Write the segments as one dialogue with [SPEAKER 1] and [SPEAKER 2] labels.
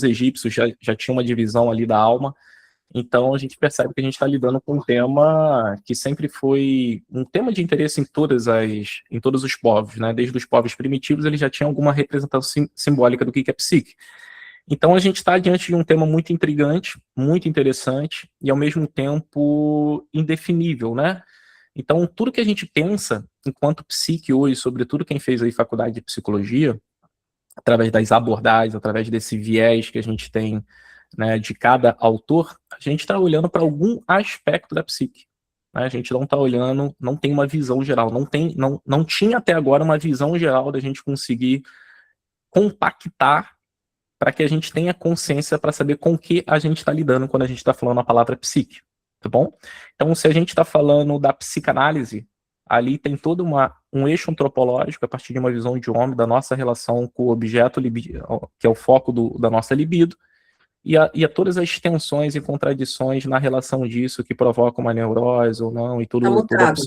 [SPEAKER 1] egípcios já tinham uma divisão ali da alma. Então, a gente percebe que a gente está lidando com um tema que sempre foi um tema de interesse em todos os povos, né? Desde os povos primitivos, eles já tinham alguma representação simbólica do que é psique. Então, a gente está diante de um tema muito intrigante, muito interessante, e ao mesmo tempo indefinível, né? Então, tudo que a gente pensa enquanto psique hoje, sobretudo quem fez aí faculdade de psicologia, através das abordagens, através desse viés que a gente tem, né, de cada autor, a gente está olhando para algum aspecto da psique. Né? A gente não está olhando, não tem uma visão geral, não tinha até agora uma visão geral da gente conseguir compactar para que a gente tenha consciência para saber com que a gente está lidando quando a gente está falando a palavra psique, tá bom? Então, se a gente está falando da psicanálise, ali tem todo um eixo antropológico a partir de uma visão de homem da nossa relação com o objeto, que é o foco da nossa libido, e a todas as tensões e contradições na relação disso que provocam uma neurose ou não, e tudo.
[SPEAKER 2] Tá mutado.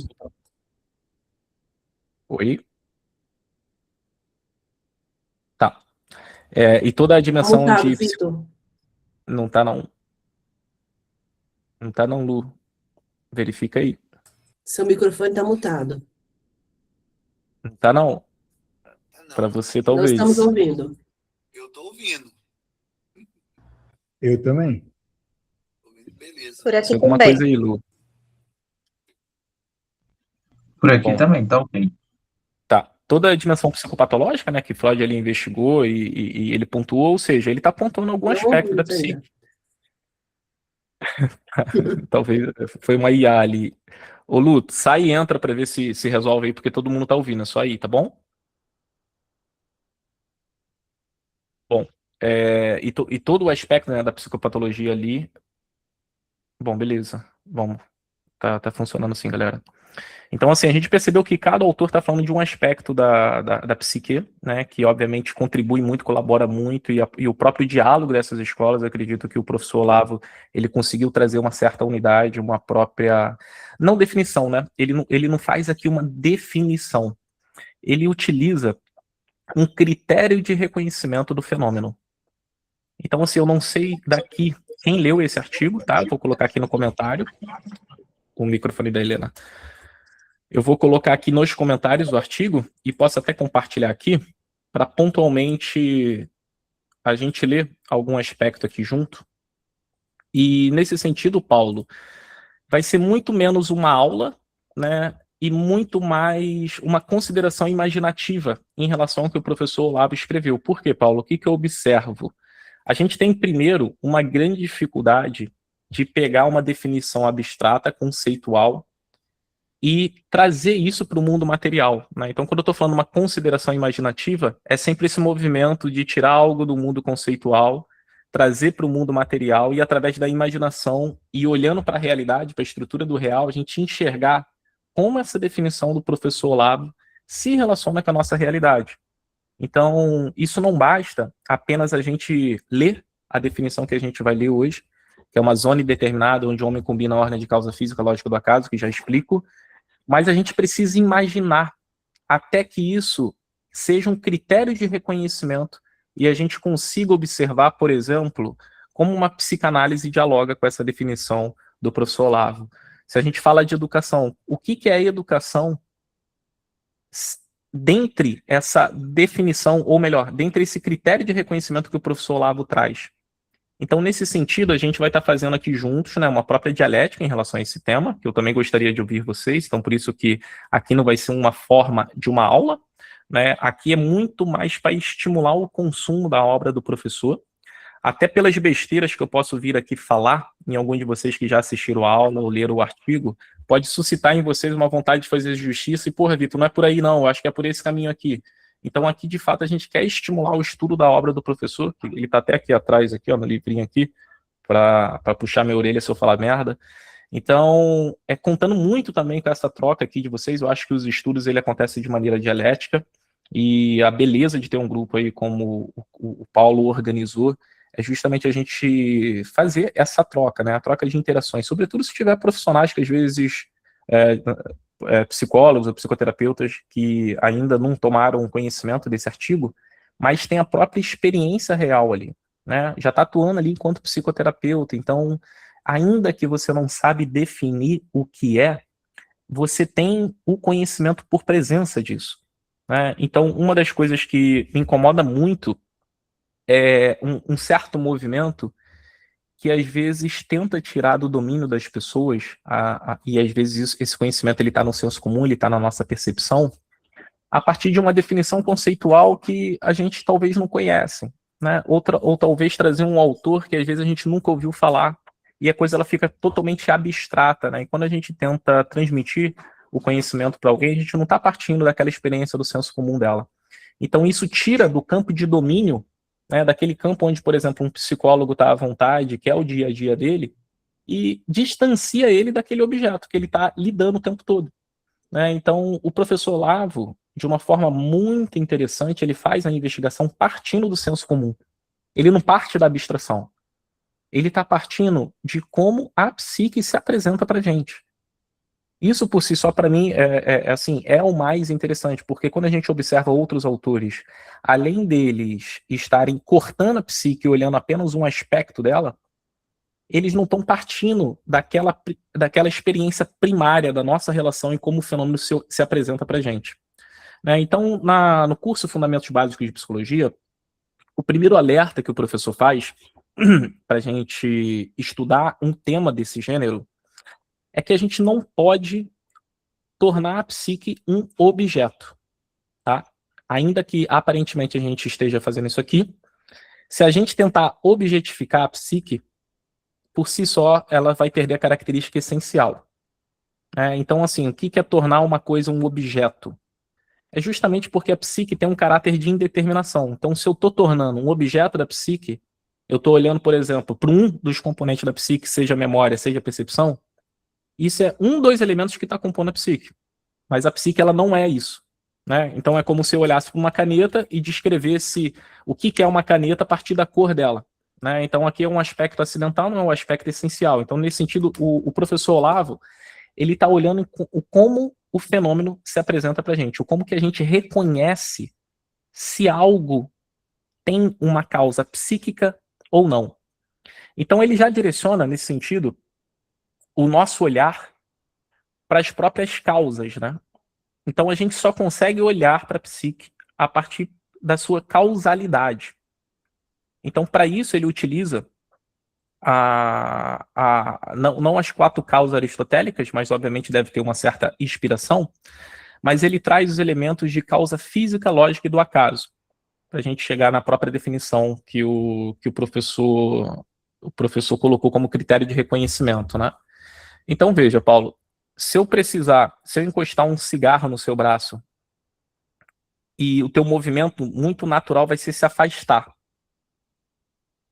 [SPEAKER 1] Oi? Tá. E toda a dimensão
[SPEAKER 2] Mutado,
[SPEAKER 1] de...
[SPEAKER 2] Vitor.
[SPEAKER 1] Não tá não. Não tá não, Lu. Verifica aí.
[SPEAKER 2] Seu microfone tá mutado.
[SPEAKER 1] Não tá não. Para você, talvez.
[SPEAKER 2] Nós estamos ouvindo.
[SPEAKER 3] Eu tô ouvindo.
[SPEAKER 4] Eu também.
[SPEAKER 3] Beleza.
[SPEAKER 5] Por aqui
[SPEAKER 1] alguma
[SPEAKER 5] também.
[SPEAKER 1] coisa aí, Lu.
[SPEAKER 6] Por aqui
[SPEAKER 1] Bom.
[SPEAKER 6] também, tá ok.
[SPEAKER 1] Tá. Toda a dimensão psicopatológica, né, que Freud ali investigou e ele pontuou, ou seja, ele está apontando algum aspecto da psique. Talvez foi uma IA ali. Ô, Lu, sai e entra para ver se resolve aí, porque todo mundo tá ouvindo, é só aí, tá bom? Bom, e todo o aspecto, né, da psicopatologia ali. Bom, beleza. Vamos. Tá funcionando assim, galera. Então, assim, a gente percebeu que cada autor está falando de um aspecto da psique, né, que obviamente contribui muito, colabora muito, e o próprio diálogo dessas escolas, eu acredito que o professor Olavo, ele conseguiu trazer uma certa unidade, uma própria, não definição, né, ele não faz aqui uma definição, ele utiliza um critério de reconhecimento do fenômeno. Então, assim, eu não sei daqui quem leu esse artigo, tá, vou colocar aqui no comentário, o microfone da Helena. Eu vou colocar aqui nos comentários do artigo e posso até compartilhar aqui para pontualmente a gente ler algum aspecto aqui junto. E nesse sentido, Paulo, vai ser muito menos uma aula, né, e muito mais uma consideração imaginativa em relação ao que o professor Olavo escreveu. Por quê, Paulo? O que eu observo? A gente tem, primeiro, uma grande dificuldade de pegar uma definição abstrata, conceitual, e trazer isso para o mundo material. Né? Então, quando eu estou falando uma consideração imaginativa, é sempre esse movimento de tirar algo do mundo conceitual, trazer para o mundo material e, através da imaginação e olhando para a realidade, para a estrutura do real, a gente enxergar como essa definição do professor Olavo se relaciona com a nossa realidade. Então, isso não basta apenas a gente ler a definição que a gente vai ler hoje, que é uma zona indeterminada, onde o homem combina a ordem de causa física e lógica do acaso, que já explico, mas a gente precisa imaginar até que isso seja um critério de reconhecimento e a gente consiga observar, por exemplo, como uma psicanálise dialoga com essa definição do professor Olavo. Se a gente fala de educação, o que é a educação dentre essa definição, ou melhor, dentre esse critério de reconhecimento que o professor Olavo traz? Então, nesse sentido, a gente vai estar fazendo aqui juntos, né, uma própria dialética em relação a esse tema, que eu também gostaria de ouvir vocês, então por isso que aqui não vai ser uma forma de uma aula, né, aqui é muito mais para estimular o consumo da obra do professor, até pelas besteiras que eu posso vir aqui falar, em algum de vocês que já assistiram a aula ou leram o artigo, pode suscitar em vocês uma vontade de fazer justiça, e porra, Vitor, não é por aí não, eu acho que é por esse caminho aqui. Então aqui, de fato, a gente quer estimular o estudo da obra do professor, que ele está até aqui atrás, aqui, ó, no livrinho aqui, para puxar minha orelha se eu falar merda. Então, contando muito também com essa troca aqui de vocês, eu acho que os estudos ele acontecem de maneira dialética, e a beleza de ter um grupo aí como o Paulo organizou é justamente a gente fazer essa troca, né, a troca de interações, sobretudo se tiver profissionais que às vezes... psicólogos ou psicoterapeutas que ainda não tomaram conhecimento desse artigo, mas tem a própria experiência real ali. né? Já está atuando ali enquanto psicoterapeuta. Então, ainda que você não sabe definir o que é, você tem o conhecimento por presença disso, né? Então, uma das coisas que me incomoda muito é um certo movimento que às vezes tenta tirar do domínio das pessoas, e às vezes esse conhecimento ele está no senso comum, ele está na nossa percepção, a partir de uma definição conceitual que a gente talvez não conhece, né? Ou talvez trazer um autor que às vezes a gente nunca ouviu falar, e a coisa ela fica totalmente abstrata, né? E quando a gente tenta transmitir o conhecimento para alguém, a gente não está partindo daquela experiência do senso comum dela. Então isso tira do campo de domínio, né, daquele campo onde, por exemplo, um psicólogo está à vontade, que é o dia a dia dele, e distancia ele daquele objeto que ele está lidando o tempo todo, né? Então, o professor Olavo, de uma forma muito interessante, ele faz a investigação partindo do senso comum. Ele não parte da abstração. Ele está partindo de como a psique se apresenta para a gente. Isso por si só, para mim, assim, é o mais interessante, porque quando a gente observa outros autores, além deles estarem cortando a psique e olhando apenas um aspecto dela, eles não estão partindo daquela experiência primária da nossa relação e como o fenômeno se apresenta para a gente, né? Então, no curso Fundamentos Básicos de Psicologia, o primeiro alerta que o professor faz para a gente estudar um tema desse gênero é que a gente não pode tornar a psique um objeto, tá? Ainda que aparentemente a gente esteja fazendo isso aqui, se a gente tentar objetificar a psique, por si só, ela vai perder a característica essencial. Então, assim, o que é tornar uma coisa um objeto? É justamente porque a psique tem um caráter de indeterminação. Então, se eu estou tornando um objeto da psique, eu estou olhando, por exemplo, para um dos componentes da psique, seja a memória, seja a percepção, isso é um dos elementos que está compondo a psique. Mas a psique, ela não é isso, né? Então, é como se eu olhasse para uma caneta e descrevesse o que é uma caneta a partir da cor dela, né? Então, aqui é um aspecto acidental, não é um aspecto essencial. Então, nesse sentido, o professor Olavo, ele está olhando como o fenômeno se apresenta para a gente, o como que a gente reconhece se algo tem uma causa psíquica ou não. Então ele já direciona, nesse sentido, o nosso olhar para as próprias causas, né? Então a gente só consegue olhar para a psique a partir da sua causalidade. Então, para isso, ele utiliza não as 4 causas aristotélicas, mas obviamente deve ter uma certa inspiração, mas ele traz os elementos de causa física, lógica e do acaso, para a gente chegar na própria definição que o professor colocou como critério de reconhecimento, né? Então veja, Paulo, se eu encostar um cigarro no seu braço e o teu movimento muito natural vai ser se afastar,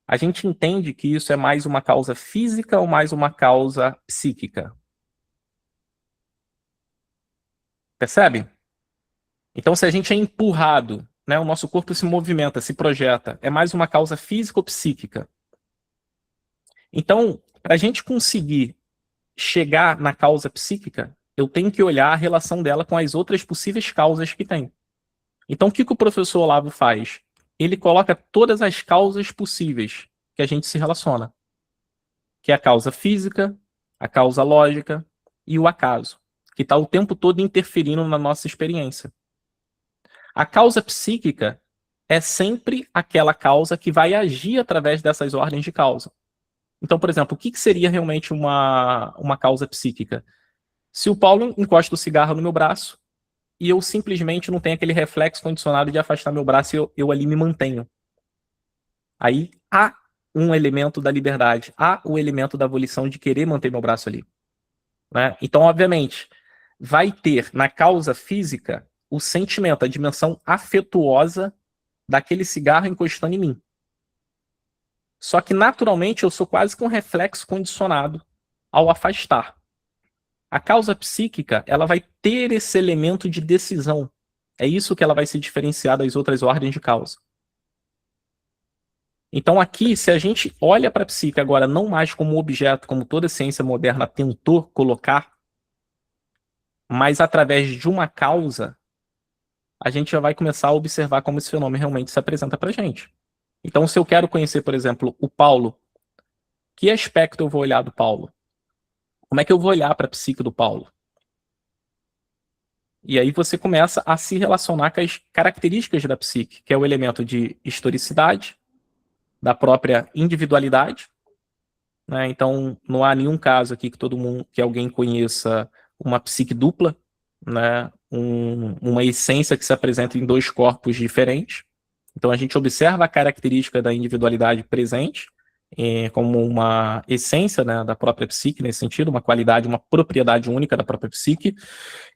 [SPEAKER 1] a gente entende que isso é mais uma causa física ou mais uma causa psíquica? Percebe? Então, se a gente é empurrado, né, o nosso corpo se movimenta, se projeta, é mais uma causa física ou psíquica? Então, para a gente conseguir chegar na causa psíquica, eu tenho que olhar a relação dela com as outras possíveis causas que tem. Então, o que o professor Olavo faz? Ele coloca todas as causas possíveis que a gente se relaciona, que é a causa física, a causa lógica e o acaso, que está o tempo todo interferindo na nossa experiência. A causa psíquica é sempre aquela causa que vai agir através dessas ordens de causa. Então, por exemplo, o que seria realmente uma causa psíquica? Se o Paulo encosta o cigarro no meu braço e eu simplesmente não tenho aquele reflexo condicionado de afastar meu braço e eu ali me mantenho. Aí há um elemento da liberdade, há o elemento da volição de querer manter meu braço ali, né? Então, obviamente, vai ter na causa física o sentimento, a dimensão afetuosa daquele cigarro encostando em mim. Só que, naturalmente, eu sou quase que um reflexo condicionado ao afastar. A causa psíquica, ela vai ter esse elemento de decisão. É isso que ela vai se diferenciar das outras ordens de causa. Então aqui, se a gente olha para a psique agora não mais como um objeto, como toda a ciência moderna tentou colocar, mas através de uma causa, a gente já vai começar a observar como esse fenômeno realmente se apresenta para a gente. Então, se eu quero conhecer, por exemplo, o Paulo, que aspecto eu vou olhar do Paulo? Como é que eu vou olhar para a psique do Paulo? E aí você começa a se relacionar com as características da psique, que é o elemento de historicidade, da própria individualidade, né? Então, não há nenhum caso aqui que alguém conheça uma psique dupla, né? Uma essência que se apresenta em dois corpos diferentes. Então, a gente observa a característica da individualidade presente como uma essência, né, da própria psique, nesse sentido, uma qualidade, uma propriedade única da própria psique,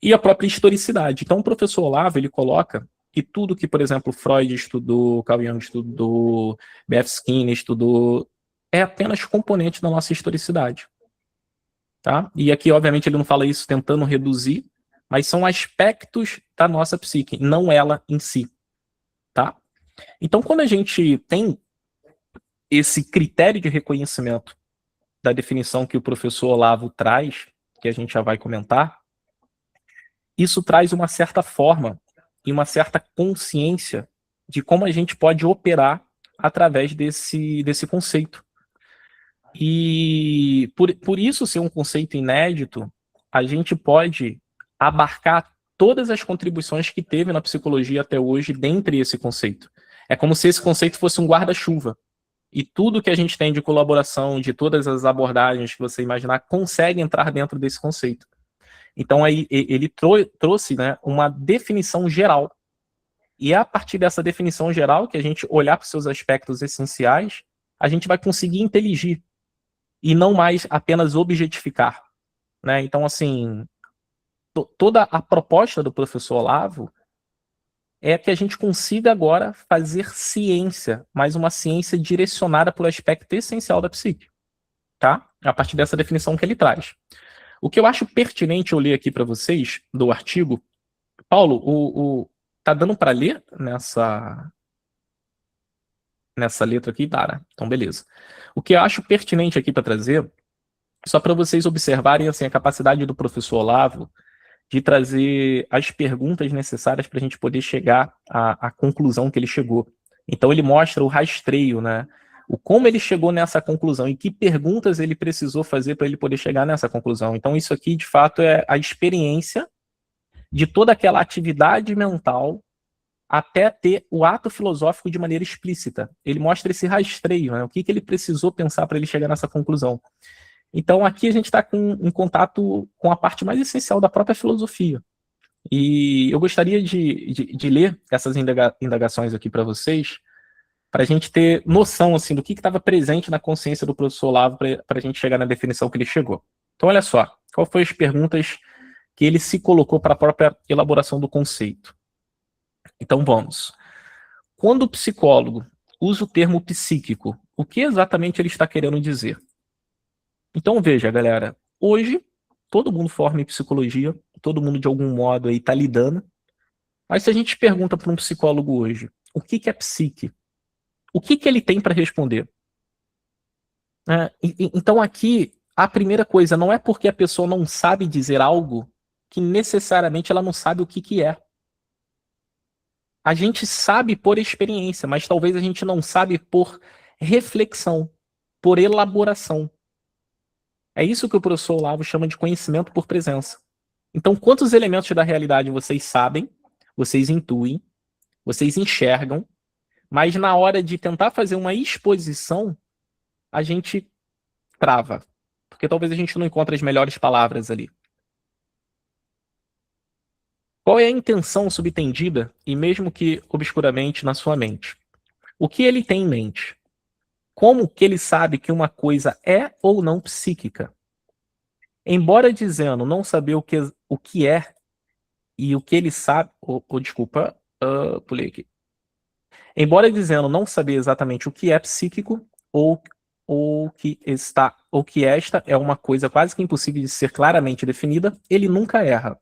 [SPEAKER 1] e a própria historicidade. Então, o professor Olavo, ele coloca que tudo que, por exemplo, Freud estudou, Carl Jung estudou, B.F. Skinner estudou, é apenas componente da nossa historicidade. Tá? E aqui, obviamente, ele não fala isso tentando reduzir, mas são aspectos da nossa psique, não ela em si. Tá? Então, quando a gente tem esse critério de reconhecimento da definição que o professor Olavo traz, que a gente já vai comentar, isso traz uma certa forma e uma certa consciência de como a gente pode operar através desse conceito. E por isso ser um conceito inédito, a gente pode abarcar todas as contribuições que teve na psicologia até hoje dentre esse conceito. É como se esse conceito fosse um guarda-chuva. E tudo que a gente tem de colaboração, de todas as abordagens que você imaginar, consegue entrar dentro desse conceito. Então, aí, ele trouxe, né, uma definição geral. E é a partir dessa definição geral que a gente olhar para os seus aspectos essenciais, a gente vai conseguir inteligir e não mais apenas objetificar. Né? Então, assim, toda a proposta do professor Olavo é que a gente consiga agora fazer ciência, mas uma ciência direcionada para o aspecto essencial da psique. Tá? A partir dessa definição que ele traz. O que eu acho pertinente eu ler aqui para vocês do artigo, Paulo, tá dando para ler nessa letra aqui, Dara? Então, beleza. O que eu acho pertinente aqui para trazer, só para vocês observarem assim, a capacidade do professor Olavo de trazer as perguntas necessárias para a gente poder chegar à conclusão que ele chegou. Então, ele mostra o rastreio, né? O como ele chegou nessa conclusão e que perguntas ele precisou fazer para ele poder chegar nessa conclusão. Então, isso aqui, de fato, é a experiência de toda aquela atividade mental até ter o ato filosófico de maneira explícita. Ele mostra esse rastreio, né? O que ele precisou pensar para ele chegar nessa conclusão. Então, aqui a gente está em contato com a parte mais essencial da própria filosofia. E eu gostaria de ler essas indagações aqui para vocês, para a gente ter noção assim, do que estava presente na consciência do professor Olavo para a gente chegar na definição que ele chegou. Então, olha só, qual foram as perguntas que ele se colocou para a própria elaboração do conceito. Então, vamos. Quando o psicólogo usa o termo psíquico, o que exatamente ele está querendo dizer? Então, veja, galera, hoje todo mundo forma em psicologia, todo mundo de algum modo aí está lidando, mas se a gente pergunta para um psicólogo hoje, o que é psique? O que ele tem para responder? Então aqui, a primeira coisa, não é porque a pessoa não sabe dizer algo que necessariamente ela não sabe o que é. A gente sabe por experiência, mas talvez a gente não sabe por reflexão, por elaboração. É isso que o professor Olavo chama de conhecimento por presença. Então, quantos elementos da realidade vocês sabem, vocês intuem, vocês enxergam, mas na hora de tentar fazer uma exposição, a gente trava. Porque talvez a gente não encontre as melhores palavras ali. Qual é a intenção subtendida, e mesmo que obscuramente, na sua mente? O que ele tem em mente? Como que ele sabe que uma coisa é ou não psíquica? Embora dizendo não saber o que é e o que ele sabe... desculpa, pulei aqui. Embora dizendo não saber exatamente o que é psíquico ou que esta é uma coisa quase que impossível de ser claramente definida, ele nunca erra.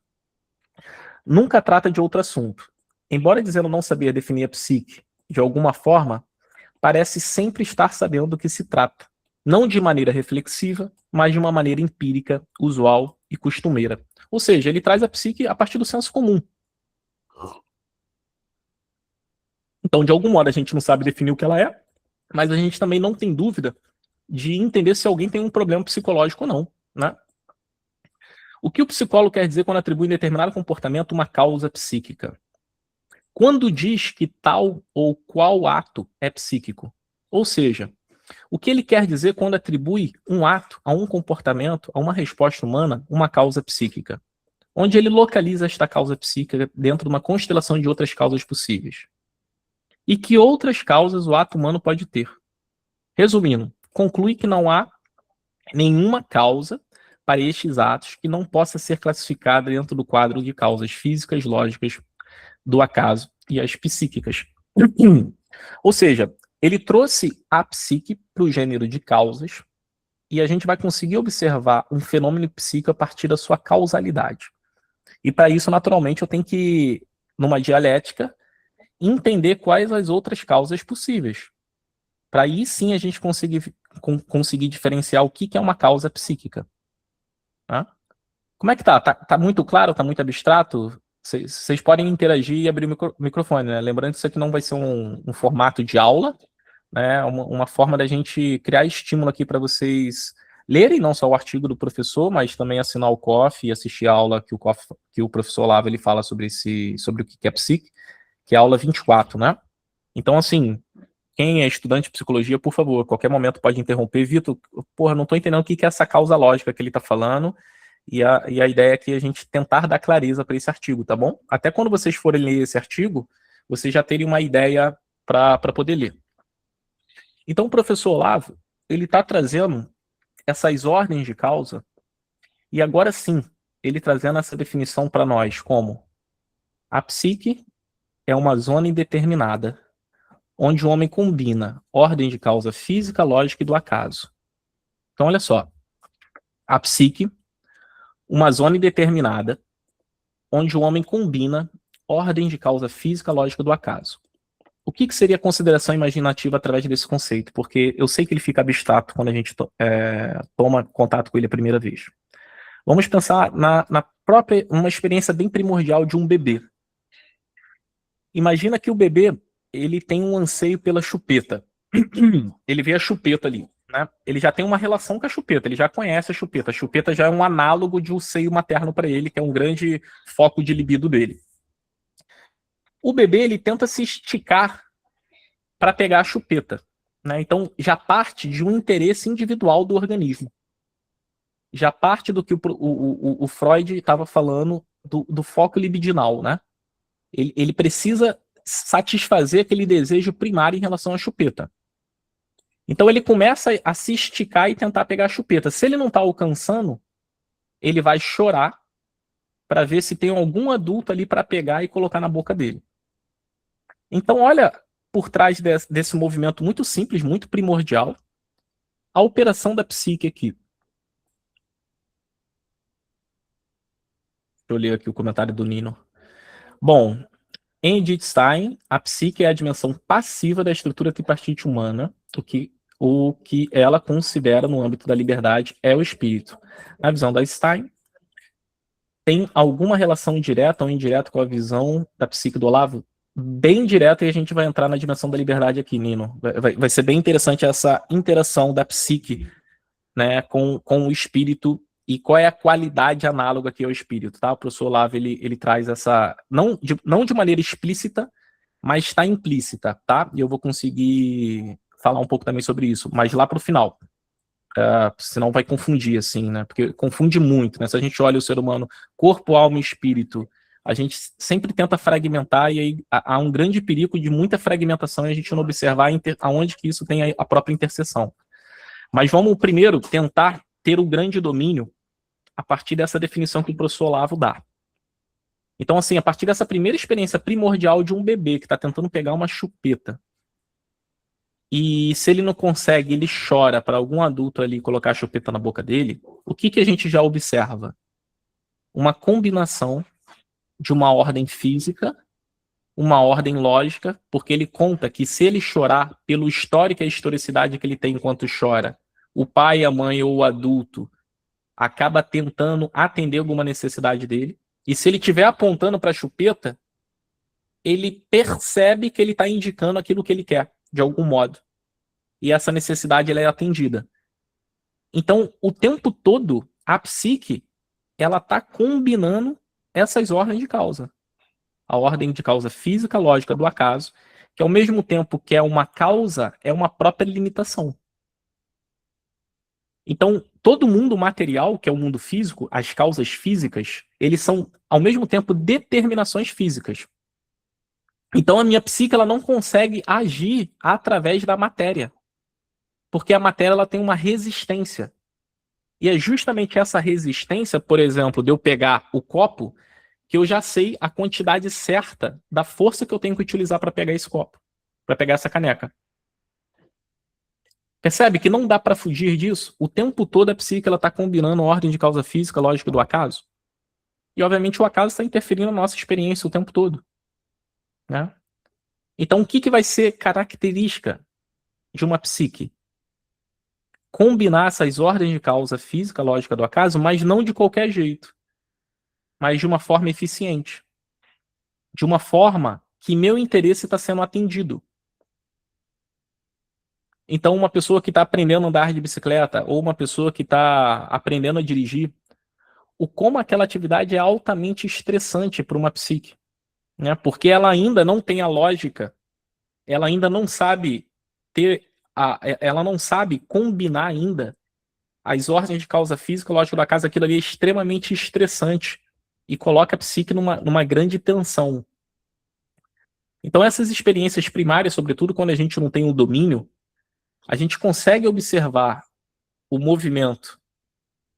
[SPEAKER 1] Nunca trata de outro assunto. Embora dizendo não saber definir a psique, de alguma forma, parece sempre estar sabendo do que se trata. Não de maneira reflexiva, mas de uma maneira empírica, usual e costumeira. Ou seja, ele traz a psique a partir do senso comum. Então, de algum modo, a gente não sabe definir o que ela é, mas a gente também não tem dúvida de entender se alguém tem um problema psicológico ou não, né? O que o psicólogo quer dizer quando atribui em determinado comportamento uma causa psíquica? Quando diz que tal ou qual ato é psíquico? Ou seja, o que ele quer dizer quando atribui um ato a um comportamento, a uma resposta humana, uma causa psíquica? Onde ele localiza esta causa psíquica dentro de uma constelação de outras causas possíveis. E que outras causas o ato humano pode ter? Resumindo, conclui que não há nenhuma causa para estes atos que não possa ser classificada dentro do quadro de causas físicas, lógicas, do acaso e as psíquicas. Ou seja, ele trouxe a psique para o gênero de causas e a gente vai conseguir observar um fenômeno psíquico a partir da sua causalidade. E para isso, naturalmente, eu tenho que, numa dialética, entender quais as outras causas possíveis. Para aí sim a gente conseguir diferenciar o que é uma causa psíquica. Tá? Como é que tá? Tá muito claro? Tá muito abstrato? Vocês podem interagir e abrir o microfone, né? Lembrando que isso aqui não vai ser um formato de aula, né? Uma forma da gente criar estímulo aqui para vocês lerem não só o artigo do professor, mas também assinar o COF e assistir a aula que o professor Olavo ele fala sobre o que é psique, que é a aula 24, né? Então, assim, quem é estudante de psicologia, por favor, a qualquer momento pode interromper. Vitor, porra, não estou entendendo o que é essa causa lógica que ele está falando. E a ideia é que a gente tentar dar clareza para esse artigo, tá bom? Até quando vocês forem ler esse artigo, vocês já terem uma ideia para poder ler. Então, o professor Olavo, ele está trazendo essas ordens de causa, e agora sim, ele trazendo essa definição para nós como a psique é uma zona indeterminada, onde o homem combina ordem de causa física, lógica e do acaso. Então, olha só, a psique, uma zona indeterminada, onde o homem combina ordem de causa física, lógica do acaso. O que seria consideração imaginativa através desse conceito? Porque eu sei que ele fica abstrato quando a gente toma contato com ele a primeira vez. Vamos pensar na própria, uma experiência bem primordial de um bebê. Imagina que o bebê ele tem um anseio pela chupeta. Ele vê a chupeta ali. Né? Ele já tem uma relação com a chupeta, ele já conhece a chupeta. A chupeta já é um análogo de um seio materno para ele, que é um grande foco de libido dele. O bebê ele tenta se esticar para pegar a chupeta. Né? Então, já parte de um interesse individual do organismo. Já parte do que o Freud estava falando do foco libidinal. Né? Ele precisa satisfazer aquele desejo primário em relação à chupeta. Então, ele começa a se esticar e tentar pegar a chupeta. Se ele não está alcançando, ele vai chorar para ver se tem algum adulto ali para pegar e colocar na boca dele. Então, olha por trás desse movimento muito simples, muito primordial, a operação da psique aqui. Deixa eu ler aqui o comentário do Nino. Bom, em Edith Stein, a psique é a dimensão passiva da estrutura tripartite humana, o que ela considera no âmbito da liberdade é o espírito. Na visão da Stein, tem alguma relação direta ou indireta com a visão da psique do Olavo? Bem direta, e a gente vai entrar na dimensão da liberdade aqui, Nino. Vai ser bem interessante essa interação da psique, né, com o espírito e qual é a qualidade análoga aqui ao espírito, tá? O professor Olavo, ele traz essa, não de maneira explícita, mas está implícita, tá? E eu vou conseguir falar um pouco também sobre isso, mas lá para o final. Senão vai confundir, assim, né? Porque confunde muito, né? Se a gente olha o ser humano, corpo, alma e espírito, a gente sempre tenta fragmentar e aí há um grande perigo de muita fragmentação e a gente não observar aonde que isso tem a própria interseção. Mas vamos primeiro tentar ter o grande domínio a partir dessa definição que o professor Olavo dá. Então, assim, a partir dessa primeira experiência primordial de um bebê que está tentando pegar uma chupeta, e se ele não consegue, ele chora para algum adulto ali colocar a chupeta na boca dele, o que a gente já observa? Uma combinação de uma ordem física, uma ordem lógica, porque ele conta que se ele chorar, pelo histórico e a historicidade que ele tem enquanto chora, o pai, a mãe ou o adulto acaba tentando atender alguma necessidade dele, e se ele estiver apontando para a chupeta, ele percebe que ele está indicando aquilo que ele quer, de algum modo. e essa necessidade ela é atendida. Então, o tempo todo, a psique ela está combinando essas ordens de causa. A ordem de causa física, lógica do acaso, que ao mesmo tempo que é uma causa, é uma própria limitação. Então, todo mundo material, que é o mundo físico, as causas físicas, eles são, ao mesmo tempo, determinações físicas. Então, a minha psique ela não consegue agir através da matéria, porque a matéria ela tem uma resistência. E é justamente essa resistência, por exemplo, de eu pegar o copo, que eu já sei a quantidade certa da força que eu tenho que utilizar para pegar esse copo, para pegar essa caneca. Percebe que não dá para fugir disso? O tempo todo a psique está combinando a ordem de causa física, lógica do acaso. E, obviamente, o acaso está interferindo na nossa experiência o tempo todo. Né? Então, o que vai ser característica de uma psique? Combinar essas ordens de causa física, lógica do acaso, mas não de qualquer jeito, mas de uma forma eficiente. De uma forma que meu interesse está sendo atendido. Então, uma pessoa que está aprendendo a andar de bicicleta, ou uma pessoa que está aprendendo a dirigir, como aquela atividade é altamente estressante para uma psique. Né? Porque ela ainda não tem a lógica, ela ainda não sabe ela não sabe combinar ainda as ordens de causa física, lógico, da casa, aquilo ali é extremamente estressante e coloca a psique numa grande tensão. Então, essas experiências primárias, sobretudo quando a gente não tem o domínio, a gente consegue observar o movimento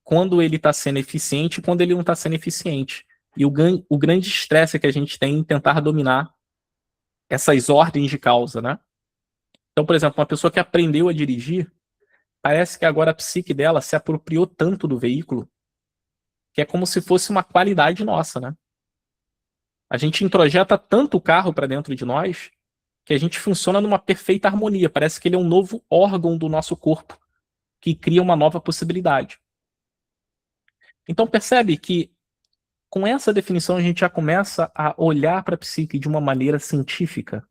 [SPEAKER 1] quando ele está sendo eficiente e quando ele não está sendo eficiente. E o grande estresse que a gente tem em tentar dominar essas ordens de causa, né? Então, por exemplo, uma pessoa que aprendeu a dirigir, parece que agora a psique dela se apropriou tanto do veículo que é como se fosse uma qualidade nossa, né? A gente introjeta tanto o carro para dentro de nós que a gente funciona numa perfeita harmonia. Parece que ele é um novo órgão do nosso corpo que cria uma nova possibilidade. Então percebe que com essa definição a gente já começa a olhar para a psique de uma maneira científica.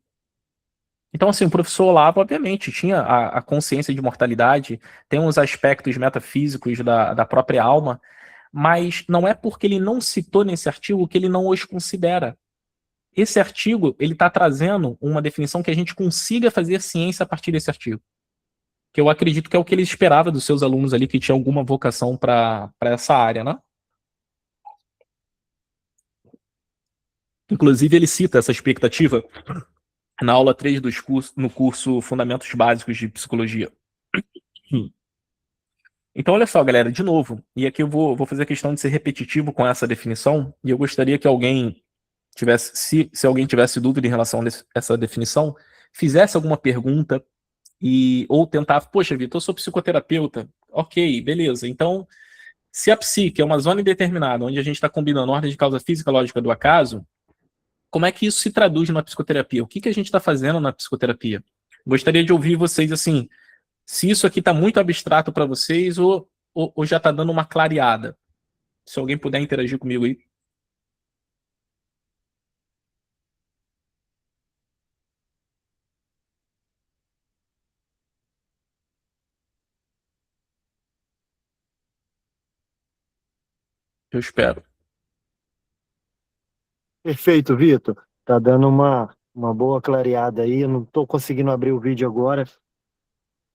[SPEAKER 1] Então, assim, o professor Olavo, obviamente, tinha a consciência de mortalidade, tem uns aspectos metafísicos da própria alma, mas não é porque ele não citou nesse artigo que ele não os considera. Esse artigo, ele está trazendo uma definição que a gente consiga fazer ciência a partir desse artigo. Que eu acredito que é o que ele esperava dos seus alunos ali, que tinham alguma vocação para essa área, né? Inclusive, ele cita essa expectativa na aula 3 no curso Fundamentos Básicos de Psicologia. Então, olha só, galera, de novo, e aqui eu vou fazer a questão de ser repetitivo com essa definição, e eu gostaria que alguém tivesse, se alguém tivesse dúvida em relação a essa definição, fizesse alguma pergunta, ou tentar, poxa, Vitor, eu sou psicoterapeuta, ok, beleza, então, se a psique é uma zona indeterminada, onde a gente está combinando ordem de causa física, lógica do acaso, como é que isso se traduz na psicoterapia? O que a gente está fazendo na psicoterapia? Gostaria de ouvir vocês, assim, se isso aqui está muito abstrato para vocês ou já está dando uma clareada. Se alguém puder interagir comigo aí. Eu espero.
[SPEAKER 4] Perfeito, Vitor. Tá dando uma boa clareada aí. Eu não estou conseguindo abrir o vídeo agora,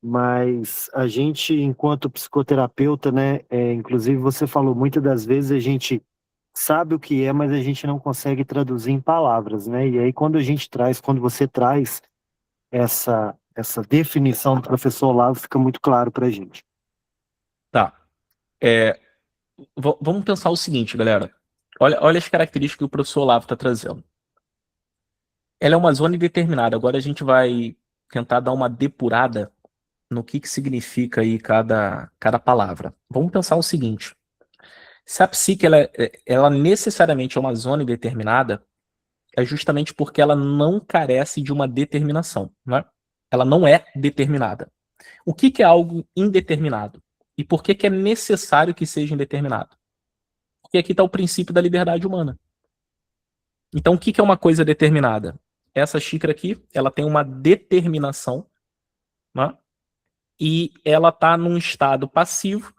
[SPEAKER 4] mas a gente, enquanto psicoterapeuta, né, inclusive você falou, muitas das vezes a gente sabe o que é, mas a gente não consegue traduzir em palavras, né? E aí quando você traz essa definição do professor Olavo, fica muito claro para a gente.
[SPEAKER 1] Tá. Vamos pensar o seguinte, galera. Olha as características que o professor Olavo está trazendo. Ela é uma zona indeterminada. Agora a gente vai tentar dar uma depurada no que significa aí cada palavra. Vamos pensar o seguinte. Se a psique ela necessariamente é uma zona indeterminada, é justamente porque ela não carece de uma determinação, né? Ela não é determinada. O que é algo indeterminado? E por que é necessário que seja indeterminado? Porque aqui está o princípio da liberdade humana. Então, o que é uma coisa determinada? Essa xícara aqui, ela tem uma determinação, né? e ela está num estado passivo,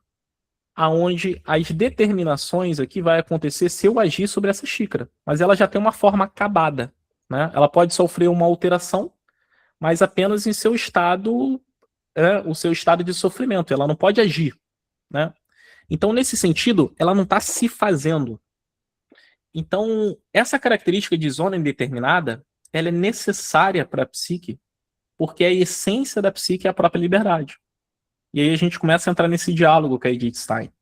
[SPEAKER 1] aonde as determinações aqui vai acontecer se eu agir sobre essa xícara. Mas ela já tem uma forma acabada, né? Ela pode sofrer uma alteração, mas apenas em seu estado, o seu estado de sofrimento. Ela não pode agir, né? Então, nesse sentido, ela não está se fazendo. Então, essa característica de zona indeterminada, ela é necessária para a psique, porque a essência da psique é a própria liberdade. E aí a gente começa a entrar nesse diálogo com a Edith Stein,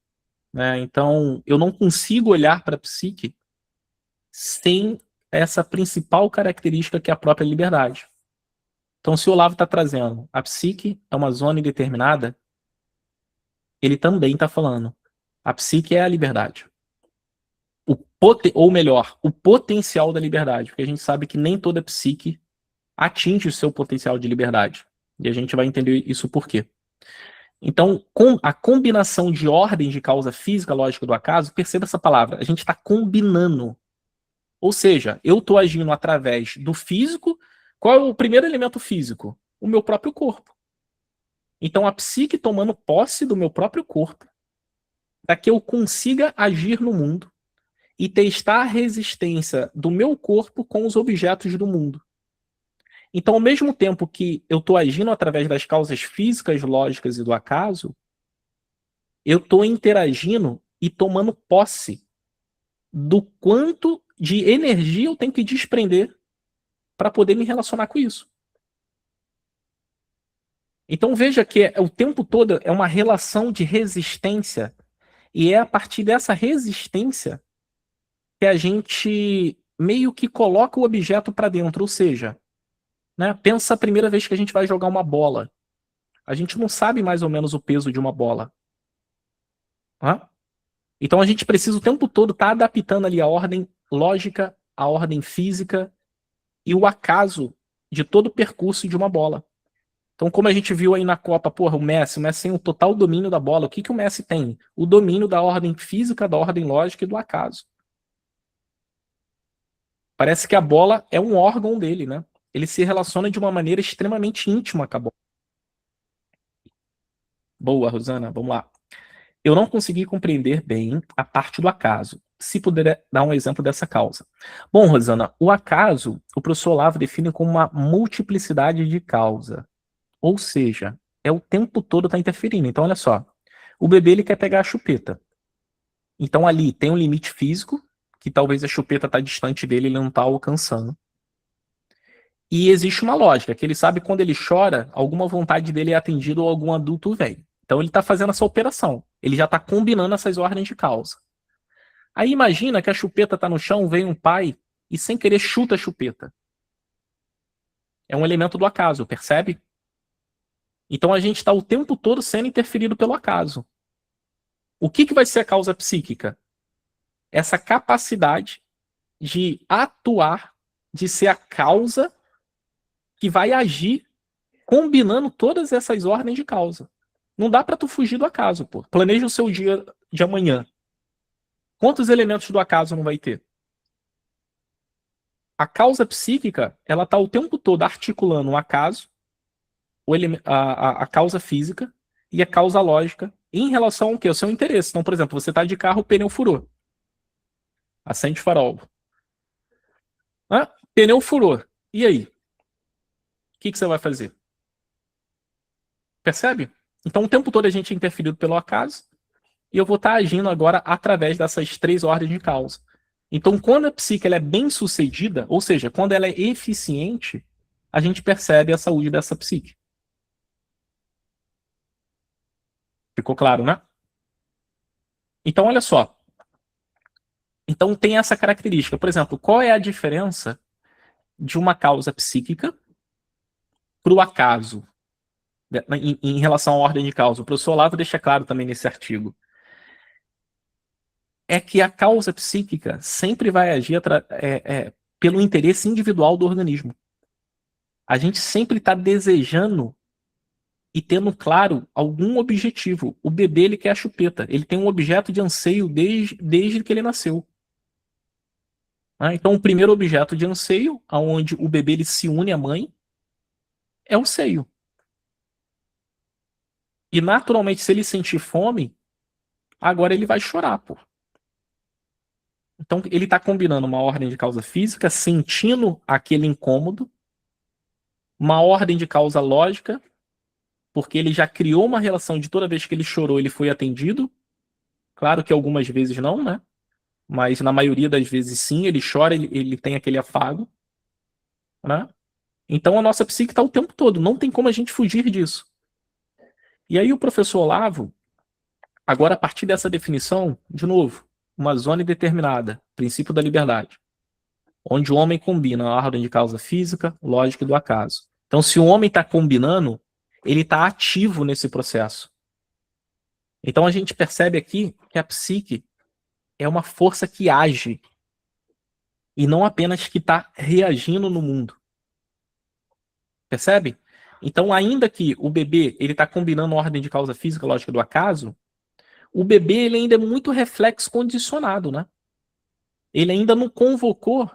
[SPEAKER 1] né? Então, eu não consigo olhar para a psique sem essa principal característica que é a própria liberdade. Então, se o Olavo está trazendo a psique é uma zona indeterminada, ele também está falando a psique é a liberdade. Ou melhor, o potencial da liberdade, porque a gente sabe que nem toda psique atinge o seu potencial de liberdade. E a gente vai entender isso por quê. Então, com a combinação de ordens de causa física, lógica do acaso, perceba essa palavra, a gente está combinando. Ou seja, eu estou agindo através do físico. Qual é o primeiro elemento físico? O meu próprio corpo. Então, a psique tomando posse do meu próprio corpo, para que eu consiga agir no mundo e testar a resistência do meu corpo com os objetos do mundo. Então, ao mesmo tempo que eu estou agindo através das causas físicas, lógicas e do acaso, eu estou interagindo e tomando posse do quanto de energia eu tenho que desprender para poder me relacionar com isso. Então veja que o tempo todo é uma relação de resistência, e é a partir dessa resistência que a gente meio que coloca o objeto para dentro. Ou seja, né, pensa a primeira vez que a gente vai jogar uma bola. A gente não sabe mais ou menos o peso de uma bola. Né? Então a gente precisa o tempo todo estar adaptando ali a ordem lógica, a ordem física e o acaso de todo o percurso de uma bola. Então, como a gente viu aí na Copa, porra, o Messi tem o total domínio da bola. O que o Messi tem? O domínio da ordem física, da ordem lógica e do acaso. Parece que a bola é um órgão dele, né? Ele se relaciona de uma maneira extremamente íntima com a bola. Boa, Rosana, vamos lá. Eu não consegui compreender bem a parte do acaso. Se puder dar um exemplo dessa causa. Bom, Rosana, o acaso, o professor Olavo define como uma multiplicidade de causa. Ou seja, é o tempo todo tá interferindo. Então, olha só. O bebê, ele quer pegar a chupeta. Então, ali tem um limite físico, que talvez a chupeta tá distante dele, ele não tá alcançando. E existe uma lógica, que ele sabe que quando ele chora, alguma vontade dele é atendida ou algum adulto vem. Então, ele tá fazendo essa operação. Ele já tá combinando essas ordens de causa. Aí, imagina que a chupeta tá no chão, vem um pai e sem querer chuta a chupeta. É um elemento do acaso, percebe? Então a gente está o tempo todo sendo interferido pelo acaso. O que vai ser a causa psíquica? Essa capacidade de atuar, de ser a causa que vai agir combinando todas essas ordens de causa. Não dá para tu fugir do acaso, pô. Planeja o seu dia de amanhã. Quantos elementos do acaso não vai ter? A causa psíquica, ela está o tempo todo articulando o acaso, a causa física e a causa lógica em relação ao quê? Ao seu interesse. Então, por exemplo, você está de carro, o pneu furou. Acende o farol. Pneu furou. E aí? O que você vai fazer? Percebe? Então, o tempo todo a gente é interferido pelo acaso e eu vou estar agindo agora através dessas três ordens de causa. Então, quando a psique ela é bem sucedida, ou seja, quando ela é eficiente, a gente percebe a saúde dessa psique. Ficou claro, né? Então, olha só. Então, tem essa característica. Por exemplo, qual é a diferença de uma causa psíquica para o acaso, em relação à ordem de causa? O professor Olavo deixa claro também nesse artigo. É que a causa psíquica sempre vai agir pelo interesse individual do organismo. A gente sempre está desejando e tendo claro algum objetivo. O bebê, ele quer a chupeta. Ele tem um objeto de anseio desde que ele nasceu. Então, o primeiro objeto de anseio, onde o bebê ele se une à mãe, é o seio. E naturalmente, se ele sentir fome, agora ele vai chorar, pô. Então ele está combinando uma ordem de causa física, sentindo aquele incômodo, uma ordem de causa lógica, porque ele já criou uma relação de toda vez que ele chorou, ele foi atendido. Claro que algumas vezes não, né? Mas na maioria das vezes sim, ele chora, ele tem aquele afago, né? Então a nossa psique está o tempo todo, não tem como a gente fugir disso. E aí o professor Olavo, agora a partir dessa definição, de novo, uma zona indeterminada, princípio da liberdade, onde o homem combina a ordem de causa física, lógica e do acaso. Então se o homem está combinando, ele está ativo nesse processo. Então a gente percebe aqui que a psique é uma força que age e não apenas que está reagindo no mundo. Percebe? Então, ainda que o bebê ele está combinando a ordem de causa física, lógica do acaso, o bebê ele ainda é muito reflexo condicionado, né? Ele ainda não convocou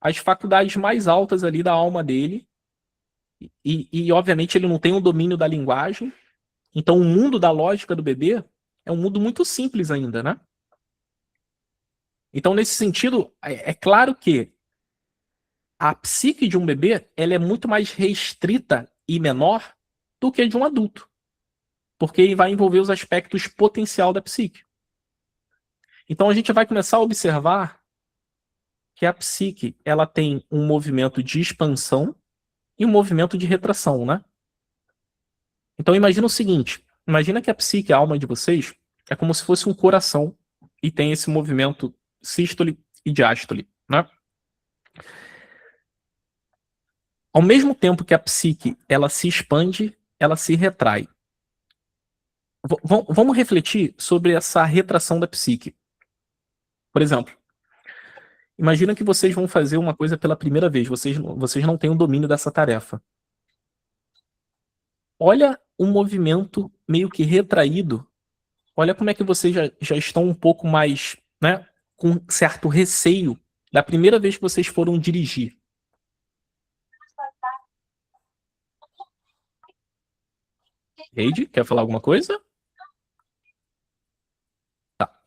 [SPEAKER 1] as faculdades mais altas ali da alma dele e obviamente, ele não tem o domínio da linguagem. Então, o mundo da lógica do bebê é um mundo muito simples ainda, né? Então, nesse sentido, é claro que a psique de um bebê ela é muito mais restrita e menor do que de um adulto, porque vai envolver os aspectos potencial da psique. Então a gente vai começar a observar que a psique ela tem um movimento de expansão e um movimento de retração, né? Então imagina o seguinte, imagina que a psique, a alma de vocês, é como se fosse um coração e tem esse movimento sístole e diástole, né? Ao mesmo tempo que a psique ela se expande, ela se retrai. Vamos refletir sobre essa retração da psique. Por exemplo, imagina que vocês vão fazer uma coisa pela primeira vez, vocês não têm o domínio dessa tarefa. Olha o movimento meio que retraído, olha como é que vocês já estão um pouco mais, né, com certo receio da primeira vez que vocês foram dirigir. Heidi, quer falar alguma coisa? Tá.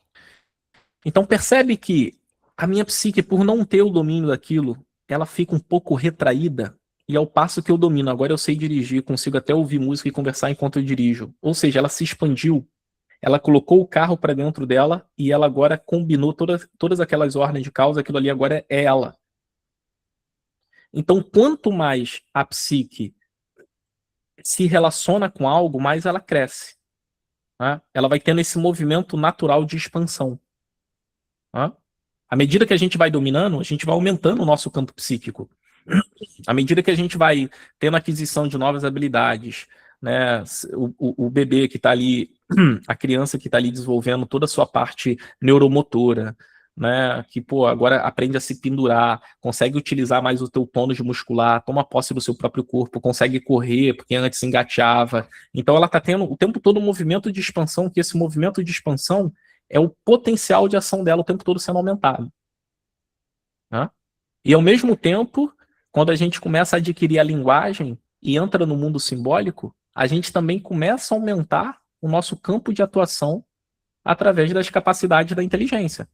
[SPEAKER 1] Então percebe que a minha psique, por não ter o domínio daquilo, ela fica um pouco retraída, e ao passo que eu domino, agora eu sei dirigir, consigo até ouvir música e conversar enquanto eu dirijo. Ou seja, ela se expandiu, ela colocou o carro para dentro dela e ela agora combinou todas aquelas ordens de causa, aquilo ali agora é ela. Então, quanto mais a psique se relaciona com algo, mais ela cresce, né? Ela vai tendo esse movimento natural de expansão, né? À medida que a gente vai dominando, a gente vai aumentando o nosso campo psíquico. À medida que a gente vai tendo aquisição de novas habilidades, né, o bebê que está ali, a criança que está ali desenvolvendo toda a sua parte neuromotora, né, que pô, agora aprende a se pendurar, consegue utilizar mais o teu tônus muscular, toma posse do seu próprio corpo, consegue correr, porque antes engateava. Então ela está tendo o tempo todo um movimento de expansão, que esse movimento de expansão é o potencial de ação dela o tempo todo sendo aumentado, né? E ao mesmo tempo, quando a gente começa a adquirir a linguagem e entra no mundo simbólico, a gente também começa a aumentar o nosso campo de atuação através das capacidades da inteligência.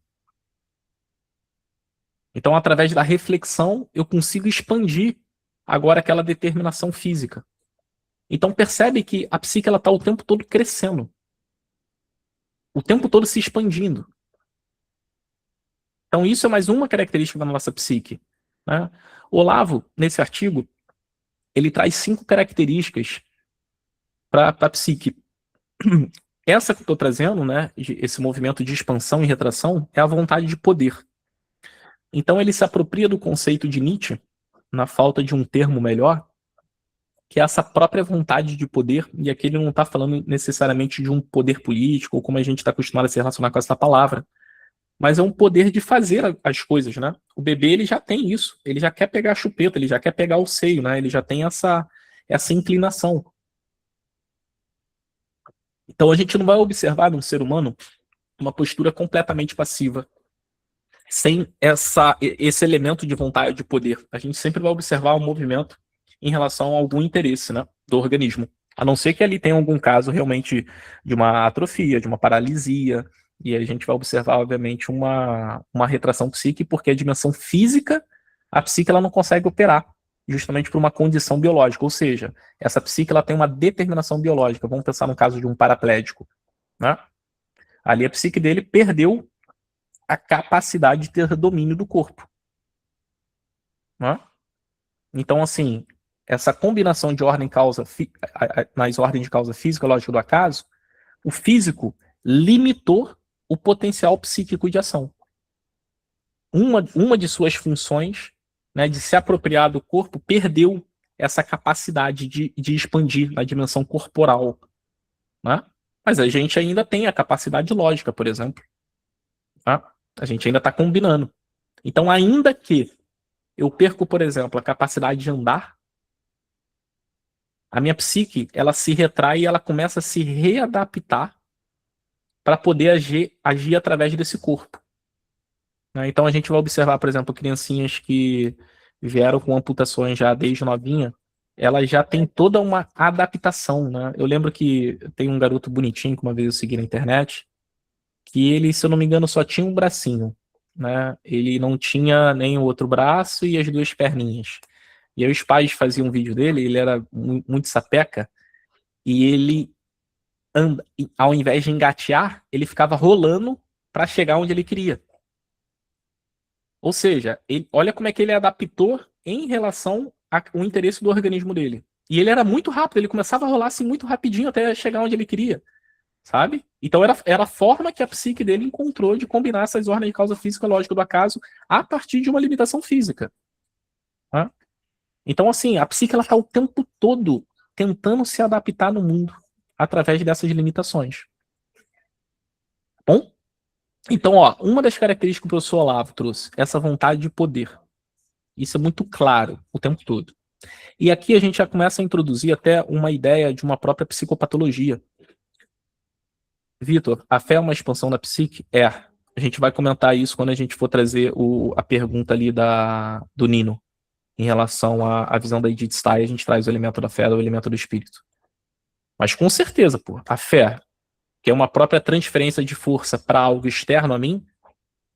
[SPEAKER 1] Então, através da reflexão, eu consigo expandir agora aquela determinação física. Então, percebe que a psique está o tempo todo crescendo. O tempo todo se expandindo. Então, isso é mais uma característica da nossa psique, né? O Olavo, nesse artigo, ele traz 5 características para a psique. Essa que eu estou trazendo, né, esse movimento de expansão e retração, é a vontade de poder. Então ele se apropria do conceito de Nietzsche, na falta de um termo melhor, que é essa própria vontade de poder, e aqui ele não está falando necessariamente de um poder político, ou como a gente está acostumado a se relacionar com essa palavra, mas é um poder de fazer as coisas, né? O bebê, ele já tem isso, ele já quer pegar a chupeta, ele já quer pegar o seio, né? Ele já tem essa inclinação. Então a gente não vai observar num ser humano uma postura completamente passiva, sem esse elemento de vontade de poder. A gente sempre vai observar um movimento em relação a algum interesse, né, do organismo. A não ser que ali tenha algum caso realmente de uma atrofia, de uma paralisia, e a gente vai observar, obviamente, uma retração psíquica, porque a dimensão física, a psique ela não consegue operar, justamente por uma condição biológica, ou seja, essa psique ela tem uma determinação biológica. Vamos pensar no caso de um paraplégico, né? Ali a psique dele perdeu a capacidade de ter domínio do corpo, né? Então, assim, essa combinação de ordem causa nas ordens de causa física, lógica do acaso, o físico limitou o potencial psíquico de ação. Uma de suas funções, né, de se apropriar do corpo, perdeu essa capacidade de expandir na dimensão corporal, né? Mas a gente ainda tem a capacidade lógica, por exemplo. Tá? A gente ainda está combinando. Então, ainda que eu perco, por exemplo, a capacidade de andar, a minha psique, ela se retrai e ela começa a se readaptar para poder agir através desse corpo. Né? Então a gente vai observar, por exemplo, criancinhas que vieram com amputações já desde novinha, elas já têm toda uma adaptação, né? Eu lembro que tem um garoto bonitinho que uma vez eu segui na internet, que ele, se eu não me engano, só tinha um bracinho, né? Ele não tinha nem o outro braço e as duas perninhas. E aí os pais faziam um vídeo dele, ele era muito sapeca, e ele ao invés de engatear, ele ficava rolando para chegar onde ele queria. Ou seja, olha como é que ele adaptou em relação ao interesse do organismo dele. E ele era muito rápido, ele começava a rolar assim muito rapidinho até chegar onde ele queria, sabe? Então era a forma que a psique dele encontrou de combinar essas ordens de causa física e lógica do acaso a partir de uma limitação física. Tá? Então, assim, a psique ela está o tempo todo tentando se adaptar no mundo através dessas limitações. Bom? Então, ó, uma das características que o professor Olavo trouxe, essa vontade de poder. Isso é muito claro o tempo todo. E aqui a gente já começa a introduzir até uma ideia de uma própria psicopatologia. Vitor, a fé é uma expansão da psique? É. A gente vai comentar isso quando a gente for trazer a pergunta ali do Nino. Em relação à visão da Edith Stein, a gente traz o elemento da fé, o elemento do espírito. Mas com certeza, pô, a fé, que é uma própria transferência de força para algo externo a mim,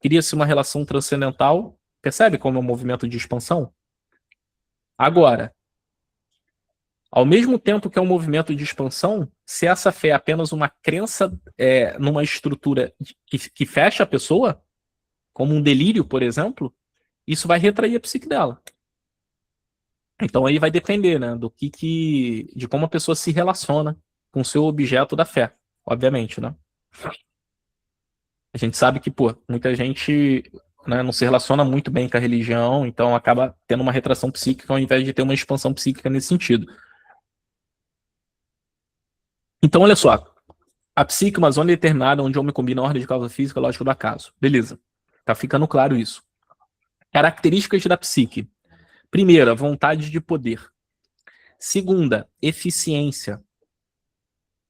[SPEAKER 1] cria-se uma relação transcendental. Percebe como é um movimento de expansão? Agora, ao mesmo tempo que é um movimento de expansão, se essa fé é apenas uma crença numa estrutura que fecha a pessoa, como um delírio, por exemplo, isso vai retrair a psique dela. Então aí vai depender, né, de como a pessoa se relaciona com o seu objeto da fé, obviamente, né? A gente sabe que, pô, muita gente, né, não se relaciona muito bem com a religião, então acaba tendo uma retração psíquica ao invés de ter uma expansão psíquica nesse sentido. Então, olha só, a psique é uma zona determinada onde o homem combina a ordem de causa física e a lógica do acaso. Beleza, tá ficando claro isso. Características da psique. Primeira, vontade de poder. Segunda, eficiência.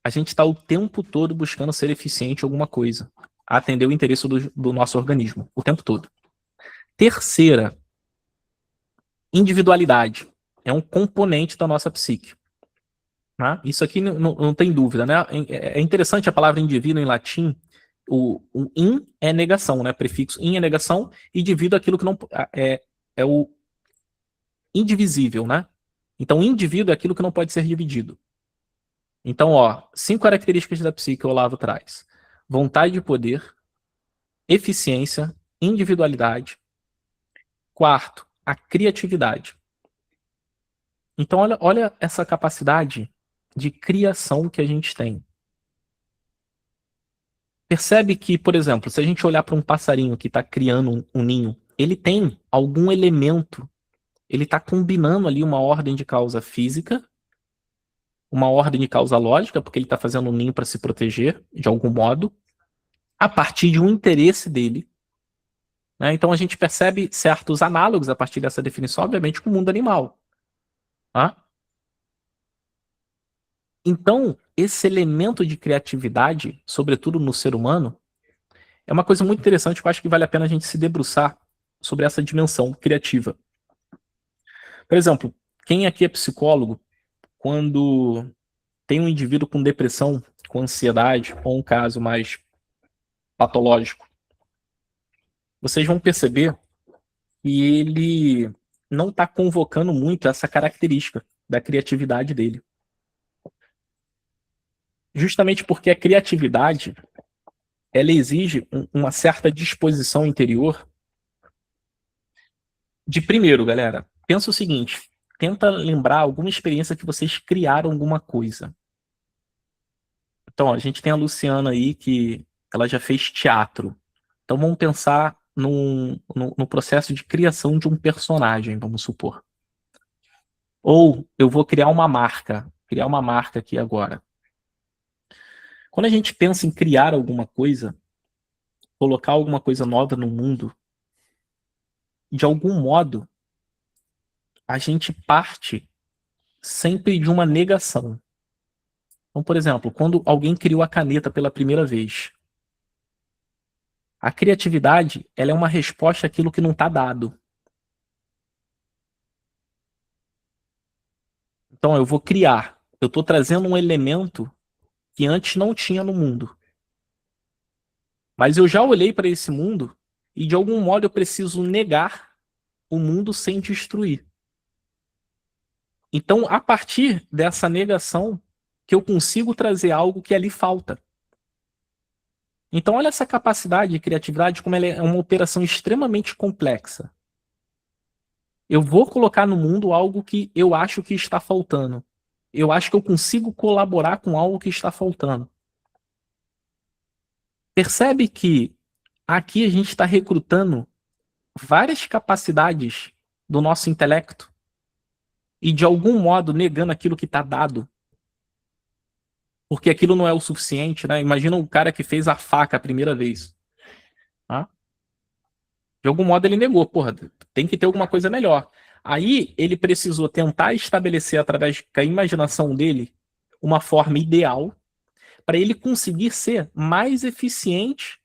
[SPEAKER 1] A gente está o tempo todo buscando ser eficiente em alguma coisa, atender o interesse do nosso organismo, o tempo todo. Terceira, individualidade. É um componente da nossa psique. Né? Isso aqui não tem dúvida, né? É interessante a palavra indivíduo em latim. O in é negação, né? Prefixo in é negação, e divido aquilo que não é o indivisível, né? Então, indivíduo é aquilo que não pode ser dividido. Então, ó, 5 características da psique que o Olavo traz: vontade de poder, eficiência, individualidade. Quarto, a criatividade. Então, olha essa capacidade de criação que a gente tem. Percebe que, por exemplo, se a gente olhar para um passarinho que está criando um ninho, ele tem algum elemento, ele está combinando ali uma ordem de causa física, uma ordem de causa lógica, porque ele está fazendo um ninho para se proteger, de algum modo, a partir de um interesse dele. Né? Então a gente percebe certos análogos a partir dessa definição, obviamente, com o mundo animal. Tá? Então, esse elemento de criatividade, sobretudo no ser humano, é uma coisa muito interessante que eu acho que vale a pena a gente se debruçar sobre essa dimensão criativa. Por exemplo, quem aqui é psicólogo, quando tem um indivíduo com depressão, com ansiedade, ou um caso mais patológico, vocês vão perceber que ele não está convocando muito essa característica da criatividade dele. Justamente porque a criatividade, ela exige uma certa disposição interior de, primeiro, galera, pensa o seguinte, tenta lembrar alguma experiência que vocês criaram alguma coisa. Então, ó, a gente tem a Luciana aí, que ela já fez teatro. Então, vamos pensar no processo de criação de um personagem, vamos supor. Ou eu vou criar uma marca aqui agora. Quando a gente pensa em criar alguma coisa, colocar alguma coisa nova no mundo, de algum modo, a gente parte sempre de uma negação. Então, por exemplo, quando alguém criou a caneta pela primeira vez, a criatividade, ela é uma resposta àquilo que não está dado. Então, eu vou criar. Eu estou trazendo um elemento que antes não tinha no mundo. Mas eu já olhei para esse mundo e, de algum modo, eu preciso negar o mundo sem destruir. Então, a partir dessa negação, que eu consigo trazer algo que ali falta. Então, olha essa capacidade de criatividade, como ela é uma operação extremamente complexa. Eu vou colocar no mundo algo que eu acho que está faltando. Eu acho que eu consigo colaborar com algo que está faltando. Percebe que aqui a gente está recrutando várias capacidades do nosso intelecto e, de algum modo, negando aquilo que está dado. Porque aquilo não é o suficiente, né? Imagina o cara que fez a faca a primeira vez. Tá? De algum modo ele negou, porra, tem que ter alguma coisa melhor. Aí ele precisou tentar estabelecer, através da imaginação dele, uma forma ideal para ele conseguir ser mais eficiente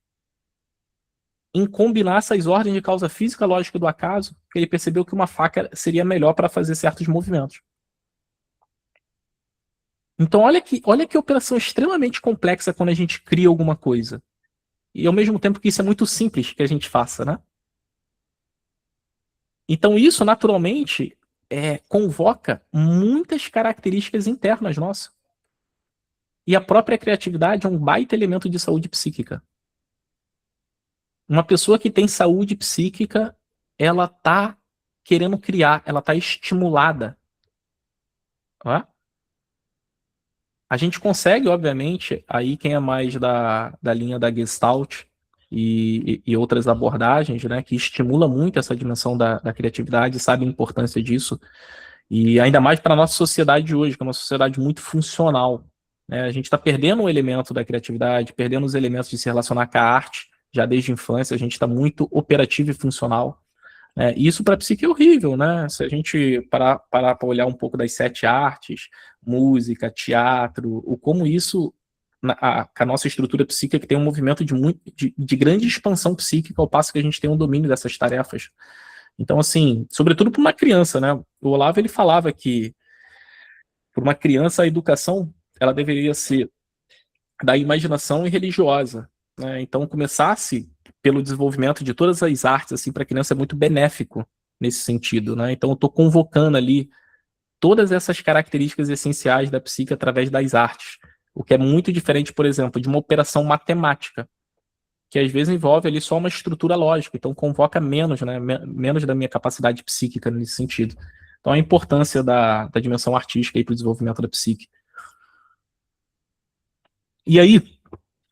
[SPEAKER 1] em combinar essas ordens de causa física, lógica do acaso, que ele percebeu que uma faca seria melhor para fazer certos movimentos. Então olha que operação extremamente complexa quando a gente cria alguma coisa. E ao mesmo tempo que isso é muito simples que a gente faça, né? Então isso, naturalmente, convoca muitas características internas nossas. E a própria criatividade é um baita elemento de saúde psíquica. Uma pessoa que tem saúde psíquica, ela está querendo criar, ela está estimulada. Não é? A gente consegue, obviamente, aí quem é mais da linha da Gestalt e outras abordagens, né, que estimula muito essa dimensão da criatividade, sabe a importância disso, e ainda mais para a nossa sociedade de hoje, que é uma sociedade muito funcional. Né? A gente está perdendo um elemento da criatividade, perdendo os elementos de se relacionar com a arte, já desde a infância, a gente está muito operativo e funcional. E isso para a psique é horrível, né? Se a gente parar para olhar um pouco das 7 artes, música, teatro, o como isso, com a nossa estrutura psíquica, que tem um movimento de grande expansão psíquica, ao passo que a gente tem um domínio dessas tarefas. Então, assim, sobretudo para uma criança, né? O Olavo, ele falava que, para uma criança, a educação, ela deveria ser da imaginação e religiosa, né? Então, começasse pelo desenvolvimento de todas as artes, assim, para a criança é muito benéfico nesse sentido, né? Então eu estou convocando ali todas essas características essenciais da psique através das artes, o que é muito diferente, por exemplo, de uma operação matemática, que às vezes envolve ali só uma estrutura lógica, então convoca menos, né? Menos da minha capacidade psíquica nesse sentido. Então a importância da dimensão artística para o desenvolvimento da psique. E aí,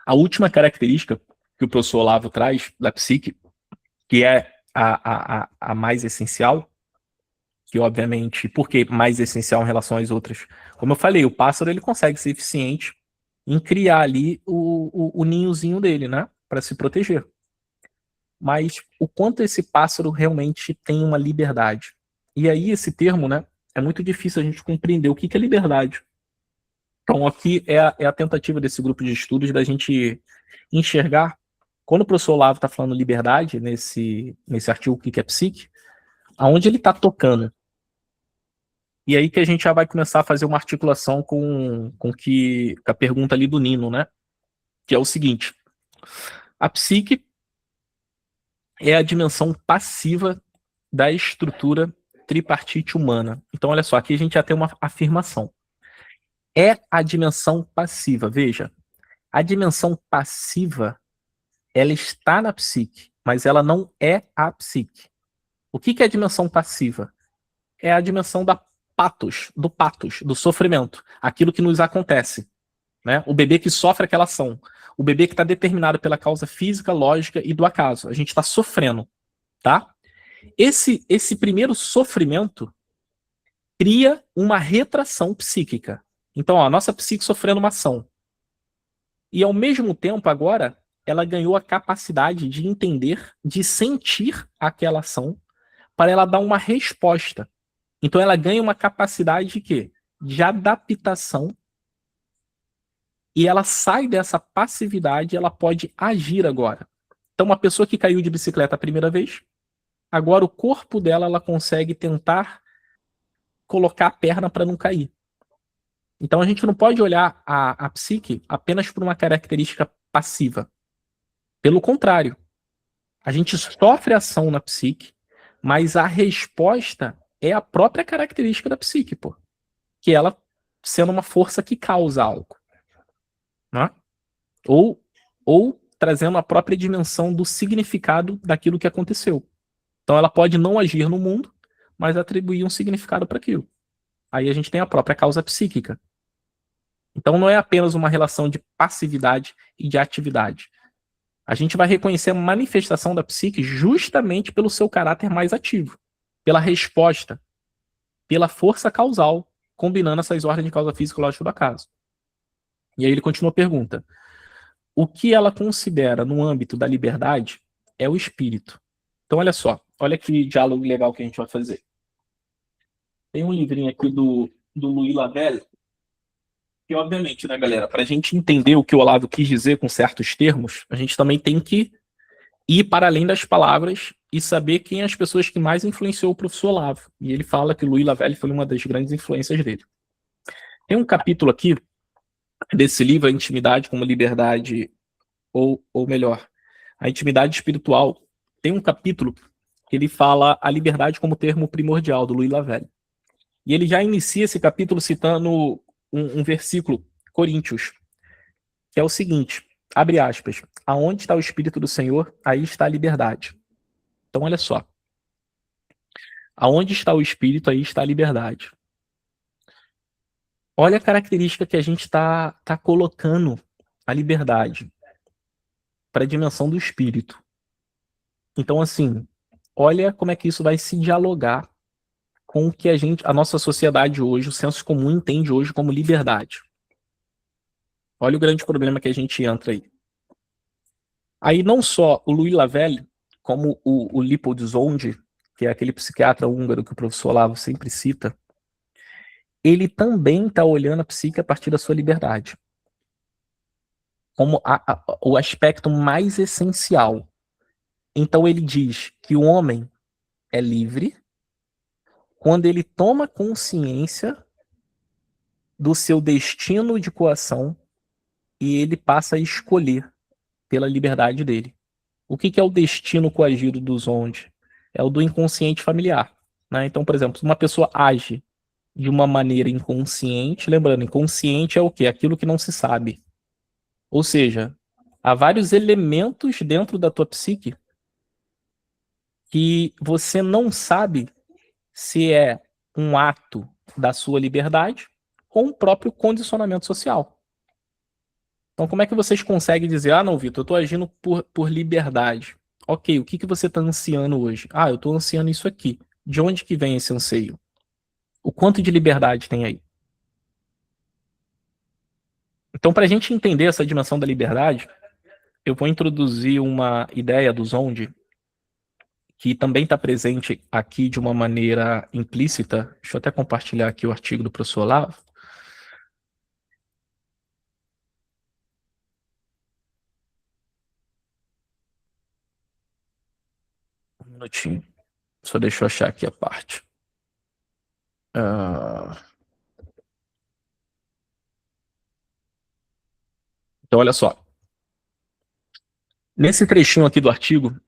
[SPEAKER 1] a última característica que o professor Olavo traz da psique, que é a mais essencial, que obviamente, por que mais essencial em relação às outras? Como eu falei, o pássaro ele consegue ser eficiente em criar ali o ninhozinho dele, né, para se proteger. Mas o quanto esse pássaro realmente tem uma liberdade? E aí esse termo, né, é muito difícil a gente compreender o que é liberdade. Então aqui é a tentativa desse grupo de estudos da gente enxergar, quando o professor Olavo está falando liberdade, nesse artigo que é psique, aonde ele está tocando. E aí que a gente já vai começar a fazer uma articulação com a pergunta ali do Nino, né? Que é o seguinte: a psique é a dimensão passiva da estrutura tripartite humana. Então, olha só, aqui a gente já tem uma afirmação. É a dimensão passiva. Veja, a dimensão passiva, ela está na psique, mas ela não é a psique. O que é a dimensão passiva? É a dimensão da patos, do sofrimento, aquilo que nos acontece, né? O bebê que sofre aquela ação, o bebê que está determinado pela causa física, lógica e do acaso. A gente está sofrendo, tá? Esse primeiro sofrimento cria uma retração psíquica. Então, ó, a nossa psique sofrendo uma ação. E ao mesmo tempo, agora, ela ganhou a capacidade de entender, de sentir aquela ação, para ela dar uma resposta. Então, ela ganha uma capacidade de quê? De adaptação. E ela sai dessa passividade, ela pode agir agora. Então, uma pessoa que caiu de bicicleta a primeira vez, agora o corpo dela, ela consegue tentar colocar a perna para não cair. Então a gente não pode olhar a psique apenas por uma característica passiva. Pelo contrário, a gente sofre ação na psique, mas a resposta é a própria característica da psique, pô. Que ela sendo uma força que causa algo. Né? Ou trazendo a própria dimensão do significado daquilo que aconteceu. Então ela pode não agir no mundo, mas atribuir um significado para aquilo. Aí a gente tem a própria causa psíquica. Então não é apenas uma relação de passividade e de atividade. A gente vai reconhecer a manifestação da psique justamente pelo seu caráter mais ativo, pela resposta, pela força causal, combinando essas ordens de causa física, lógica do acaso. E aí ele continua a pergunta: o que ela considera no âmbito da liberdade é o espírito. Então olha só, olha que diálogo legal que a gente vai fazer. Tem um livrinho aqui do Louis Lavelle, que obviamente, né, galera, para a gente entender o que o Olavo quis dizer com certos termos, a gente também tem que ir para além das palavras e saber quem as pessoas que mais influenciou o professor Olavo. E ele fala que Louis Lavelle foi uma das grandes influências dele. Tem um capítulo aqui desse livro, A Intimidade como Liberdade, ou melhor, A Intimidade Espiritual. Tem um capítulo que ele fala a liberdade como termo primordial, do Louis Lavelle. E ele já inicia esse capítulo citando um versículo, Coríntios, que é o seguinte, abre aspas, aonde está o Espírito do Senhor, aí está a liberdade. Então, olha só. Aonde está o Espírito, aí está a liberdade. Olha a característica que a gente está colocando a liberdade para a dimensão do Espírito. Então, assim, olha como é que isso vai se dialogar com o que a nossa sociedade hoje, o senso comum entende hoje como liberdade. Olha o grande problema que a gente entra aí. Aí não só o Louis Lavelle, como o Leopold Zonde, que é aquele psiquiatra húngaro que o professor Olavo sempre cita, ele também está olhando a psique a partir da sua liberdade. Como o aspecto mais essencial. Então ele diz que o homem é livre quando ele toma consciência do seu destino de coação e ele passa a escolher pela liberdade dele. O que é o destino coagido do Zonde? É o do inconsciente familiar. Né? Então, por exemplo, se uma pessoa age de uma maneira inconsciente, lembrando, inconsciente é o quê? Aquilo que não se sabe. Ou seja, há vários elementos dentro da tua psique que você não sabe se é um ato da sua liberdade ou um próprio condicionamento social. Então, como é que vocês conseguem dizer, ah, não, Vitor, eu estou agindo por liberdade. Ok, o que você está ansiando hoje? Ah, eu estou ansiando isso aqui. De onde que vem esse anseio? O quanto de liberdade tem aí? Então, para a gente entender essa dimensão da liberdade, eu vou introduzir uma ideia do Zonde, que também está presente aqui de uma maneira implícita. Deixa eu até compartilhar aqui o artigo do professor Olavo. Um minutinho. Só deixa eu achar aqui a parte. Então, olha só. Nesse trechinho aqui do artigo,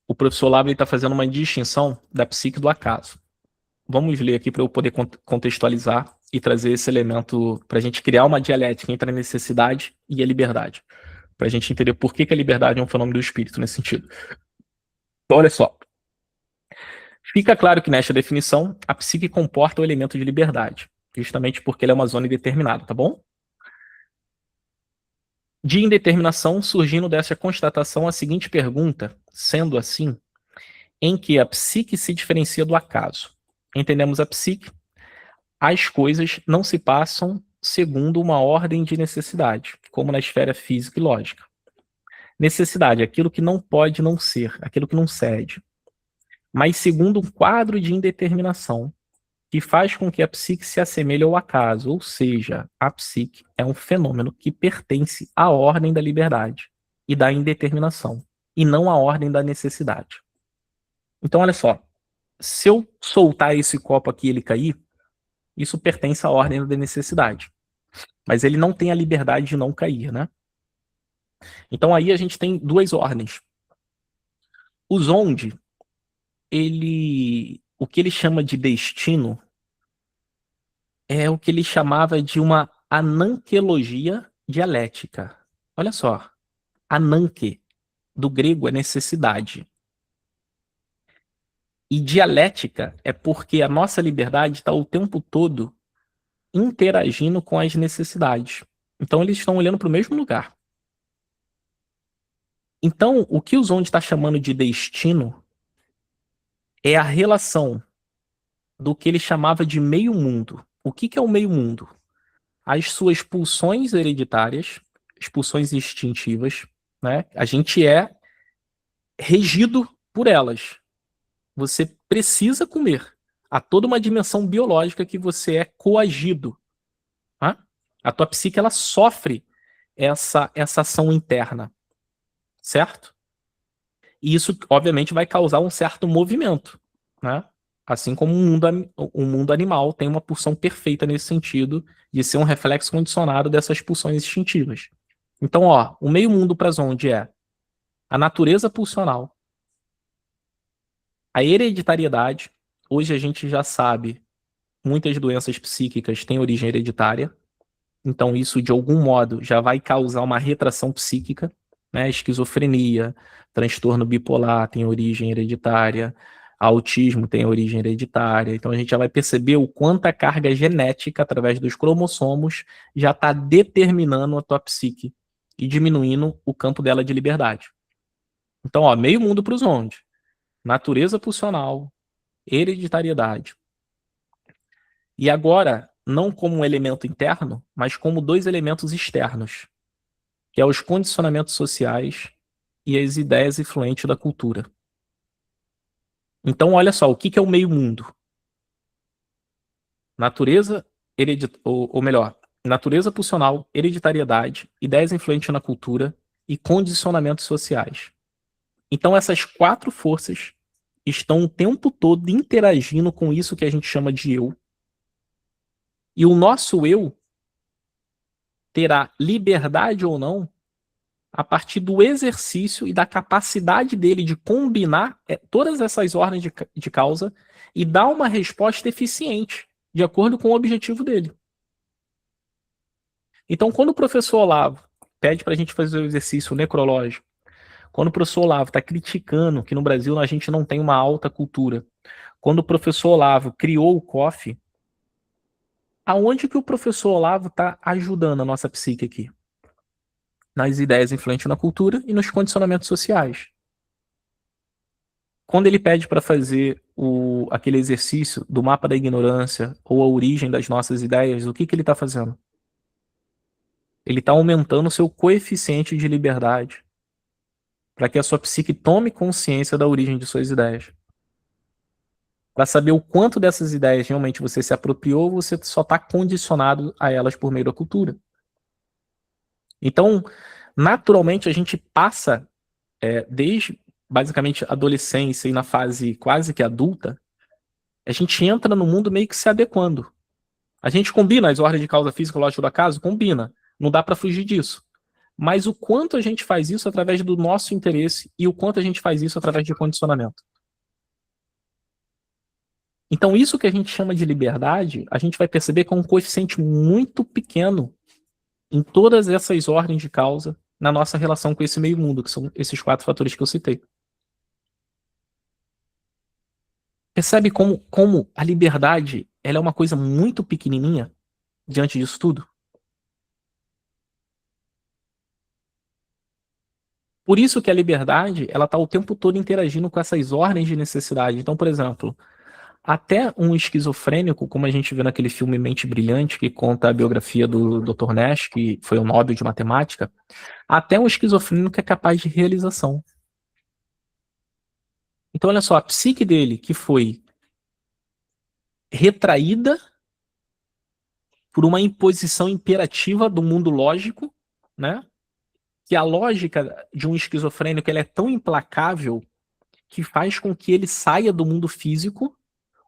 [SPEAKER 1] o professor Olavo está fazendo uma distinção da psique do acaso. Vamos ler aqui para eu poder contextualizar e trazer esse elemento para a gente criar uma dialética entre a necessidade e a liberdade. Para a gente entender por que a liberdade é um fenômeno do espírito nesse sentido. Então, olha só. Fica claro que nesta definição, a psique comporta o elemento de liberdade, justamente porque ela é uma zona indeterminada, tá bom? De indeterminação, surgindo dessa constatação a seguinte pergunta, sendo assim, em que a psique se diferencia do acaso. Entendemos a psique, as coisas não se passam segundo uma ordem de necessidade, como na esfera física e lógica. Necessidade, aquilo que não pode não ser, aquilo que não cede, mas segundo um quadro de indeterminação, que faz com que a psique se assemelhe ao acaso, ou seja, a psique é um fenômeno que pertence à ordem da liberdade e da indeterminação, e não à ordem da necessidade. Então, olha só, se eu soltar esse copo aqui e ele cair, isso pertence à ordem da necessidade, mas ele não tem a liberdade de não cair, né? Então aí a gente tem duas ordens. O Zonde, o que ele chama de destino é o que ele chamava de uma ananquelogia dialética. Olha só, ananque, do grego é necessidade. E dialética é porque a nossa liberdade está o tempo todo interagindo com as necessidades. Então eles estão olhando para o mesmo lugar. Então, o que o Zonde está chamando de destino é a relação do que ele chamava de meio mundo. O que é o meio mundo? As suas pulsões hereditárias, as pulsões instintivas, né? A gente é regido por elas. Você precisa comer. Há toda uma dimensão biológica que você é coagido. Né? A tua psique ela sofre essa ação interna. Certo? E isso, obviamente, vai causar um certo movimento, né? Assim como o mundo animal tem uma pulsão perfeita nesse sentido de ser um reflexo condicionado dessas pulsões instintivas. Então, ó, o meio mundo para Zonde é a natureza pulsional, a hereditariedade. Hoje a gente já sabe, muitas doenças psíquicas têm origem hereditária. Então, isso, de algum modo, já vai causar uma retração psíquica, né? Esquizofrenia, transtorno bipolar tem origem hereditária, autismo tem origem hereditária. Então, a gente já vai perceber o quanto a carga genética, através dos cromossomos, já está determinando a tua psique e diminuindo o campo dela de liberdade. Então, ó, meio mundo para os Zonde. Natureza pulsional, hereditariedade. E agora, não como um elemento interno, mas como dois elementos externos, que é os condicionamentos sociais e as ideias influentes da cultura. Então, olha só, o que é o meio mundo? Natureza, ou melhor, natureza pulsional, hereditariedade, ideias influentes na cultura e condicionamentos sociais. Então, essas quatro forças estão o tempo todo interagindo com isso que a gente chama de eu. E o nosso eu terá liberdade ou não a partir do exercício e da capacidade dele de combinar todas essas ordens de causa e dar uma resposta eficiente, de acordo com o objetivo dele. Então, quando o professor Olavo pede para a gente fazer o exercício necrológico, quando o professor Olavo está criticando que no Brasil a gente não tem uma alta cultura, quando o professor Olavo criou o COF, aonde que o professor Olavo está ajudando a nossa psique aqui? Nas ideias influentes na cultura e nos condicionamentos sociais. Quando ele pede para fazer aquele exercício do mapa da ignorância ou a origem das nossas ideias, o que ele está fazendo? Ele está aumentando o seu coeficiente de liberdade para que a sua psique tome consciência da origem de suas ideias. Para saber o quanto dessas ideias realmente você se apropriou, ou você só está condicionado a elas por meio da cultura. Então, naturalmente, a gente passa, desde basicamente a adolescência e na fase quase que adulta, A gente entra no mundo meio que se adequando. A gente combina as ordens de causa física, lógico, do acaso? Combina. Não dá para fugir disso. Mas o quanto a gente faz isso através do nosso interesse e o quanto a gente faz isso através de condicionamento. Então, isso que a gente chama de liberdade, a gente vai perceber que é um coeficiente muito pequeno em todas essas ordens de causa na nossa relação com esse meio mundo, que são esses 4 fatores que eu citei. Percebe como a liberdade ela é uma coisa muito pequenininha diante disso tudo? Por isso que a liberdade ela está o tempo todo interagindo com essas ordens de necessidade. Então, por exemplo, até um esquizofrênico, como a gente vê naquele filme Mente Brilhante, que conta a biografia do Dr. Nash, que foi o Nobel de Matemática, até um esquizofrênico é capaz de realização. Então, olha só, a psique dele, que foi retraída por uma imposição imperativa do mundo lógico, né? Que a lógica de um esquizofrênico ela é tão implacável que faz com que ele saia do mundo físico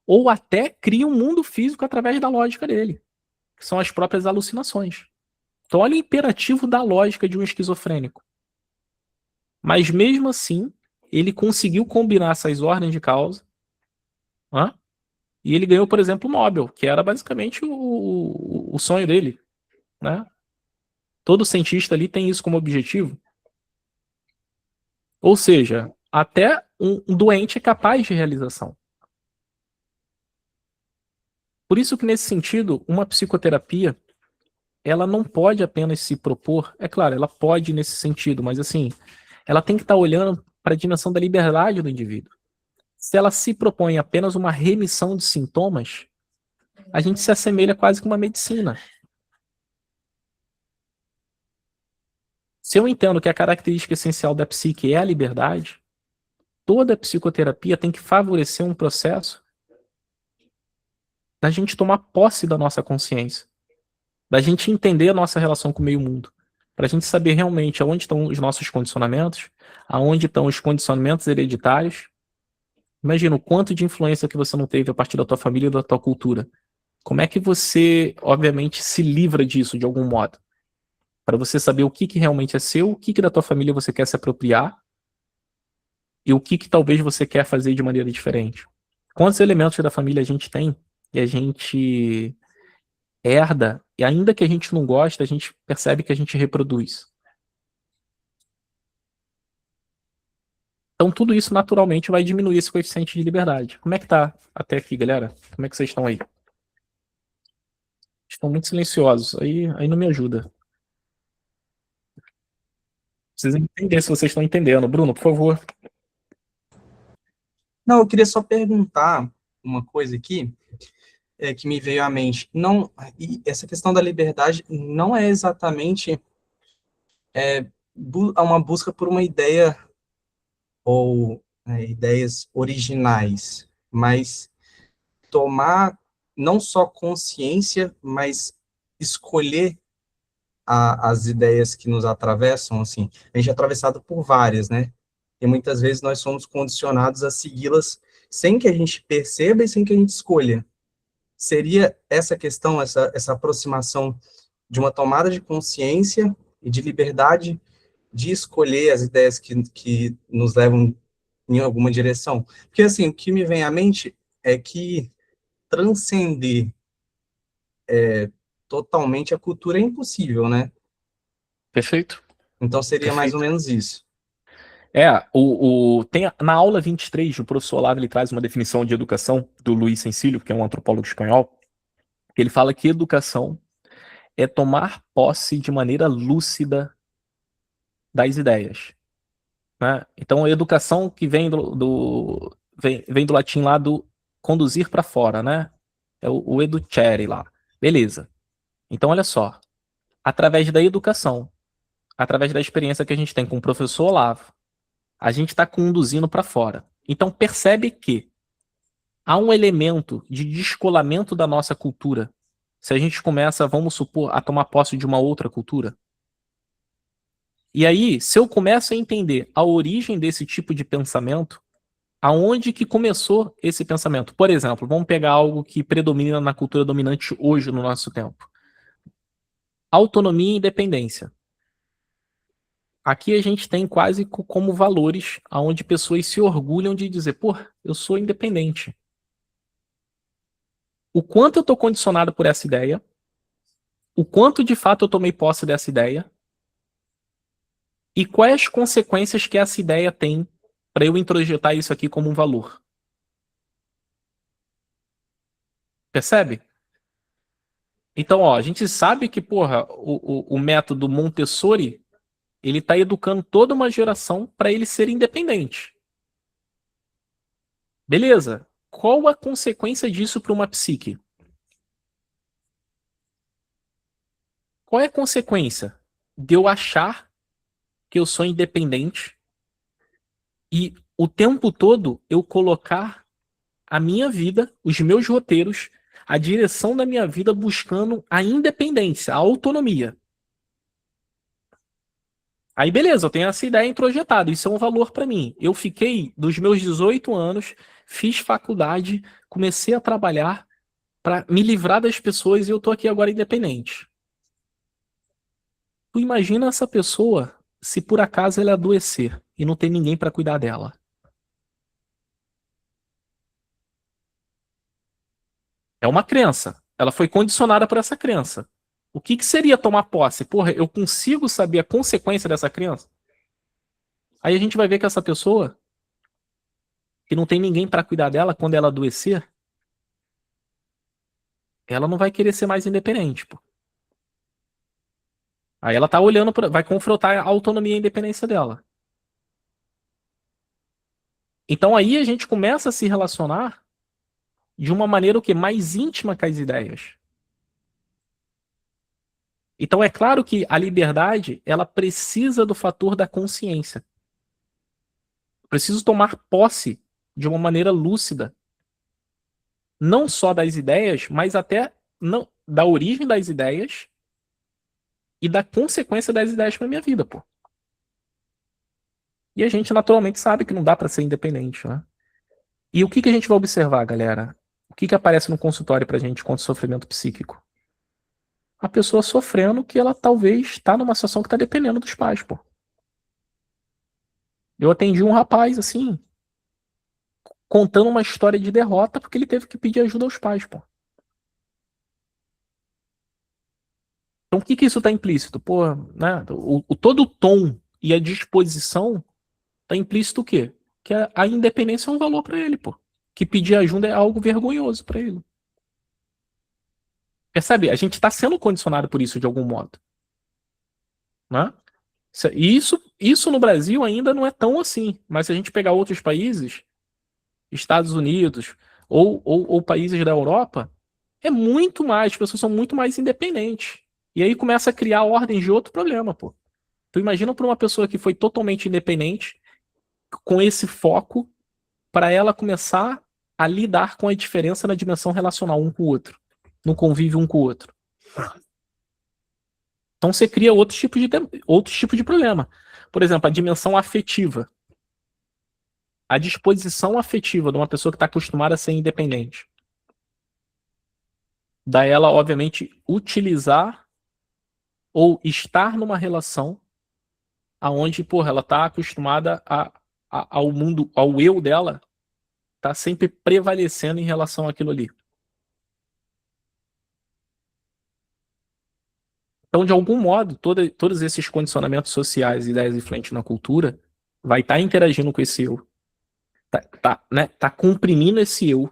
[SPEAKER 1] ou até crie um mundo físico através da lógica dele, que são as próprias alucinações. Então, olha o imperativo da lógica de um esquizofrênico. Mas mesmo assim, ele conseguiu combinar essas ordens de causa, né? E ele ganhou, por exemplo, o Nobel, que era basicamente o sonho dele, né? Todo cientista ali tem isso como objetivo. Ou seja, até um doente é capaz de realização. Por isso que, nesse sentido, uma psicoterapia ela não pode apenas se propor, é claro, ela pode nesse sentido, mas assim, ela tem que estar olhando para a dimensão da liberdade do indivíduo. Se ela se propõe apenas uma remissão de sintomas, a gente se assemelha quase que uma medicina. Se eu entendo que a característica essencial da psique é a liberdade, toda psicoterapia tem que favorecer um processo da gente tomar posse da nossa consciência, da gente entender a nossa relação com o meio mundo, para a gente saber realmente aonde estão os nossos condicionamentos, aonde estão os condicionamentos hereditários. Imagina o quanto de influência que você não teve a partir da tua família e da tua cultura. Como é que você, obviamente, se livra disso de algum modo? Para você saber o que realmente é seu, o que da tua família você quer se apropriar e o que talvez você quer fazer de maneira diferente. Quantos elementos da família a gente tem e a gente herda, e ainda que a gente não goste, a gente percebe que a gente reproduz. Então tudo isso naturalmente vai diminuir esse coeficiente de liberdade. Como é que tá até aqui, galera? Como é que vocês estão aí? Estão muito silenciosos. Aí não me ajuda. Precisa entender se vocês estão entendendo. Bruno, por favor.
[SPEAKER 5] Não, eu queria só perguntar uma coisa aqui, que me veio à mente. Não, e essa questão da liberdade não é exatamente uma busca por uma ideia ou ideias originais, mas tomar não só consciência, mas escolher as ideias que nos atravessam, assim. A gente é atravessado por várias, né? E muitas vezes nós somos condicionados a segui-las sem que a gente perceba e sem que a gente escolha. Seria essa questão, essa aproximação de uma tomada de consciência e de liberdade de escolher as ideias que nos levam em alguma direção. Porque, assim, o que me vem à mente é que transcender totalmente a cultura é impossível, né?
[SPEAKER 1] Perfeito.
[SPEAKER 5] Então seria mais ou menos isso.
[SPEAKER 1] Na aula 23, o professor Olavo ele traz uma definição de educação do Luiz Sencillo, que é um antropólogo espanhol. Ele fala que educação é tomar posse de maneira lúcida das ideias, né? Então, a educação que vem vem do latim lá do conduzir para fora, né? É o educere lá. Beleza. Então, olha só. Através da educação, através da experiência que a gente tem com o professor Olavo, a gente está conduzindo para fora. Então, percebe que há um elemento de descolamento da nossa cultura se a gente começa, vamos supor, a tomar posse de uma outra cultura. E aí, se eu começo a entender a origem desse tipo de pensamento, Aonde que começou esse pensamento? Por exemplo, vamos pegar algo que predomina na cultura dominante hoje no nosso tempo. Autonomia e independência. Aqui a gente tem quase como valores aonde pessoas se orgulham de dizer, pô, eu sou independente. O quanto eu estou condicionado por essa ideia, o quanto de fato eu tomei posse dessa ideia e quais as consequências que essa ideia tem para eu introjetar isso aqui como um valor. Percebe? Então, ó, a gente sabe que, porra, o método Montessori, ele está educando toda uma geração para ele ser independente. Beleza. Qual a consequência disso para uma psique? Qual é a consequência de eu achar que eu sou independente e o tempo todo eu colocar a minha vida, os meus roteiros, a direção da minha vida buscando a independência, a autonomia? Aí beleza, eu tenho essa ideia introjetada, isso é um valor para mim. Eu fiquei dos meus 18 anos, fiz faculdade, comecei a trabalhar para me livrar das pessoas e eu tô aqui agora independente. Tu imagina essa pessoa se por acaso ela adoecer e não tem ninguém para cuidar dela. É uma crença. Ela foi condicionada por essa crença. O que seria tomar posse? Porra, eu consigo saber a consequência dessa crença? Aí a gente vai ver que essa pessoa que não tem ninguém para cuidar dela quando ela adoecer, ela não vai querer ser mais independente, pô. Aí ela tá olhando, vai confrontar a autonomia e a independência dela. Então aí a gente começa a se relacionar de uma maneira o que mais íntima com as ideias. Então é claro que a liberdade, ela precisa do fator da consciência. Eu preciso tomar posse de uma maneira lúcida, não só das ideias, mas até não, da origem das ideias e da consequência das ideias para minha vida, pô. E a gente naturalmente sabe que não dá para ser independente, né? E o que a gente vai observar, galera? O que aparece no consultório pra gente contra o sofrimento psíquico? A pessoa sofrendo que ela talvez está numa situação que está dependendo dos pais, pô. Eu atendi um rapaz, assim, contando uma história de derrota porque ele teve que pedir ajuda aos pais, pô. Então o que isso está implícito? Pô, né? Todo o tom e a disposição está implícito o quê? Que a independência é um valor para ele, pô. Que pedir ajuda é algo vergonhoso para ele. Percebe? A gente está sendo condicionado por isso de algum modo. Né? E isso no Brasil ainda não é tão assim. Mas se a gente pegar outros países, Estados Unidos ou países da Europa, é muito mais, as pessoas são muito mais independentes. E aí começa a criar ordens de outro problema, pô. Tu imagina para uma pessoa que foi totalmente independente, com esse foco, para ela começar a lidar com a diferença na dimensão relacional um com o outro, no convívio um com o outro. Então você cria outro tipo de problema. Por exemplo, a dimensão afetiva. A disposição afetiva de uma pessoa que está acostumada a ser independente. Da ela, obviamente, utilizar ou estar numa relação aonde, porra, ela está acostumada ao mundo, ao eu dela, tá sempre prevalecendo em relação àquilo ali. Então, de algum modo, todos esses condicionamentos sociais e ideias influentes na cultura vai estar interagindo com esse eu. Tá comprimindo esse eu.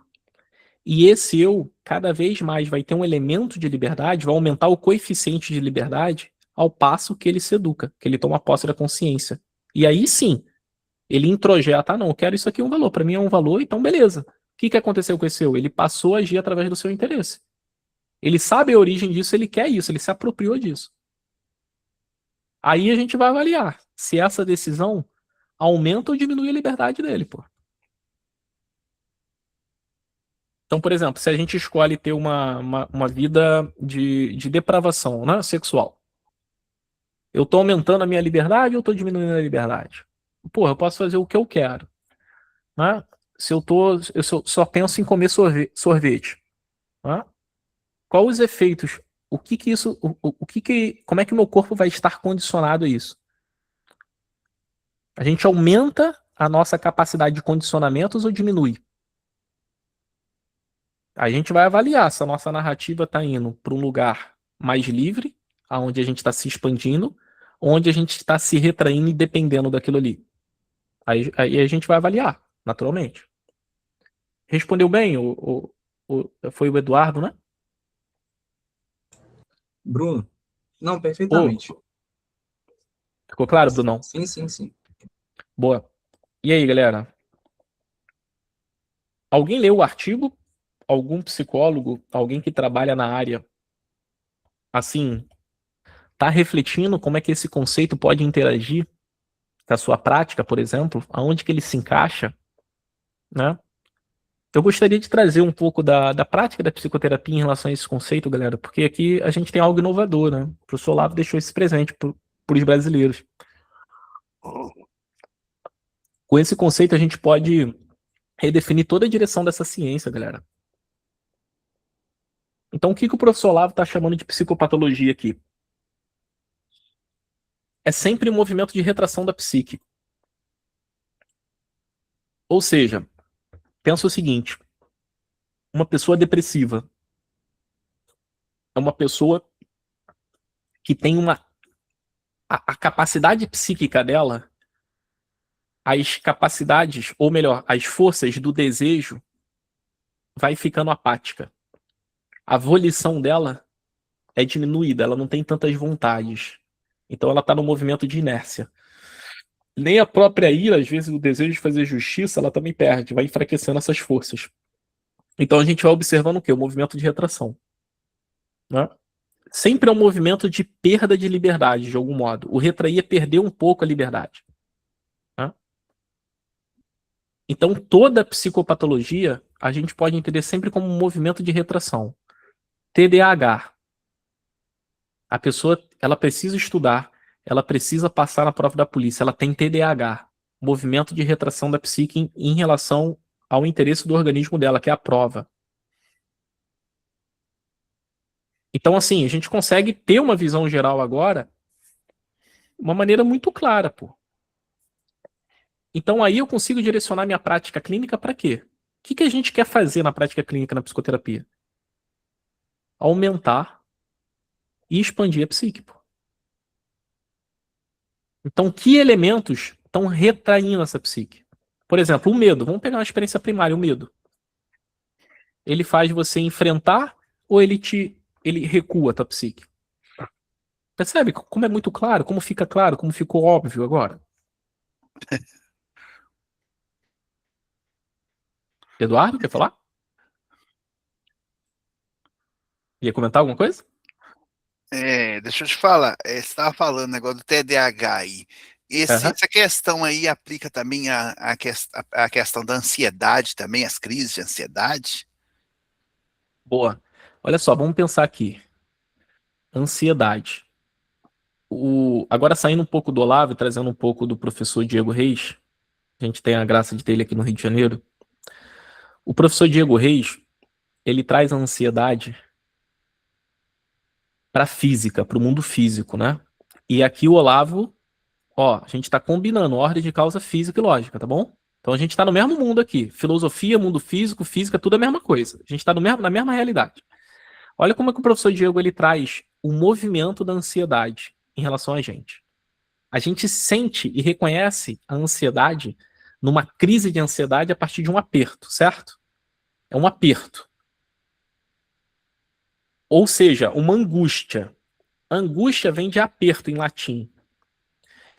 [SPEAKER 1] E esse eu, cada vez mais, vai ter um elemento de liberdade, vai aumentar o coeficiente de liberdade ao passo que ele se educa, que ele toma posse da consciência. E aí sim, ele introjeta, não, eu quero isso aqui um valor, para mim é um valor, então beleza. O que aconteceu com esse eu? Ele passou a agir através do seu interesse. Ele sabe a origem disso, ele quer isso, ele se apropriou disso. Aí a gente vai avaliar se essa decisão aumenta ou diminui a liberdade dele, pô. Então, por exemplo, se a gente escolhe ter uma vida de depravação, né, sexual, eu tô aumentando a minha liberdade ou eu tô diminuindo a liberdade? Porra, eu posso fazer o que eu quero, né? só penso em comer sorvete, tá? Qual os efeitos? Como é que o meu corpo vai estar condicionado a isso? A gente aumenta a nossa capacidade de condicionamentos ou diminui? A gente vai avaliar se a nossa narrativa está indo para um lugar mais livre, aonde a gente está se expandindo, onde a gente está se retraindo e dependendo daquilo ali. Aí a gente vai avaliar, naturalmente. Respondeu bem? Foi o Eduardo, né?
[SPEAKER 5] Bruno? Não, perfeitamente.
[SPEAKER 1] Ficou claro, Brunão?
[SPEAKER 5] Sim, sim, sim.
[SPEAKER 1] Boa. E aí, galera? Alguém leu o artigo? Algum psicólogo, alguém que trabalha na área, assim, tá refletindo como é que esse conceito pode interagir com a sua prática, por exemplo? Aonde que ele se encaixa, né? Eu gostaria de trazer um pouco da prática da psicoterapia em relação a esse conceito, galera, porque aqui a gente tem algo inovador, né? O professor Olavo deixou esse presente para os brasileiros. Com esse conceito, a gente pode redefinir toda a direção dessa ciência, galera. Então, o que o professor Olavo está chamando de psicopatologia aqui? É sempre um movimento de retração da psique. Ou seja, pensa o seguinte: uma pessoa depressiva é uma pessoa que tem a capacidade psíquica dela, as capacidades, ou melhor, as forças do desejo vai ficando apática. A volição dela é diminuída, ela não tem tantas vontades. Então ela está no movimento de inércia. Nem a própria ira, às vezes o desejo de fazer justiça, ela também perde, vai enfraquecendo essas forças. Então a gente vai observando o quê? O movimento de retração, né? Sempre é um movimento de perda de liberdade, de algum modo. O retrair é perder um pouco a liberdade, né? Então toda psicopatologia a gente pode entender sempre como um movimento de retração. TDAH. A pessoa, ela precisa estudar, ela precisa passar na prova da polícia, ela tem TDAH, movimento de retração da psique em relação ao interesse do organismo dela, que é a prova. Então, assim, a gente consegue ter uma visão geral agora, uma maneira muito clara, pô. Então aí eu consigo direcionar minha prática clínica para quê? O que a gente quer fazer na prática clínica, na psicoterapia? Aumentar e expandir a psique, pô. Então, que elementos estão retraindo essa psique? Por exemplo, o medo. Vamos pegar uma experiência primária, o medo. Ele faz você enfrentar ou ele recua a tua psique? Percebe como é muito claro, como fica claro, como ficou óbvio agora? Eduardo, quer falar? Ia comentar alguma coisa?
[SPEAKER 3] Deixa eu te falar, você estava falando negócio do TDAH aí. Essa questão aí aplica também a questão da ansiedade também, as crises de ansiedade?
[SPEAKER 1] Boa. Olha só, vamos pensar aqui. Ansiedade. Agora saindo um pouco do Olavo e trazendo um pouco do professor Diego Reis, a gente tem a graça de ter ele aqui no Rio de Janeiro. O professor Diego Reis, ele traz a ansiedade para a física, para o mundo físico, né? E aqui o Olavo, ó, a gente está combinando ordem de causa física e lógica, tá bom? Então a gente está no mesmo mundo aqui. Filosofia, mundo físico, física, tudo é a mesma coisa. A gente está na mesma realidade. Olha como é que o professor Diego ele traz o movimento da ansiedade em relação a gente. A gente sente e reconhece a ansiedade numa crise de ansiedade a partir de um aperto, certo? É um aperto. Ou seja, uma angústia. Angústia vem de aperto em latim.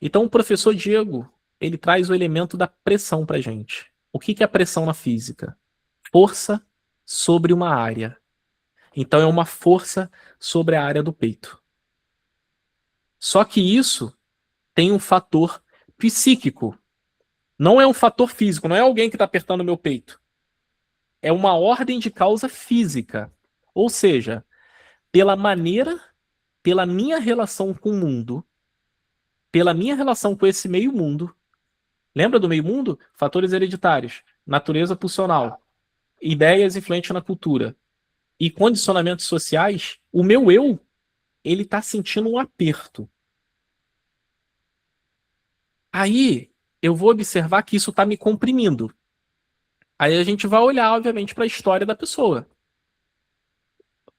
[SPEAKER 1] Então o professor Diego, ele traz o elemento da pressão pra gente. O que é a pressão na física? Força sobre uma área. Então é uma força sobre a área do peito. Só que isso tem um fator psíquico. Não é um fator físico, não é alguém que está apertando o meu peito. É uma ordem de causa física. Ou seja, pela minha relação com o mundo, pela minha relação com esse meio mundo. Lembra do meio mundo? Fatores hereditários. natureza pulsional, ideias influentes na cultura e condicionamentos sociais, o meu eu, ele tá sentindo um aperto. Aí eu vou observar que isso tá me comprimindo. Aí a gente vai olhar, obviamente, para a história da pessoa.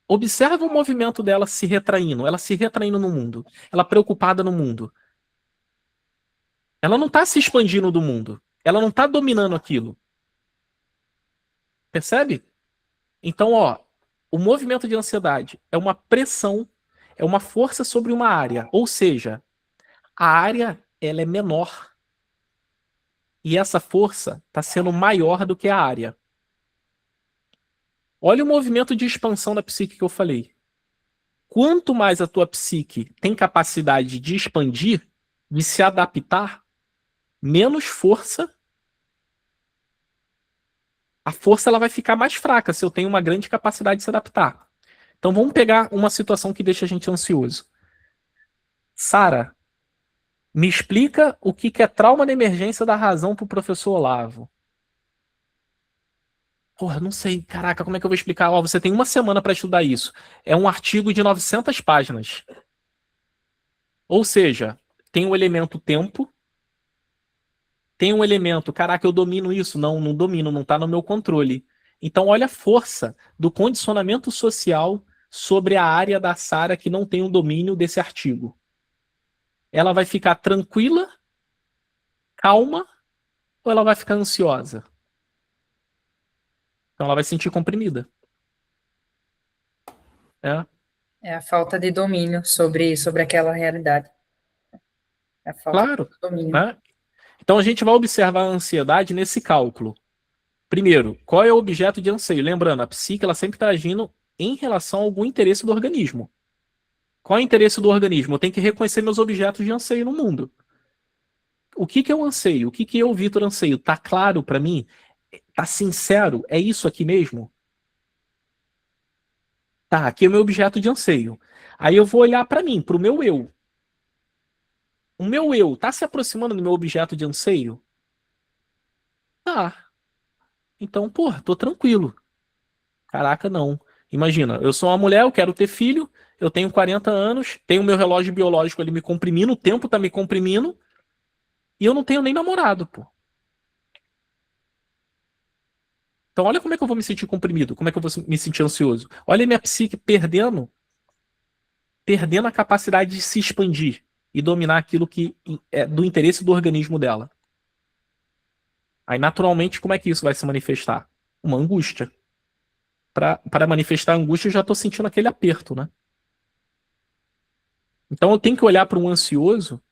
[SPEAKER 1] Observa o movimento dela se retraindo, ela se retraindo no mundo, ela preocupada no mundo. Ela não tá se expandindo do mundo, ela não tá dominando aquilo. Percebe? Então, ó, o movimento de ansiedade é uma pressão, é uma força sobre uma área, ou seja, a área ela é menor e essa força está sendo maior do que a área. Olha o movimento de expansão da psique que eu falei. Quanto mais a tua psique tem capacidade de expandir, de se adaptar, menos força, a força ela vai ficar mais fraca se eu tenho uma grande capacidade de se adaptar. Então vamos pegar uma situação que deixa a gente ansioso. Sara, me explica o que é trauma de emergência da razão para o professor Olavo. Porra, não sei. Caraca, como é que eu vou explicar? Ó, você tem uma semana para estudar isso. É um artigo de 900 páginas. Ou seja, tem o elemento tempo, tem um elemento, caraca, eu domino isso. Não, não domino, não está no meu controle. Então, olha a força do condicionamento social sobre a área da Sara que não tem o domínio desse artigo. Ela vai ficar tranquila, calma, ou ela vai ficar ansiosa? Então ela vai se sentir comprimida.
[SPEAKER 6] É a falta de domínio sobre aquela realidade. É a falta
[SPEAKER 1] Claro.
[SPEAKER 6] de domínio.
[SPEAKER 1] Né? Então a gente vai observar a ansiedade nesse cálculo. Primeiro, qual é o objeto de anseio? Lembrando, a psique ela sempre está agindo em relação a algum interesse do organismo. Qual é o interesse do organismo? Eu tenho que reconhecer meus objetos de anseio no mundo. O que eu anseio? O que eu, Vitor, anseio? Tá claro para mim? Tá sincero? É isso aqui mesmo? Tá, aqui é o meu objeto de anseio. Aí eu vou olhar para mim, para o meu eu. O meu eu tá se aproximando do meu objeto de anseio? Tá. Então, pô, tô tranquilo. Caraca, não. Imagina, eu sou uma mulher, eu quero ter filho, eu tenho 40 anos, tenho meu relógio biológico ali me comprimindo, o tempo tá me comprimindo, e eu não tenho nem namorado, pô. Então olha como é que eu vou me sentir comprimido, como é que eu vou me sentir ansioso. Olha a minha psique perdendo a capacidade de se expandir e dominar aquilo que é do interesse do organismo dela. Aí, naturalmente, como é que isso vai se manifestar? Uma angústia. Para manifestar a angústia, eu já estou sentindo aquele aperto, né? Então eu tenho que olhar para um ansioso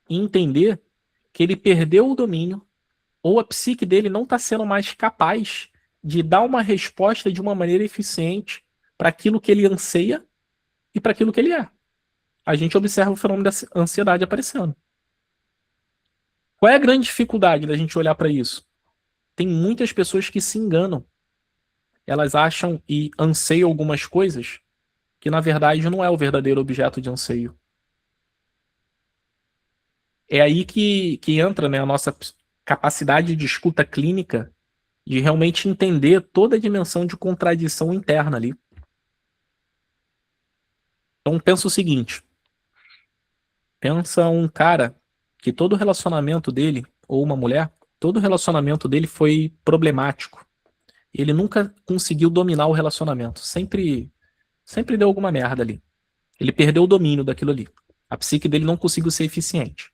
[SPEAKER 1] e entender que ele perdeu o domínio ou a psique dele não está sendo mais capaz de dar uma resposta de uma maneira eficiente para aquilo que ele anseia e para aquilo que ele é. A gente observa o fenômeno da ansiedade aparecendo. Qual é a grande dificuldade da gente olhar para isso? Tem muitas pessoas que se enganam. Elas acham e anseiam algumas coisas que, na verdade, não é o verdadeiro objeto de anseio. É aí que entra, né, a nossa capacidade de escuta clínica, de realmente entender toda a dimensão de contradição interna ali. Então pensa o seguinte, pensa um cara que todo relacionamento dele, ou uma mulher, todo relacionamento dele foi problemático. Ele nunca conseguiu dominar o relacionamento, sempre deu alguma merda ali. Ele perdeu o domínio daquilo ali. A psique dele não conseguiu ser eficiente.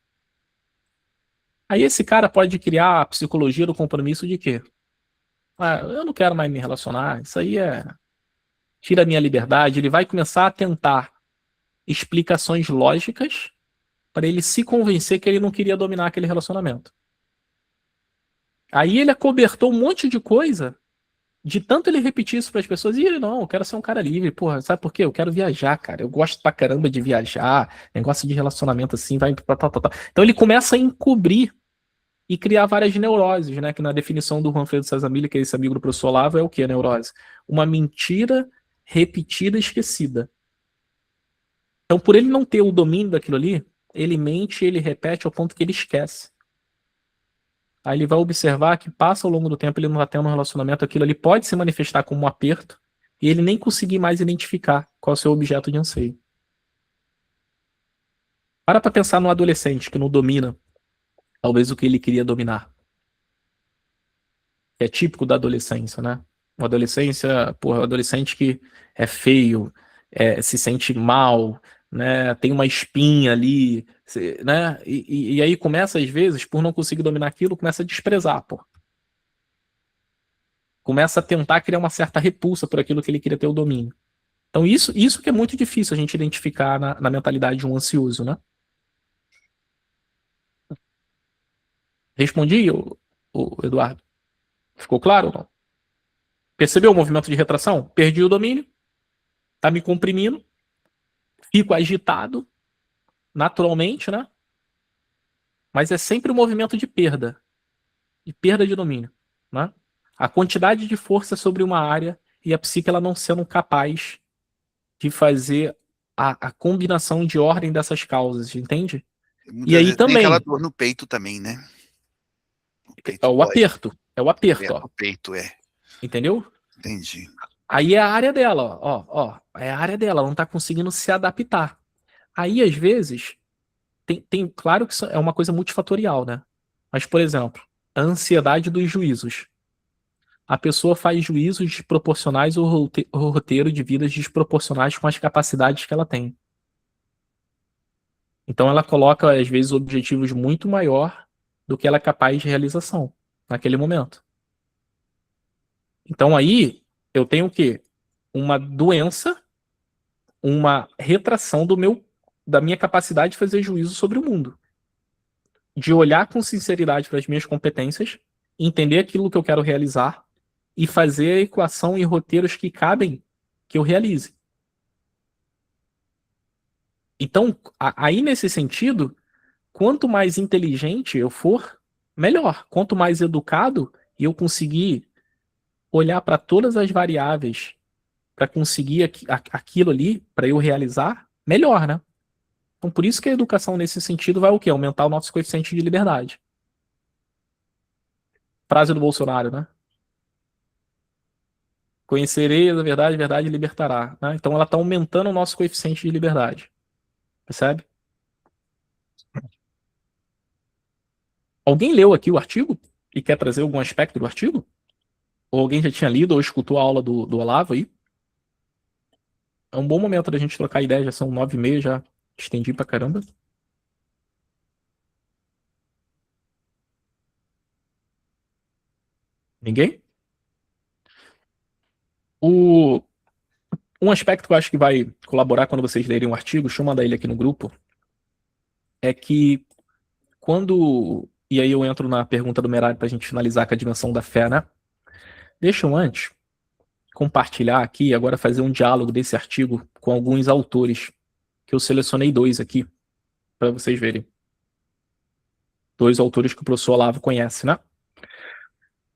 [SPEAKER 1] Aí esse cara pode criar a psicologia do compromisso de quê? Ah, eu não quero mais me relacionar, isso aí tira a minha liberdade. Ele vai começar a tentar explicações lógicas para ele se convencer que ele não queria dominar aquele relacionamento. Aí ele acobertou um monte de coisa, de tanto ele repetir isso para as pessoas, e ele, não, eu quero ser um cara livre, porra, sabe por quê? Eu quero viajar, cara, eu gosto pra caramba de viajar, negócio de relacionamento assim, vai pra tal. Então ele começa a encobrir e criar várias neuroses, né? Que na definição do Juan Freire César Miller, que é esse amigo do professor Olavo, é o que a neurose? Uma mentira repetida e esquecida. Então, por ele não ter o domínio daquilo ali, ele mente, ele repete ao ponto que ele esquece. Aí ele vai observar que passa ao longo do tempo, ele não está tendo um relacionamento, aquilo ali pode se manifestar como um aperto, e ele nem conseguir mais identificar qual é o seu objeto de anseio. Para pensar no adolescente que não domina, talvez o que ele queria dominar. Que é típico da adolescência, né? Uma adolescência, porra, um adolescente que é feio, se sente mal, né? Tem uma espinha ali, né? E aí começa, às vezes, por não conseguir dominar aquilo, começa a desprezar, pô. Começa a tentar criar uma certa repulsa por aquilo que ele queria ter o domínio. Então isso que é muito difícil a gente identificar na mentalidade de um ansioso, né? Respondi, o Eduardo? Ficou claro ou não? Percebeu o movimento de retração? Perdi o domínio, tá me comprimindo, fico agitado, naturalmente, né? Mas é sempre um movimento de perda de domínio, né? A quantidade de força sobre uma área e a psique ela não sendo capaz de fazer a combinação de ordem dessas causas, entende?
[SPEAKER 3] Muitas
[SPEAKER 1] E aí
[SPEAKER 3] vezes tem aquela
[SPEAKER 1] também
[SPEAKER 3] dor no peito também, né? O
[SPEAKER 1] é
[SPEAKER 3] peito
[SPEAKER 1] o
[SPEAKER 3] dói.
[SPEAKER 1] aperto, ó,
[SPEAKER 3] O peito,
[SPEAKER 1] entendeu?
[SPEAKER 3] Entendi.
[SPEAKER 1] Aí é a área dela, ó, é a área dela, ela não tá conseguindo se adaptar. Aí, às vezes, claro que isso é uma coisa multifatorial, né? Mas, por exemplo, a ansiedade dos juízos. A pessoa faz juízos desproporcionais ou roteiro de vidas desproporcionais com as capacidades que ela tem. Então ela coloca, às vezes, objetivos muito maior do que ela é capaz de realização naquele momento. Então aí eu tenho o quê? Uma doença, uma retração da minha capacidade de fazer juízo sobre o mundo. De olhar com sinceridade para as minhas competências, entender aquilo que eu quero realizar e fazer a equação e roteiros que cabem que eu realize. Então, aí nesse sentido, quanto mais inteligente eu for, melhor. Quanto mais educado e eu conseguir olhar para todas as variáveis para conseguir aquilo ali, para eu realizar, melhor, né? Então, por isso que a educação nesse sentido vai o quê? Aumentar o nosso coeficiente de liberdade. Frase do Bolsonaro, né? Conhecerei a verdade libertará. Né? Então ela está aumentando o nosso coeficiente de liberdade. Percebe? Alguém leu aqui o artigo e quer trazer algum aspecto do artigo? Ou alguém já tinha lido ou escutou a aula do Olavo aí? É um bom momento da gente trocar ideia, já são 9h30, já estendi pra caramba. Ninguém? Um aspecto que eu acho que vai colaborar quando vocês lerem o artigo, deixa eu mandar ele aqui no grupo, é que e aí eu entro na pergunta do Merário pra gente finalizar com a dimensão da fé, né? Deixa eu antes compartilhar aqui, agora fazer um diálogo desse artigo com alguns autores, que eu selecionei 2 aqui, para vocês verem. 2 autores que o professor Olavo conhece, né?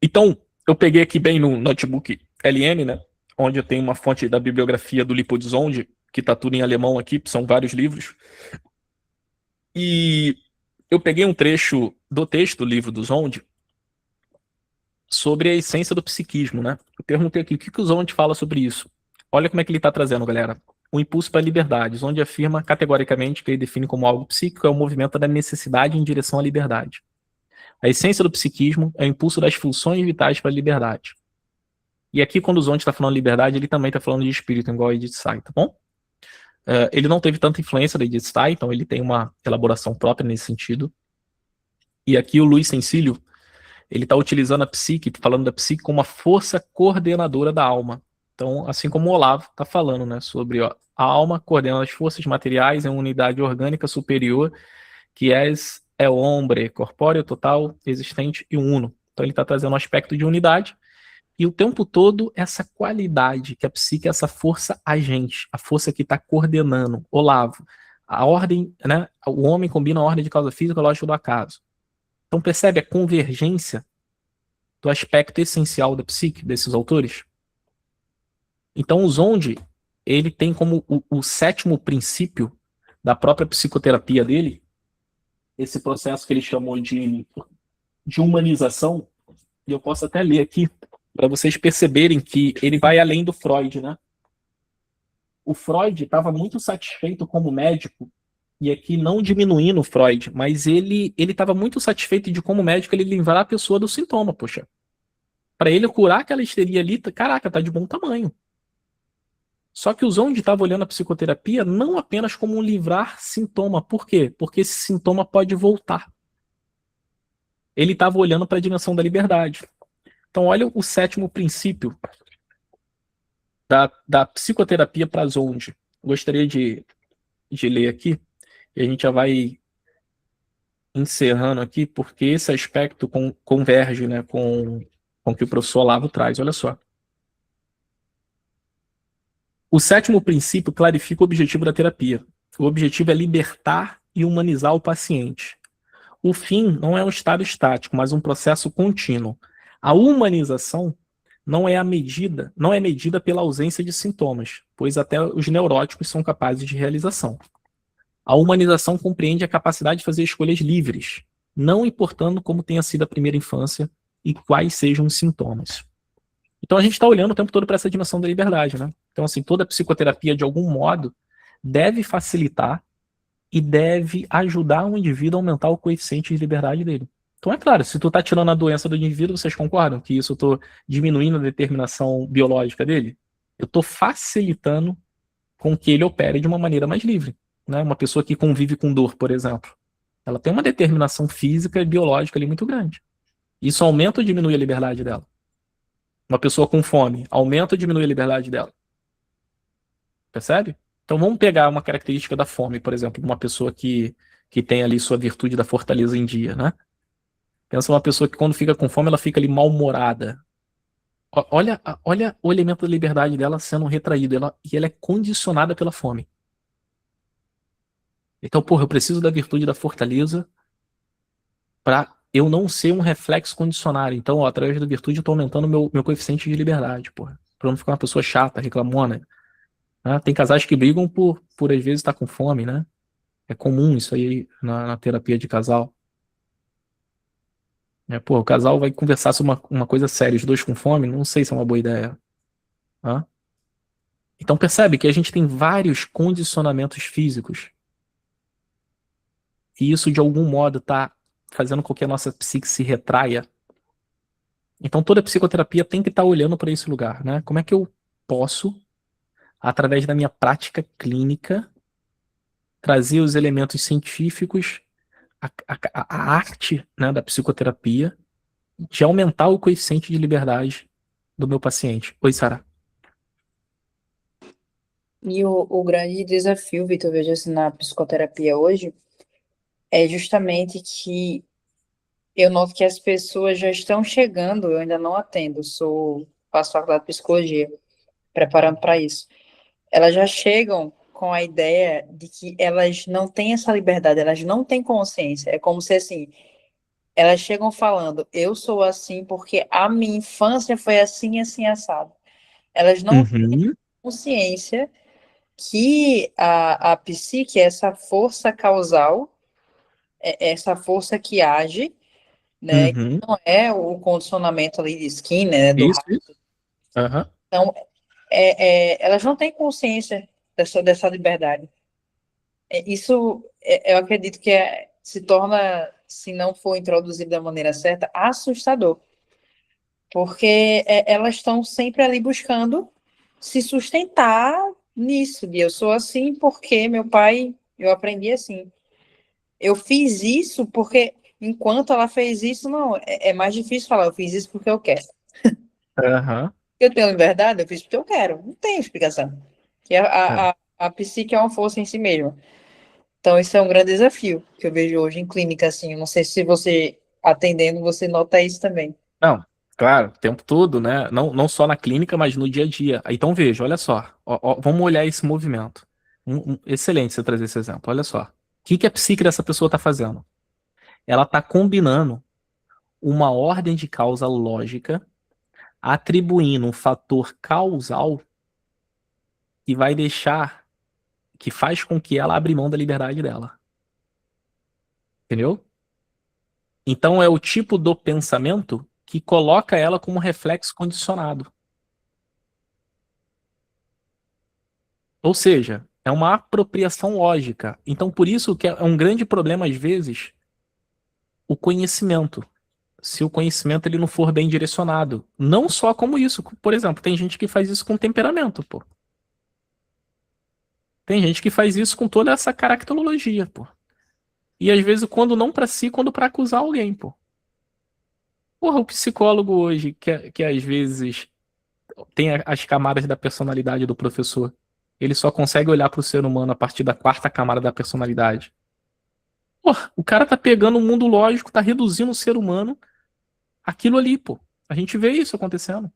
[SPEAKER 1] Então, eu peguei aqui bem no notebook LN, né? Onde eu tenho uma fonte da bibliografia do Lippold-Zonde, que tá tudo em alemão aqui, são vários livros. E eu peguei um trecho do texto do livro do Zonde sobre a essência do psiquismo, né? Eu perguntei aqui, o que o Zonde fala sobre isso? Olha como é que ele está trazendo, galera. O impulso para a liberdade. Zonde afirma categoricamente que ele define como algo psíquico é o movimento da necessidade em direção à liberdade. A essência do psiquismo é o impulso das funções vitais para a liberdade. E aqui, quando o Zonde está falando de liberdade, ele também está falando de espírito, igual a Edith Stein, tá bom? Ele não teve tanta influência da Edith Stein, então ele tem uma elaboração própria nesse sentido. E aqui o Luiz Sencílio, ele está utilizando a psique, falando da psique como uma força coordenadora da alma. Então, assim como o Olavo está falando, né, sobre a alma coordena as forças materiais em uma unidade orgânica superior, que é o hombre, corpóreo, total, existente e uno. Então, ele está trazendo um aspecto de unidade e o tempo todo essa qualidade que a psique é essa força agente, a força que está coordenando. Olavo, a ordem, né, o homem combina a ordem de causa física, lógica do acaso. Então, percebe a convergência do aspecto essencial da psique desses autores? Então, o Zonde, ele tem como o 7º princípio da própria psicoterapia dele, esse processo que ele chamou de de humanização, e eu posso até ler aqui, para vocês perceberem que ele vai além do Freud, né? O Freud estava muito satisfeito como médico, e aqui não diminuindo o Freud, mas ele estava muito satisfeito de como médico ele livrar a pessoa do sintoma, poxa. Para ele curar aquela histeria ali, caraca, tá de bom tamanho. Só que o Zonde estava olhando a psicoterapia não apenas como um livrar sintoma. Por quê? Porque esse sintoma pode voltar. Ele estava olhando para a dimensão da liberdade. Então, olha o sétimo princípio da psicoterapia para Zonde. Gostaria de ler aqui, e a gente já vai encerrando aqui, porque esse aspecto converge, né, com o que o professor Olavo traz. Olha só. O sétimo princípio clarifica o objetivo da terapia. O objetivo é libertar e humanizar o paciente. O fim não é um estado estático, mas um processo contínuo. A humanização não é medida pela ausência de sintomas, pois até os neuróticos são capazes de realização. A humanização compreende a capacidade de fazer escolhas livres, não importando como tenha sido a primeira infância e quais sejam os sintomas. Então a gente está olhando o tempo todo para essa dimensão da liberdade, né? Então, assim, toda psicoterapia, de algum modo, deve facilitar e deve ajudar o indivíduo a aumentar o coeficiente de liberdade dele. Então, é claro, se tu tá tirando a doença do indivíduo, vocês concordam que isso eu tô diminuindo a determinação biológica dele? Eu tô facilitando com que ele opere de uma maneira mais livre, né? Uma pessoa que convive com dor, por exemplo, ela tem uma determinação física e biológica ali muito grande. Isso aumenta ou diminui a liberdade dela? Uma pessoa com fome, aumenta ou diminui a liberdade dela? Percebe? Então vamos pegar uma característica da fome, por exemplo, de uma pessoa que tem ali sua virtude da fortaleza em dia, né? Pensa uma pessoa que quando fica com fome, ela fica ali mal-humorada. Olha o elemento da liberdade dela sendo retraído, e ela é condicionada pela fome. Então, porra, eu preciso da virtude da fortaleza para eu não ser um reflexo condicionário. Então, ó, através da virtude, eu tô aumentando meu coeficiente de liberdade, porra. Pra eu não ficar uma pessoa chata, reclamona. Né? Tem casais que brigam por às vezes estar com fome, né? É comum isso aí na terapia de casal. Pô, o casal vai conversar sobre uma coisa séria, os dois com fome, não sei se é uma boa ideia. Né? Então percebe que a gente tem vários condicionamentos físicos e isso de algum modo está fazendo com que a nossa psique se retraia. Então toda psicoterapia tem que estar olhando para esse lugar, né? Como é que eu posso, através da minha prática clínica, trazer os elementos científicos, a arte, né, da psicoterapia, de aumentar o coeficiente de liberdade do meu paciente. Oi, Sara.
[SPEAKER 6] E o grande desafio, Vitor, eu vejo assim, na psicoterapia hoje, é justamente que eu noto que as pessoas já estão chegando, eu ainda não atendo, faço faculdade de psicologia, preparando para isso. Elas já chegam com a ideia de que elas não têm essa liberdade, elas não têm consciência. É como se, assim, elas chegam falando, eu sou assim porque a minha infância foi assim, assim, assado. Elas não têm consciência que a psique é essa força causal, essa força que age, né? Não é o condicionamento ali de Skinner, né, do
[SPEAKER 1] Isso, isso. Uhum.
[SPEAKER 6] Então, elas não têm consciência dessa liberdade. Isso, eu acredito que se torna, se não for introduzido da maneira certa, assustador. Porque elas estão sempre ali buscando se sustentar nisso. E eu sou assim porque meu pai, eu aprendi assim. Eu fiz isso porque, enquanto ela fez isso, não, é mais difícil falar, eu fiz isso porque eu quero.
[SPEAKER 1] Uhum.
[SPEAKER 6] Eu tenho liberdade, eu fiz porque eu quero. Não tem explicação. Que a psique é uma força em si mesma. Então, isso é um grande desafio que eu vejo hoje em clínica, assim. Eu não sei se você, atendendo, você nota isso também.
[SPEAKER 1] Não, claro, o tempo todo, né? Não só na clínica, mas no dia a dia. Então veja, olha só. Vamos olhar esse movimento. Excelente você trazer esse exemplo. Olha só. O que a psique dessa pessoa está fazendo? Ela está combinando uma ordem de causa lógica, atribuindo um fator causal que vai deixar, que faz com que ela abra mão da liberdade dela. Entendeu? Então é o tipo do pensamento que coloca ela como reflexo condicionado. Ou seja, é uma apropriação lógica. Então por isso que é um grande problema às vezes o conhecimento. Se o conhecimento ele não for bem direcionado. Não só como isso. Por exemplo, tem gente que faz isso com temperamento, pô. Tem gente que faz isso com toda essa caracterologia, pô. E às vezes quando não pra si, quando pra acusar alguém, pô. Porra, o psicólogo hoje, que às vezes tem as camadas da personalidade do professor, ele só consegue olhar pro ser humano a partir da quarta camada da personalidade. Porra, o cara tá pegando o mundo lógico, tá reduzindo o ser humano aquilo ali, pô. A gente vê isso acontecendo.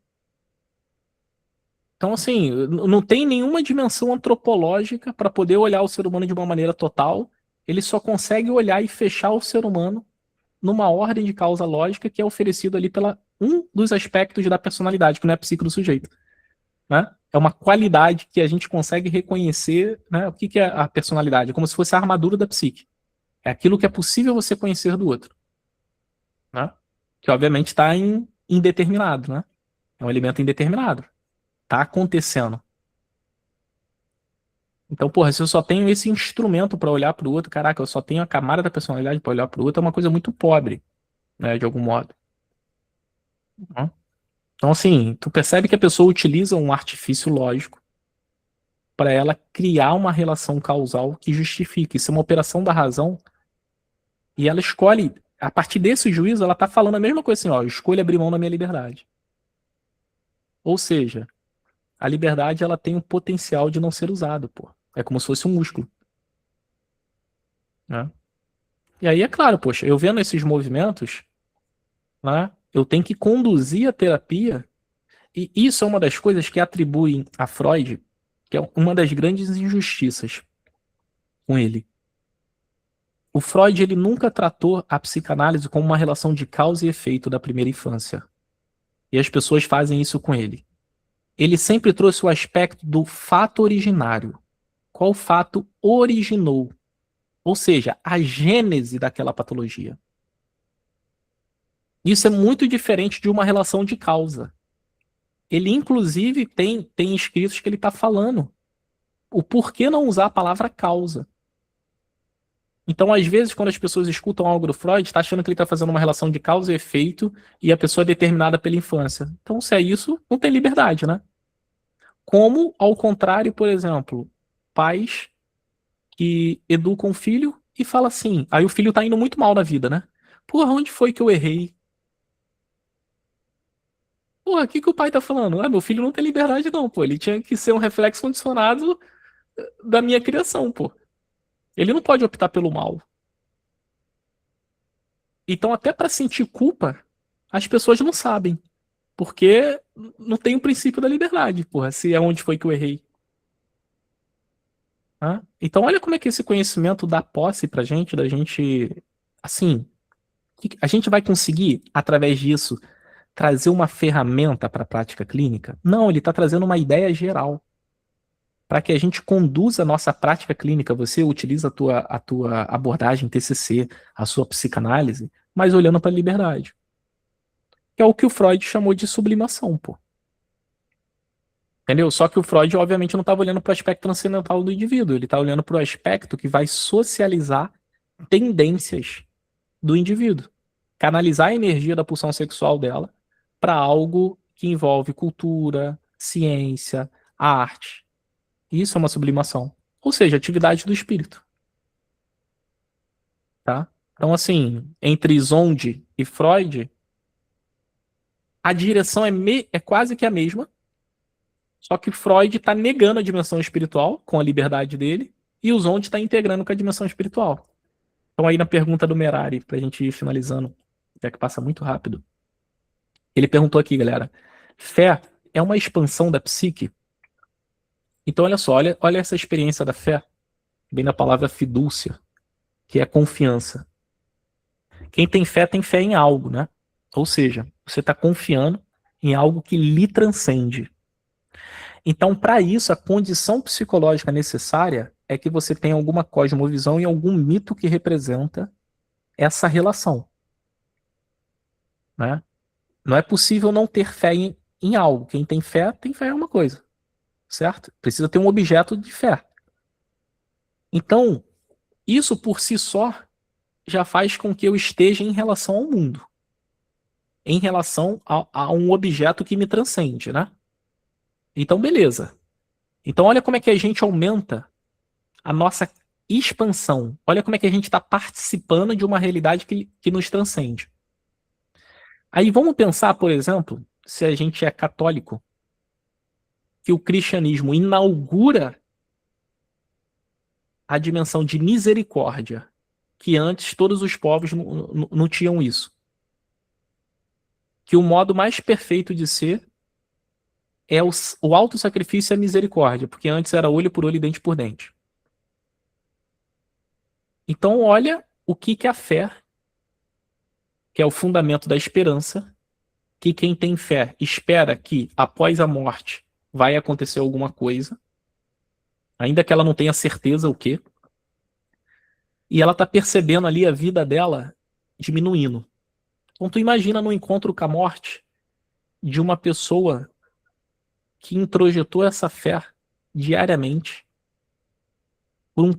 [SPEAKER 1] Então, assim, não tem nenhuma dimensão antropológica para poder olhar o ser humano de uma maneira total. Ele só consegue olhar e fechar o ser humano numa ordem de causa lógica que é oferecido ali pela um dos aspectos da personalidade, que não é a psique do sujeito. Né? É uma qualidade que a gente consegue reconhecer. Né? O que é a personalidade? É como se fosse a armadura da psique. É aquilo que é possível você conhecer do outro. Né? Que obviamente está em indeterminado. Né? É um elemento indeterminado. Tá acontecendo. Então, porra, se eu só tenho esse instrumento para olhar para o outro, caraca, eu só tenho a camada da personalidade para olhar para o outro, é uma coisa muito pobre, né, de algum modo. Né? Então, assim, tu percebe que a pessoa utiliza um artifício lógico para ela criar uma relação causal que justifique. Isso é uma operação da razão e ela escolhe, a partir desse juízo, ela tá falando a mesma coisa assim, ó, eu escolho abrir mão da minha liberdade. Ou seja, a liberdade ela tem o potencial de não ser usado, pô. É como se fosse um músculo. Né? E aí, é claro, poxa, eu vendo esses movimentos, né, eu tenho que conduzir a terapia, e isso é uma das coisas que atribuem a Freud, que é uma das grandes injustiças com ele. O Freud ele nunca tratou a psicanálise como uma relação de causa e efeito da primeira infância. E as pessoas fazem isso com ele. Ele sempre trouxe o aspecto do fato originário. Qual fato originou? Ou seja, a gênese daquela patologia. Isso é muito diferente de uma relação de causa. Ele, inclusive, tem escritos que ele está falando o porquê não usar a palavra causa. Então, às vezes, quando as pessoas escutam algo do Freud, está achando que ele está fazendo uma relação de causa e efeito e a pessoa é determinada pela infância. Então, se é isso, não tem liberdade, né? Como, ao contrário, por exemplo, pais que educam o filho e fala assim, aí o filho tá indo muito mal na vida, né? Porra, onde foi que eu errei? Porra, o que que o pai tá falando? Ah, meu filho não tem liberdade não, pô. Ele tinha que ser um reflexo condicionado da minha criação, pô. Ele não pode optar pelo mal. Então, até para sentir culpa, as pessoas não sabem. Porque não tem o princípio da liberdade, porra, se é onde foi que eu errei. Hã? Então, olha como é que esse conhecimento dá posse pra gente, da gente, assim, a gente vai conseguir, através disso, trazer uma ferramenta para a prática clínica? Não, ele está trazendo uma ideia geral. Para que a gente conduza a nossa prática clínica, você utiliza a tua abordagem TCC, a sua psicanálise, mas olhando para a liberdade. Que é o que o Freud chamou de sublimação, pô. Entendeu? Só que o Freud, obviamente, não estava olhando para o aspecto transcendental do indivíduo, ele está olhando para o aspecto que vai socializar tendências do indivíduo. Canalizar a energia da pulsão sexual dela para algo que envolve cultura, ciência, arte. Isso é uma sublimação. Ou seja, atividade do espírito. Tá? Então, assim, entre Zonde e Freud, a direção é quase que a mesma, só que Freud está negando a dimensão espiritual com a liberdade dele, e o Zonde está integrando com a dimensão espiritual. Então, aí na pergunta do Merari, para a gente ir finalizando, já que passa muito rápido, ele perguntou aqui, galera, fé é uma expansão da psique? Então, olha só, olha essa experiência da fé, bem na palavra fidúcia, que é confiança. Quem tem fé em algo, né? Ou seja, você está confiando em algo que lhe transcende. Então, para isso, a condição psicológica necessária é que você tenha alguma cosmovisão e algum mito que representa essa relação. né? Não é possível não ter fé em algo. Quem tem fé em uma coisa, certo? Precisa ter um objeto de fé. Então, isso por si só já faz com que eu esteja em relação ao mundo, em relação a um objeto que me transcende, né? Então, beleza. Então, olha como é que a gente aumenta a nossa expansão. Olha como é que a gente está participando de uma realidade que nos transcende. Aí vamos pensar, por exemplo, se a gente é católico, que o cristianismo inaugura a dimensão de misericórdia, que antes todos os povos não tinham isso. Que o modo mais perfeito de ser é o autossacrifício e a misericórdia, porque antes era olho por olho e dente por dente. Então, olha o que é a fé, que é o fundamento da esperança, que quem tem fé espera que após a morte vai acontecer alguma coisa, ainda que ela não tenha certeza o quê, e ela está percebendo ali a vida dela diminuindo. Então tu imagina no encontro com a morte de uma pessoa que introjetou essa fé diariamente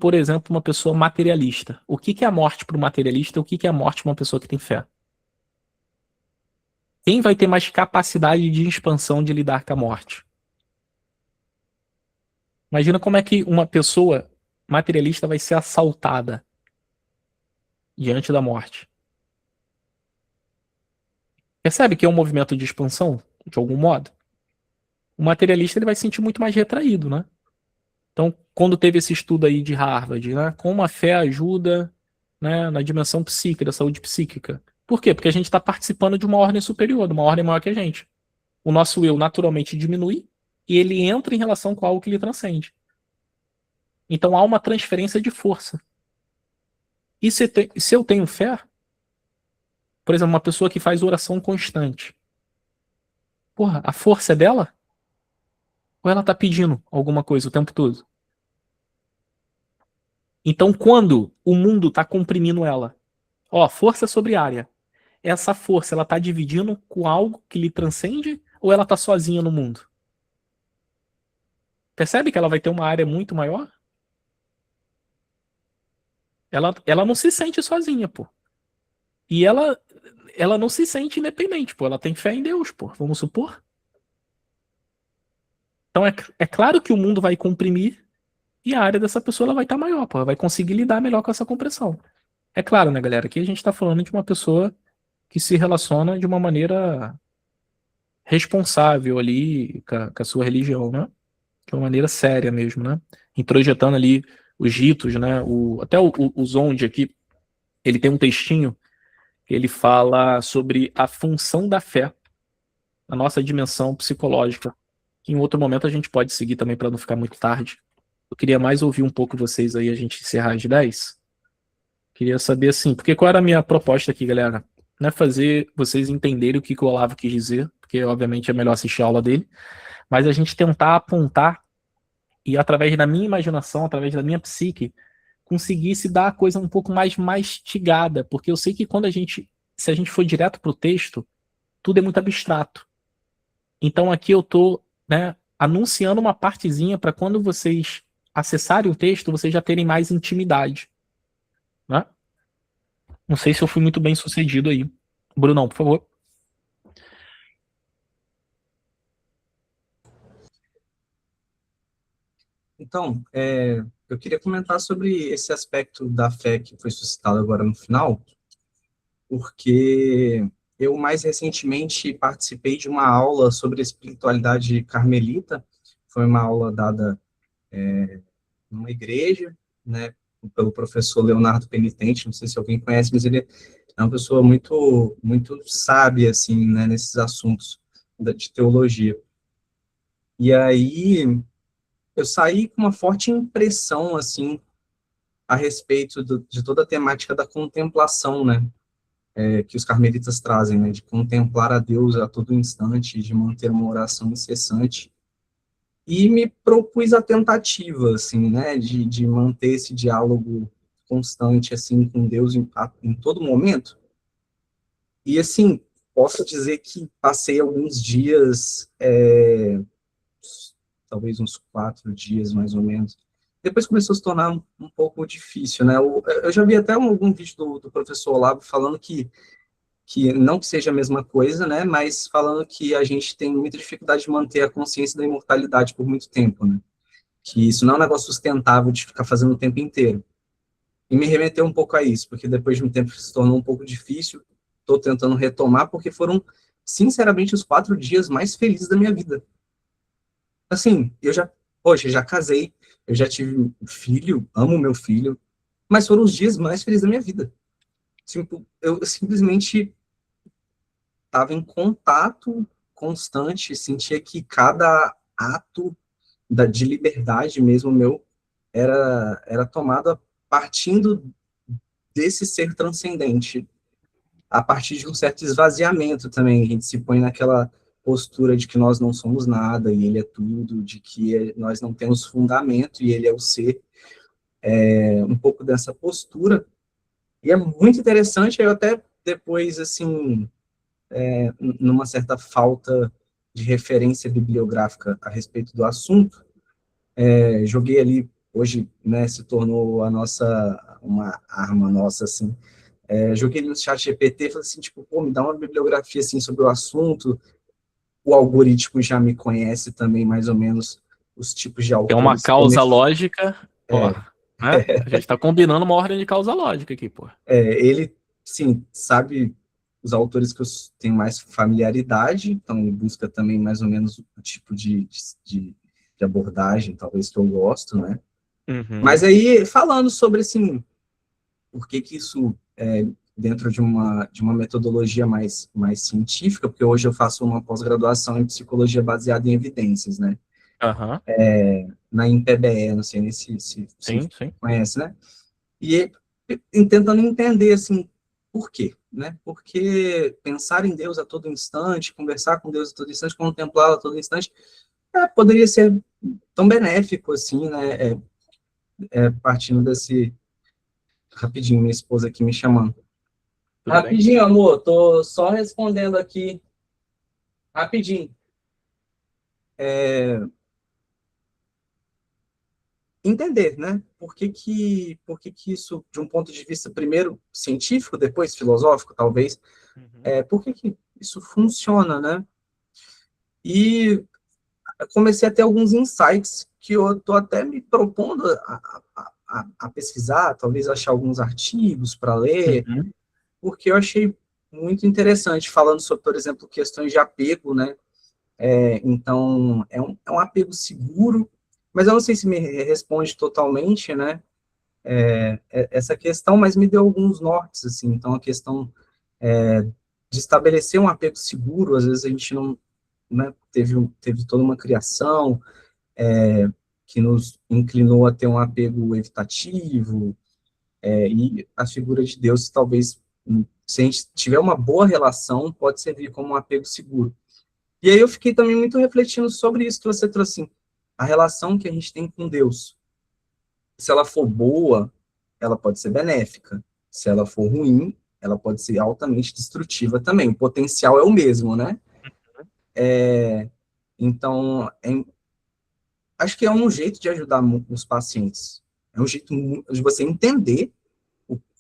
[SPEAKER 1] por exemplo, uma pessoa materialista. O que é a morte para o materialista? O que é a morte para uma pessoa que tem fé? Quem vai ter mais capacidade de expansão de lidar com a morte? Imagina como é que uma pessoa materialista vai ser assaltada diante da morte. Percebe que é um movimento de expansão, de algum modo? O materialista ele vai se sentir muito mais retraído, né? Então, quando teve esse estudo aí de Harvard, né, como a fé ajuda, né, na dimensão psíquica, da saúde psíquica. Por quê? Porque a gente está participando de uma ordem superior, de uma ordem maior que a gente. O nosso eu naturalmente diminui e ele entra em relação com algo que lhe transcende. Então há uma transferência de força. E se eu tenho fé, por exemplo, uma pessoa que faz oração constante, porra, a força é dela? Ou ela está pedindo alguma coisa o tempo todo? Então, quando o mundo está comprimindo ela, ó, força sobre área, essa força ela está dividindo com algo que lhe transcende ou ela está sozinha no mundo? Percebe que ela vai ter uma área muito maior? Ela não se sente sozinha, pô. E ela não se sente independente, pô. Ela tem fé em Deus, pô. Vamos supor. Então é claro que o mundo vai comprimir e a área dessa pessoa ela vai estar maior, pô. Ela vai conseguir lidar melhor com essa compressão. É claro, né, galera? Aqui a gente está falando de uma pessoa que se relaciona de uma maneira responsável ali com a sua religião, né? De uma maneira séria mesmo, né? Introjetando ali os ritos, né? Até o Zonde aqui, ele tem um textinho que ele fala sobre a função da fé na nossa dimensão psicológica, que em outro momento a gente pode seguir também para não ficar muito tarde. Eu queria mais ouvir um pouco vocês aí, a gente encerrar às 10. Queria saber assim, porque qual era a minha proposta aqui, galera? Não é fazer vocês entenderem o que o Olavo quis dizer, porque obviamente é melhor assistir a aula dele, mas a gente tentar apontar e através da minha imaginação, através da minha psique, conseguisse dar a coisa um pouco mais mastigada, porque eu sei que se a gente for direto para o texto, tudo é muito abstrato. Então aqui eu tô, né, anunciando uma partezinha para quando vocês acessarem o texto, vocês já terem mais intimidade, né? Não sei se eu fui muito bem sucedido aí. Brunão, por favor.
[SPEAKER 5] Então, eu queria comentar sobre esse aspecto da fé que foi suscitado agora no final, porque eu mais recentemente participei de uma aula sobre espiritualidade carmelita. Foi uma aula dada numa igreja, né, pelo professor Leonardo Penitente. Não sei se alguém conhece, mas ele é uma pessoa muito, muito sábia, assim, né, nesses assuntos de teologia. E aí eu saí com uma forte impressão, assim, a respeito de toda a temática da contemplação, né, que os carmelitas trazem, né, de contemplar a Deus a todo instante, de manter uma oração incessante, e me propus a tentativa, assim, né, de manter esse diálogo constante, assim, com Deus em todo momento. E, assim, posso dizer que passei alguns dias, talvez uns 4 dias, mais ou menos. Depois começou a se tornar um pouco difícil, né? Eu já vi até algum vídeo do professor Olavo falando que não que seja a mesma coisa, né? Mas falando que a gente tem muita dificuldade de manter a consciência da imortalidade por muito tempo, né? Que isso não é um negócio sustentável de ficar fazendo o tempo inteiro. E me remeteu um pouco a isso, porque depois de um tempo se tornou um pouco difícil, estou tentando retomar, porque foram, sinceramente, os 4 dias mais felizes da minha vida. Assim, poxa, já casei, eu já tive um filho, amo meu filho, mas foram os dias mais felizes da minha vida. Eu simplesmente estava em contato constante, sentia que cada ato de liberdade mesmo meu era tomado partindo desse ser transcendente, a partir de um certo esvaziamento também. A gente se põe naquela postura de que nós não somos nada e ele é tudo, de que nós não temos fundamento e ele é o ser, um pouco dessa postura. E é muito interessante. Eu até depois, assim, numa certa falta de referência bibliográfica a respeito do assunto, joguei ali, hoje, né, se tornou uma arma nossa, assim, joguei no chat GPT e falei assim, tipo, pô, me dá uma bibliografia, assim, sobre o assunto. O algoritmo já me conhece também, mais ou menos, os tipos de autores.
[SPEAKER 1] Tem uma causa lógica, pô, né? A gente tá combinando uma ordem de causa lógica aqui, pô.
[SPEAKER 5] Ele, sim, sabe os autores que eu tenho mais familiaridade, então ele busca também mais ou menos o tipo de abordagem, talvez, que eu gosto, né?
[SPEAKER 1] Uhum.
[SPEAKER 5] Mas aí, falando sobre, assim, por que isso dentro de uma metodologia mais científica, porque hoje eu faço uma pós-graduação em psicologia baseada em evidências, né?
[SPEAKER 1] Uhum.
[SPEAKER 5] Na INPBE, não sei nem se
[SPEAKER 1] Sim.
[SPEAKER 5] conhece, né? E tentando entender, assim, por quê, né? Porque pensar em Deus a todo instante, conversar com Deus a todo instante, contemplá-lo a todo instante, poderia ser tão benéfico, assim, né? Partindo desse... Rapidinho, minha esposa aqui me chamando.
[SPEAKER 1] Tudo
[SPEAKER 5] Rapidinho, amor, tô só respondendo aqui. Rapidinho. Entender, né? Por que isso, de um ponto de vista, primeiro, científico, depois filosófico, talvez,
[SPEAKER 1] bem.
[SPEAKER 5] por que isso funciona, né? E comecei a ter alguns insights que eu estou até me propondo a pesquisar, talvez achar alguns artigos para ler,
[SPEAKER 1] Uhum.
[SPEAKER 5] porque eu achei muito interessante, falando sobre, por exemplo, questões de apego, né? Então, é um apego seguro, mas eu não sei se me responde totalmente, né? Essa questão, mas me deu alguns nortes, assim. Então, a questão de estabelecer um apego seguro, às vezes a gente não, né, teve toda uma criação que nos inclinou a ter um apego evitativo, e a figura de Deus, talvez, se a gente tiver uma boa relação, pode servir como um apego seguro. E aí eu fiquei também muito refletindo sobre isso que você trouxe, assim, a relação que a gente tem com Deus. Se ela for boa, ela pode ser benéfica. Se ela for ruim, ela pode ser altamente destrutiva também. O potencial é o mesmo, né? Então, acho que é um jeito de ajudar os pacientes. É um jeito de você entender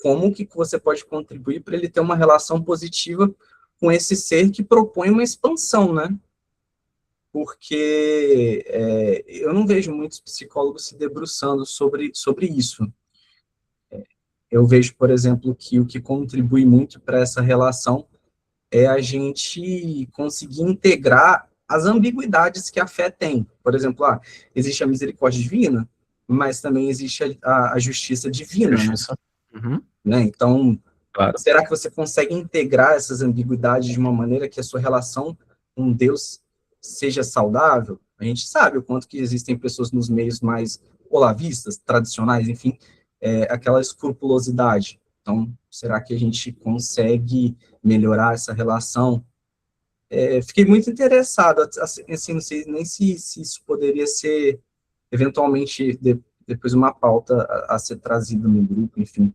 [SPEAKER 5] como que você pode contribuir para ele ter uma relação positiva com esse ser que propõe uma expansão, né? Porque eu não vejo muitos psicólogos se debruçando sobre isso. Eu vejo, por exemplo, que o que contribui muito para essa relação é a gente conseguir integrar as ambiguidades que a fé tem. Por exemplo, existe a misericórdia divina, mas também existe a justiça divina,
[SPEAKER 1] Justiça.
[SPEAKER 5] né? Então,
[SPEAKER 1] Claro.
[SPEAKER 5] será que você consegue integrar essas ambiguidades de uma maneira que a sua relação com Deus seja saudável? A gente sabe o quanto que existem pessoas nos meios mais olavistas, tradicionais, enfim, aquela escrupulosidade. Então, será que a gente consegue melhorar essa relação? Fiquei muito interessado, assim, não sei nem se isso poderia ser, eventualmente, depois uma pauta a ser trazida no grupo, enfim.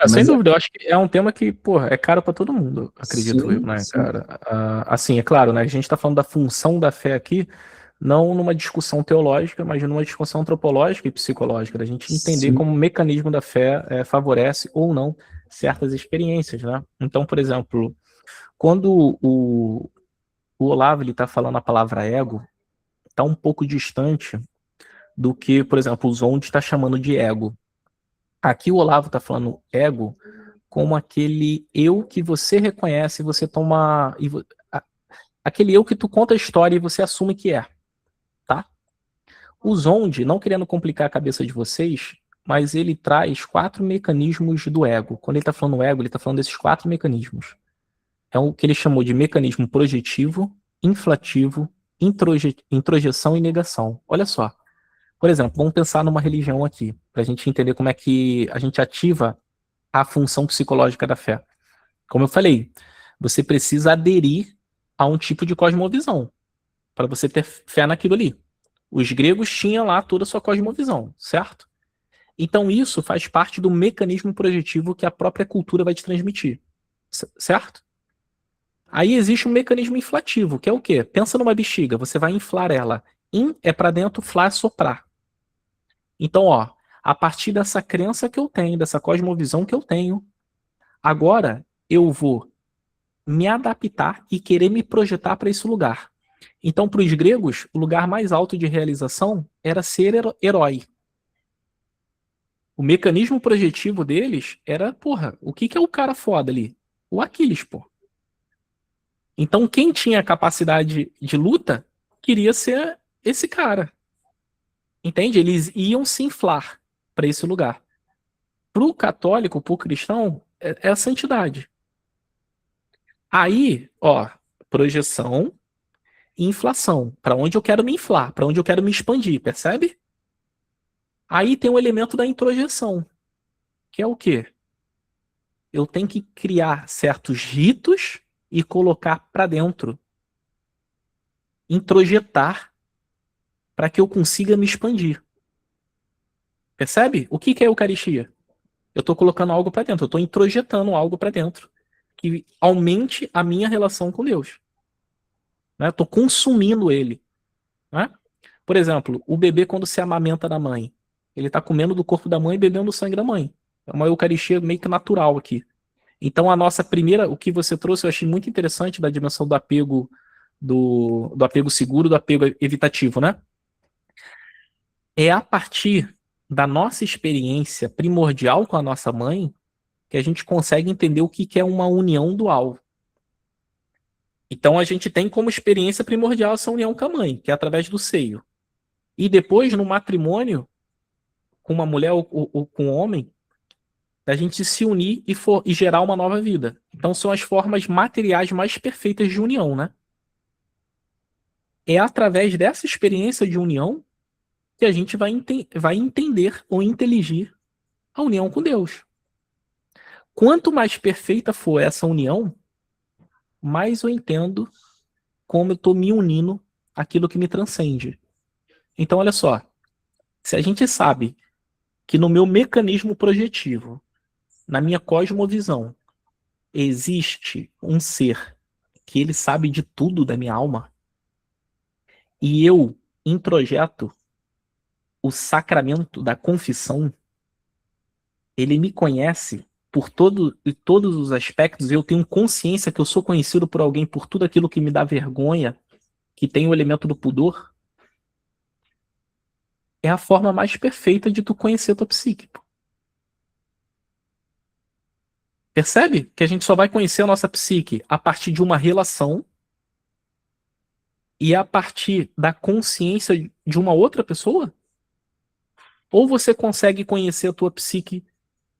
[SPEAKER 1] Sem
[SPEAKER 5] Mas
[SPEAKER 1] dúvida, eu acho que é um tema que, porra, é caro pra todo mundo, acredito eu,
[SPEAKER 5] sim,
[SPEAKER 1] né,
[SPEAKER 5] sim.
[SPEAKER 1] cara? Assim, é claro, né? A gente tá falando da função da fé aqui, não numa discussão teológica, mas numa discussão antropológica e psicológica, da gente entender
[SPEAKER 5] Sim.
[SPEAKER 1] como o mecanismo da fé favorece ou não certas experiências, né? Então, por exemplo, quando o Olavo ele tá falando a palavra ego, tá um pouco distante do que, por exemplo, o Zonde está chamando de ego. Aqui o Olavo tá falando ego como aquele eu que você reconhece, você toma. Aquele eu que tu conta a história e você assume que é, tá? O Zonde, não querendo complicar a cabeça de vocês, mas ele traz 4 mecanismos do ego. Quando ele tá falando ego, ele tá falando desses 4 mecanismos. É o que ele chamou de mecanismo projetivo, inflativo, introjeção e negação. Olha só. Por exemplo, vamos pensar numa religião aqui, para a gente entender como é que a gente ativa a função psicológica da fé. Como eu falei, você precisa aderir a um tipo de cosmovisão para você ter fé naquilo ali. Os gregos tinham lá toda a sua cosmovisão, certo? Então isso faz parte do mecanismo projetivo que a própria cultura vai te transmitir, certo? Aí existe um mecanismo inflativo, que é o quê? Pensa numa bexiga, você vai inflar ela. In é para dentro, flá é soprar. Então, ó, a partir dessa crença que eu tenho, dessa cosmovisão que eu tenho, agora eu vou me adaptar e querer me projetar para esse lugar. Então, para os gregos, o lugar mais alto de realização era ser herói. O mecanismo projetivo deles era, porra, o que é o cara foda ali? O Aquiles, pô. Então, quem tinha capacidade de luta queria ser esse cara. Entende? Eles iam se inflar para esse lugar. Para o católico, para o cristão, é a santidade. Aí, ó, projeção e inflação. Para onde eu quero me inflar, para onde eu quero me expandir, percebe? Aí tem o elemento da introjeção, que é o quê? Eu tenho que criar certos ritos e colocar para dentro. Introjetar para que eu consiga me expandir. Percebe? O que é a Eucaristia? Eu estou colocando algo para dentro, eu estou introjetando algo para dentro que aumente a minha relação com Deus. Né? Estou consumindo ele. Né? Por exemplo, o bebê quando se amamenta da mãe, ele está comendo do corpo da mãe e bebendo do sangue da mãe. É uma Eucaristia meio que natural aqui. Então a nossa primeira, o que você trouxe, eu achei muito interessante da dimensão do apego, do apego seguro, do apego evitativo, né? É a partir da nossa experiência primordial com a nossa mãe que a gente consegue entender o que é uma união dual. Então a gente tem como experiência primordial essa união com a mãe, que é através do seio. E depois, no matrimônio, com uma mulher ou com um homem, da gente se unir e gerar uma nova vida. Então são as formas materiais mais perfeitas de união, né? É através dessa experiência de união que a gente vai entender ou inteligir a união com Deus. Quanto mais perfeita for essa união, mais eu entendo como eu estou me unindo àquilo que me transcende. Então, olha só, se a gente sabe que no meu mecanismo projetivo, na minha cosmovisão, existe um ser que ele sabe de tudo da minha alma, e eu introjeto o sacramento da confissão, ele me conhece por todos os aspectos, eu tenho consciência que eu sou conhecido por alguém por tudo aquilo que me dá vergonha, que tem o elemento do pudor, é a forma mais perfeita de tu conhecer tua psique. Percebe? Que a gente só vai conhecer a nossa psique a partir de uma relação e a partir da consciência de uma outra pessoa? Ou você consegue conhecer a tua psique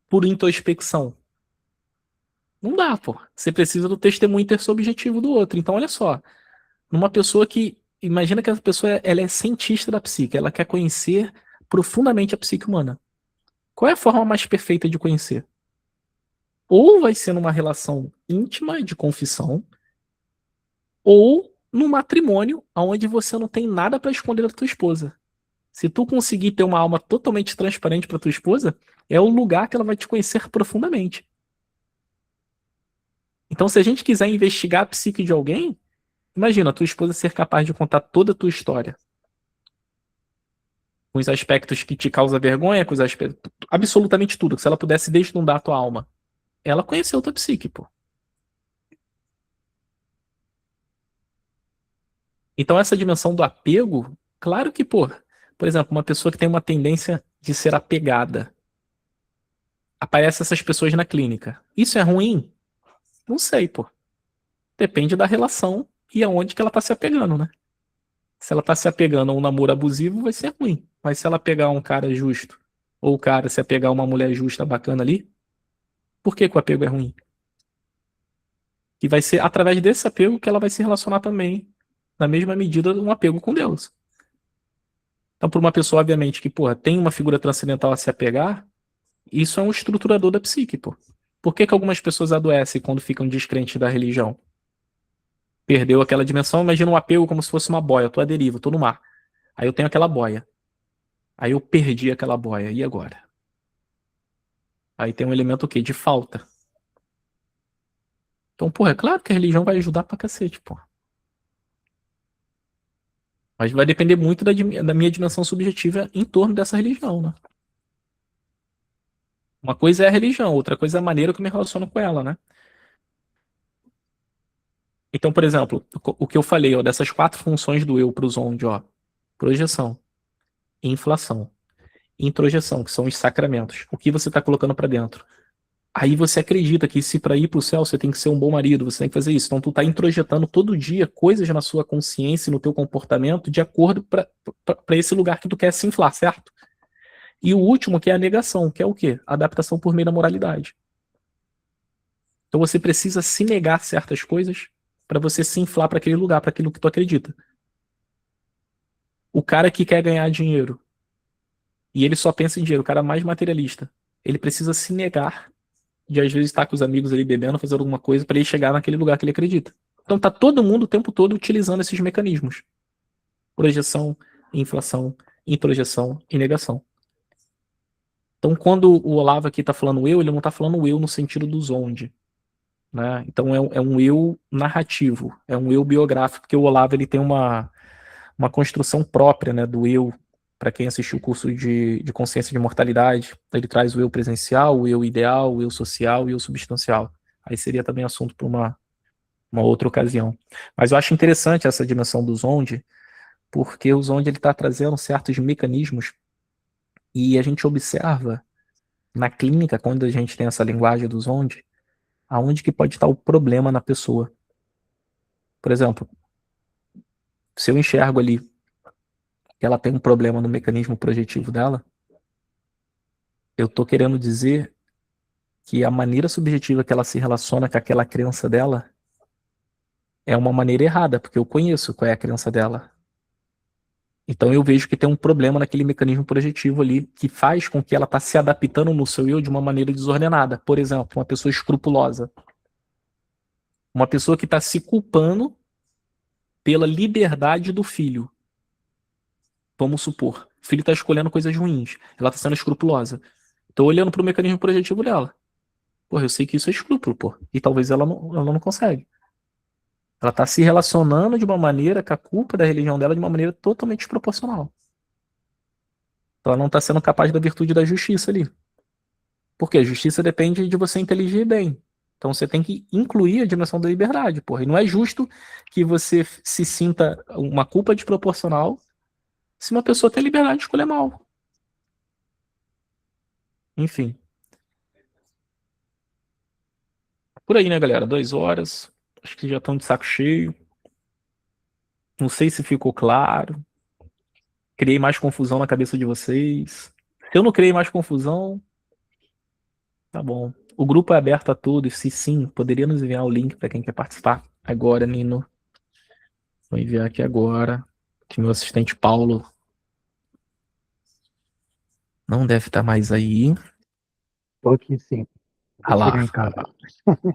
[SPEAKER 1] por introspecção? Não dá, pô. Você precisa do testemunho intersubjetivo do outro. Então, olha só. Numa pessoa que... Imagina que essa pessoa ela é cientista da psique. Ela quer conhecer profundamente a psique humana. Qual é a forma mais perfeita de conhecer? Ou vai ser numa relação íntima de confissão, ou no matrimônio, onde você não tem nada para esconder da tua esposa. Se tu conseguir ter uma alma totalmente transparente para tua esposa, é o lugar que ela vai te conhecer profundamente. Então, se a gente quiser investigar a psique de alguém, imagina a tua esposa ser capaz de contar toda a tua história. Com os aspectos que te causam vergonha, com os aspectos. Absolutamente tudo. Que se ela pudesse desnudar a tua alma. Ela conheceu a tua psique, pô. Então, essa dimensão do apego, claro que, pô, por exemplo, uma pessoa que tem uma tendência de ser apegada. Aparecem essas pessoas na clínica. Isso é ruim? Não sei, pô. Depende da relação e aonde que ela tá se apegando, né? Se ela tá se apegando a um namoro abusivo, vai ser ruim. Mas se ela pegar um cara justo, ou o cara se apegar a uma mulher justa, bacana ali, por que que o apego é ruim? E vai ser através desse apego que ela vai se relacionar também, na mesma medida, um apego com Deus. Então, por uma pessoa, obviamente, que, porra, tem uma figura transcendental a se apegar, isso é um estruturador da psique, pô. Por que que algumas pessoas adoecem quando ficam descrentes da religião? Perdeu aquela dimensão, imagina um apego como se fosse uma boia, eu tô à deriva, eu tô no mar. Aí eu tenho aquela boia. Aí eu perdi aquela boia, e agora? Aí tem um elemento o quê? De falta. Então, porra, é claro que a religião vai ajudar pra cacete, pô. Mas vai depender muito da minha dimensão subjetiva em torno dessa religião, né? Uma coisa é a religião, outra coisa é a maneira que eu me relaciono com ela, né? Então, por exemplo, o que eu falei, ó, dessas 4 funções do eu pro Zond, ó. Projeção, inflação, introjeção, que são os sacramentos. O que você está colocando para dentro. Aí você acredita que se para ir para o céu você tem que ser um bom marido, você tem que fazer isso. Então tu tá introjetando todo dia coisas na sua consciência e no teu comportamento de acordo para esse lugar que tu quer se inflar, certo? E o último que é a negação, que é o quê? A adaptação por meio da moralidade. Então você precisa se negar certas coisas para você se inflar para aquele lugar, para aquilo que tu acredita. O cara que quer ganhar dinheiro e ele só pensa em dinheiro, o cara mais materialista, ele precisa se negar de às vezes estar com os amigos ali bebendo, fazendo alguma coisa para ele chegar naquele lugar que ele acredita. Então tá todo mundo o tempo todo utilizando esses mecanismos. Projeção, inflação, introjeção e negação. Então quando o Olavo aqui tá falando eu, ele não tá falando eu no sentido do Zond, né? Então é um eu narrativo, é um eu biográfico, porque o Olavo ele tem uma construção própria, né, do eu. Para quem assistiu o curso de consciência de mortalidade, ele traz o eu presencial, o eu ideal, o eu social e o eu substancial. Aí seria também assunto para uma outra ocasião. Mas eu acho interessante essa dimensão do Zond, porque o Zond está trazendo certos mecanismos e a gente observa na clínica, quando a gente tem essa linguagem do Zond, aonde que pode estar o problema na pessoa. Por exemplo, se eu enxergo ali que ela tem um problema no mecanismo projetivo dela, eu estou querendo dizer que a maneira subjetiva que ela se relaciona com aquela crença dela é uma maneira errada, porque eu conheço qual é a crença dela. Então eu vejo que tem um problema naquele mecanismo projetivo ali que faz com que ela está se adaptando no seu eu de uma maneira desordenada. Por exemplo, uma pessoa escrupulosa. Uma pessoa que está se culpando pela liberdade do filho. Vamos supor, o filho está escolhendo coisas ruins, ela está sendo escrupulosa. Estou olhando para o mecanismo projetivo dela. Porra, eu sei que isso é escrúpulo, pô. E talvez ela não consegue. Ela está se relacionando de uma maneira com a culpa da religião dela de uma maneira totalmente desproporcional. Ela não está sendo capaz da virtude da justiça ali. Porque a justiça depende de você inteligir bem. Então você tem que incluir a dimensão da liberdade, porra. E não é justo que você se sinta uma culpa desproporcional se uma pessoa tem liberdade de escolher mal. Enfim. Por aí, né, galera? 2 horas. Acho que já estão de saco cheio. Não sei se ficou claro. Criei mais confusão na cabeça de vocês. Se eu não criei mais confusão, tá bom. O grupo é aberto a todos. Se sim, poderia nos enviar o link para quem quer participar. Agora, Nino. Vou enviar aqui agora. Que meu assistente Paulo não deve estar mais aí.
[SPEAKER 4] Tô aqui sim.
[SPEAKER 1] Ah lá.
[SPEAKER 4] Chegar em casa.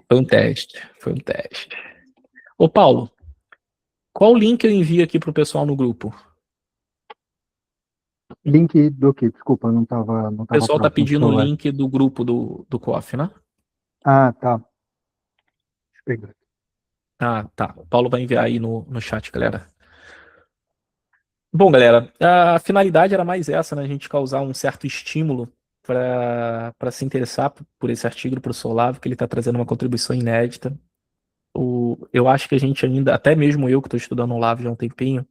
[SPEAKER 1] Foi um teste. Foi um teste. Ô, Paulo, qual link eu envio aqui pro pessoal no grupo?
[SPEAKER 7] Link do que? Desculpa, não
[SPEAKER 1] O
[SPEAKER 7] tava
[SPEAKER 1] pessoal tá
[SPEAKER 7] próximo do
[SPEAKER 1] pedindo o
[SPEAKER 7] celular.
[SPEAKER 1] link do grupo do COF, né?
[SPEAKER 7] Ah, tá. Deixa eu pegar.
[SPEAKER 1] Ah, tá. O Paulo vai enviar aí no chat, galera. Bom, galera, a finalidade era mais essa, né? A gente causar um certo estímulo para se interessar por esse artigo do professor Olavo, que ele está trazendo uma contribuição inédita. Eu acho que a gente ainda, até mesmo eu que estou estudando o Olavo já há um tempinho,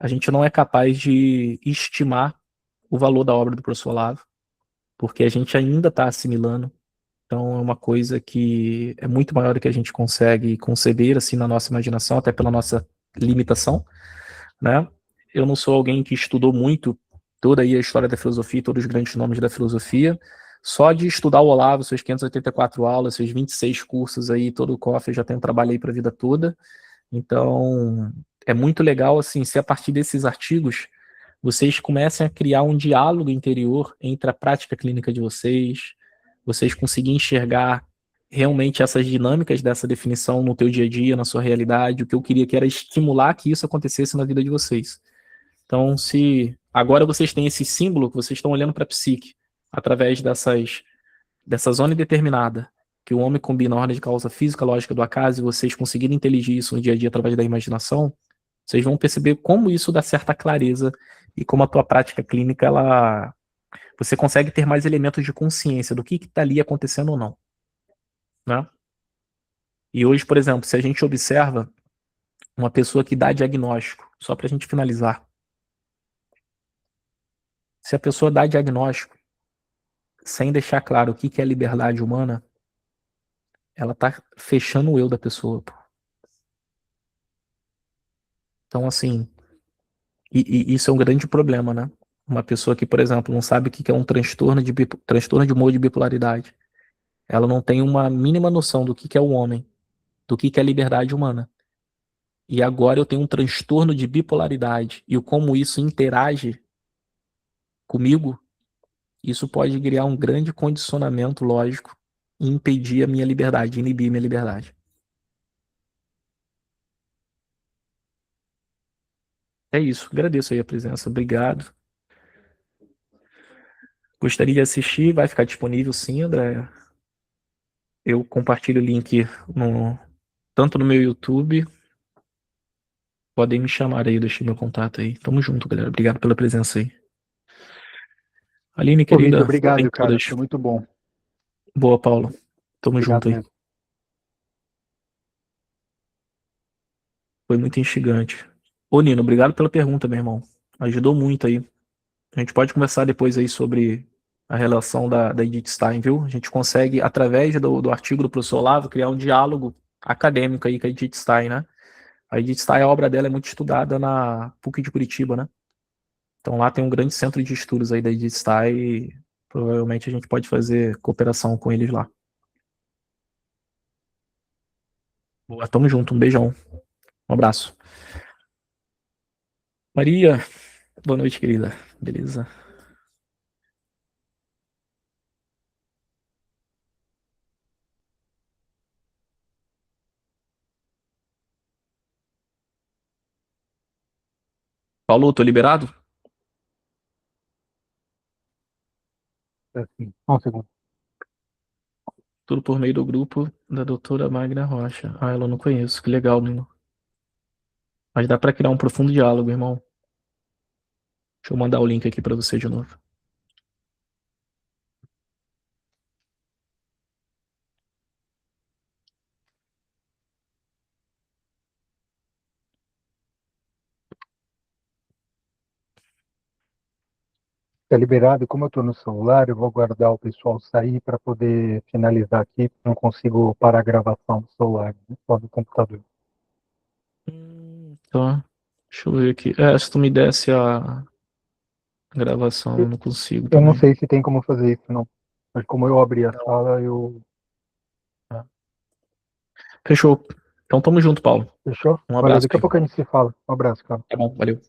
[SPEAKER 1] a gente não é capaz de estimar o valor da obra do professor Olavo, porque a gente ainda está assimilando. Então é uma coisa que é muito maior do que a gente consegue conceber assim na nossa imaginação, até pela nossa limitação, né? Eu não sou alguém que estudou muito toda aí a história da filosofia, todos os grandes nomes da filosofia. Só de estudar o Olavo, suas 584 aulas, seus 26 cursos aí, todo o COF, eu já tenho trabalho aí para a vida toda. Então, é muito legal assim, se a partir desses artigos vocês comecem a criar um diálogo interior entre a prática clínica de vocês conseguirem enxergar realmente essas dinâmicas dessa definição no teu dia a dia, na sua realidade. O que eu queria que era estimular que isso acontecesse na vida de vocês. Então, se agora vocês têm esse símbolo que vocês estão olhando para a psique, através dessa zona indeterminada, que o homem combina a ordem de causa física, lógica do acaso, e vocês conseguirem inteligir isso no dia a dia através da imaginação, vocês vão perceber como isso dá certa clareza e como a tua prática clínica, você consegue ter mais elementos de consciência do que está ali acontecendo ou não, né? E hoje, por exemplo, se a gente observa uma pessoa que dá diagnóstico, só para a gente finalizar, se a pessoa dá diagnóstico sem deixar claro o que é liberdade humana, ela tá fechando o eu da pessoa, pô. Então, assim, e isso é um grande problema, né? Uma pessoa que, por exemplo, não sabe o que é um transtorno de humor de bipolaridade. Ela não tem uma mínima noção do que é o homem, do que é liberdade humana. E agora eu tenho um transtorno de bipolaridade e o como isso interage comigo, isso pode criar um grande condicionamento lógico e impedir a minha liberdade, inibir a minha liberdade. É isso. Agradeço aí a presença. Obrigado. Gostaria de assistir, vai ficar disponível sim, André. Eu compartilho o link tanto no meu YouTube. Podem me chamar aí, eu deixei meu contato aí. Tamo junto, galera. Obrigado pela presença aí. Aline,
[SPEAKER 7] Ô, Vitor,
[SPEAKER 1] querida,
[SPEAKER 7] obrigado,
[SPEAKER 1] tem
[SPEAKER 7] cara.
[SPEAKER 1] todas.
[SPEAKER 7] Foi muito bom.
[SPEAKER 1] Boa, Paulo. Tamo
[SPEAKER 7] Obrigado
[SPEAKER 1] junto aí.
[SPEAKER 7] mesmo.
[SPEAKER 1] Foi muito instigante. Ô, Nino, obrigado pela pergunta, meu irmão. Ajudou muito aí. A gente pode conversar depois aí sobre a relação da Edith Stein, viu? A gente consegue, através do artigo do professor Olavo, criar um diálogo acadêmico aí com a Edith Stein, né? A Edith Stein, a obra dela é muito estudada na PUC de Curitiba, né? Então lá tem um grande centro de estudos aí da Edith Stein e provavelmente a gente pode fazer cooperação com eles lá. Boa, tamo junto, um beijão. Um abraço. Maria, boa noite, querida. Beleza? Paulo, tô liberado?
[SPEAKER 7] Assim, um segundo.
[SPEAKER 1] Tudo por meio do grupo da doutora Magna Rocha. Ah, ela eu não conheço. Que legal, Nino. Mas dá pra criar um profundo diálogo, irmão. Deixa eu mandar o link aqui pra você de novo.
[SPEAKER 7] Tá liberado. Como eu tô no celular, eu vou aguardar o pessoal sair para poder finalizar aqui. Não consigo parar a gravação do celular, né? Só do computador.
[SPEAKER 1] Tá. Deixa eu ver aqui. Se tu me desse a gravação, eu não consigo
[SPEAKER 7] Eu não
[SPEAKER 1] também.
[SPEAKER 7] sei se tem como fazer isso, não. Mas como eu abri a sala, eu...
[SPEAKER 1] Fechou. Então tamo junto, Paulo.
[SPEAKER 7] Fechou?
[SPEAKER 1] Um
[SPEAKER 7] Valeu,
[SPEAKER 1] abraço
[SPEAKER 7] daqui a
[SPEAKER 1] aí.
[SPEAKER 7] pouco a gente se fala. Um abraço, cara.
[SPEAKER 1] Tá bom, valeu.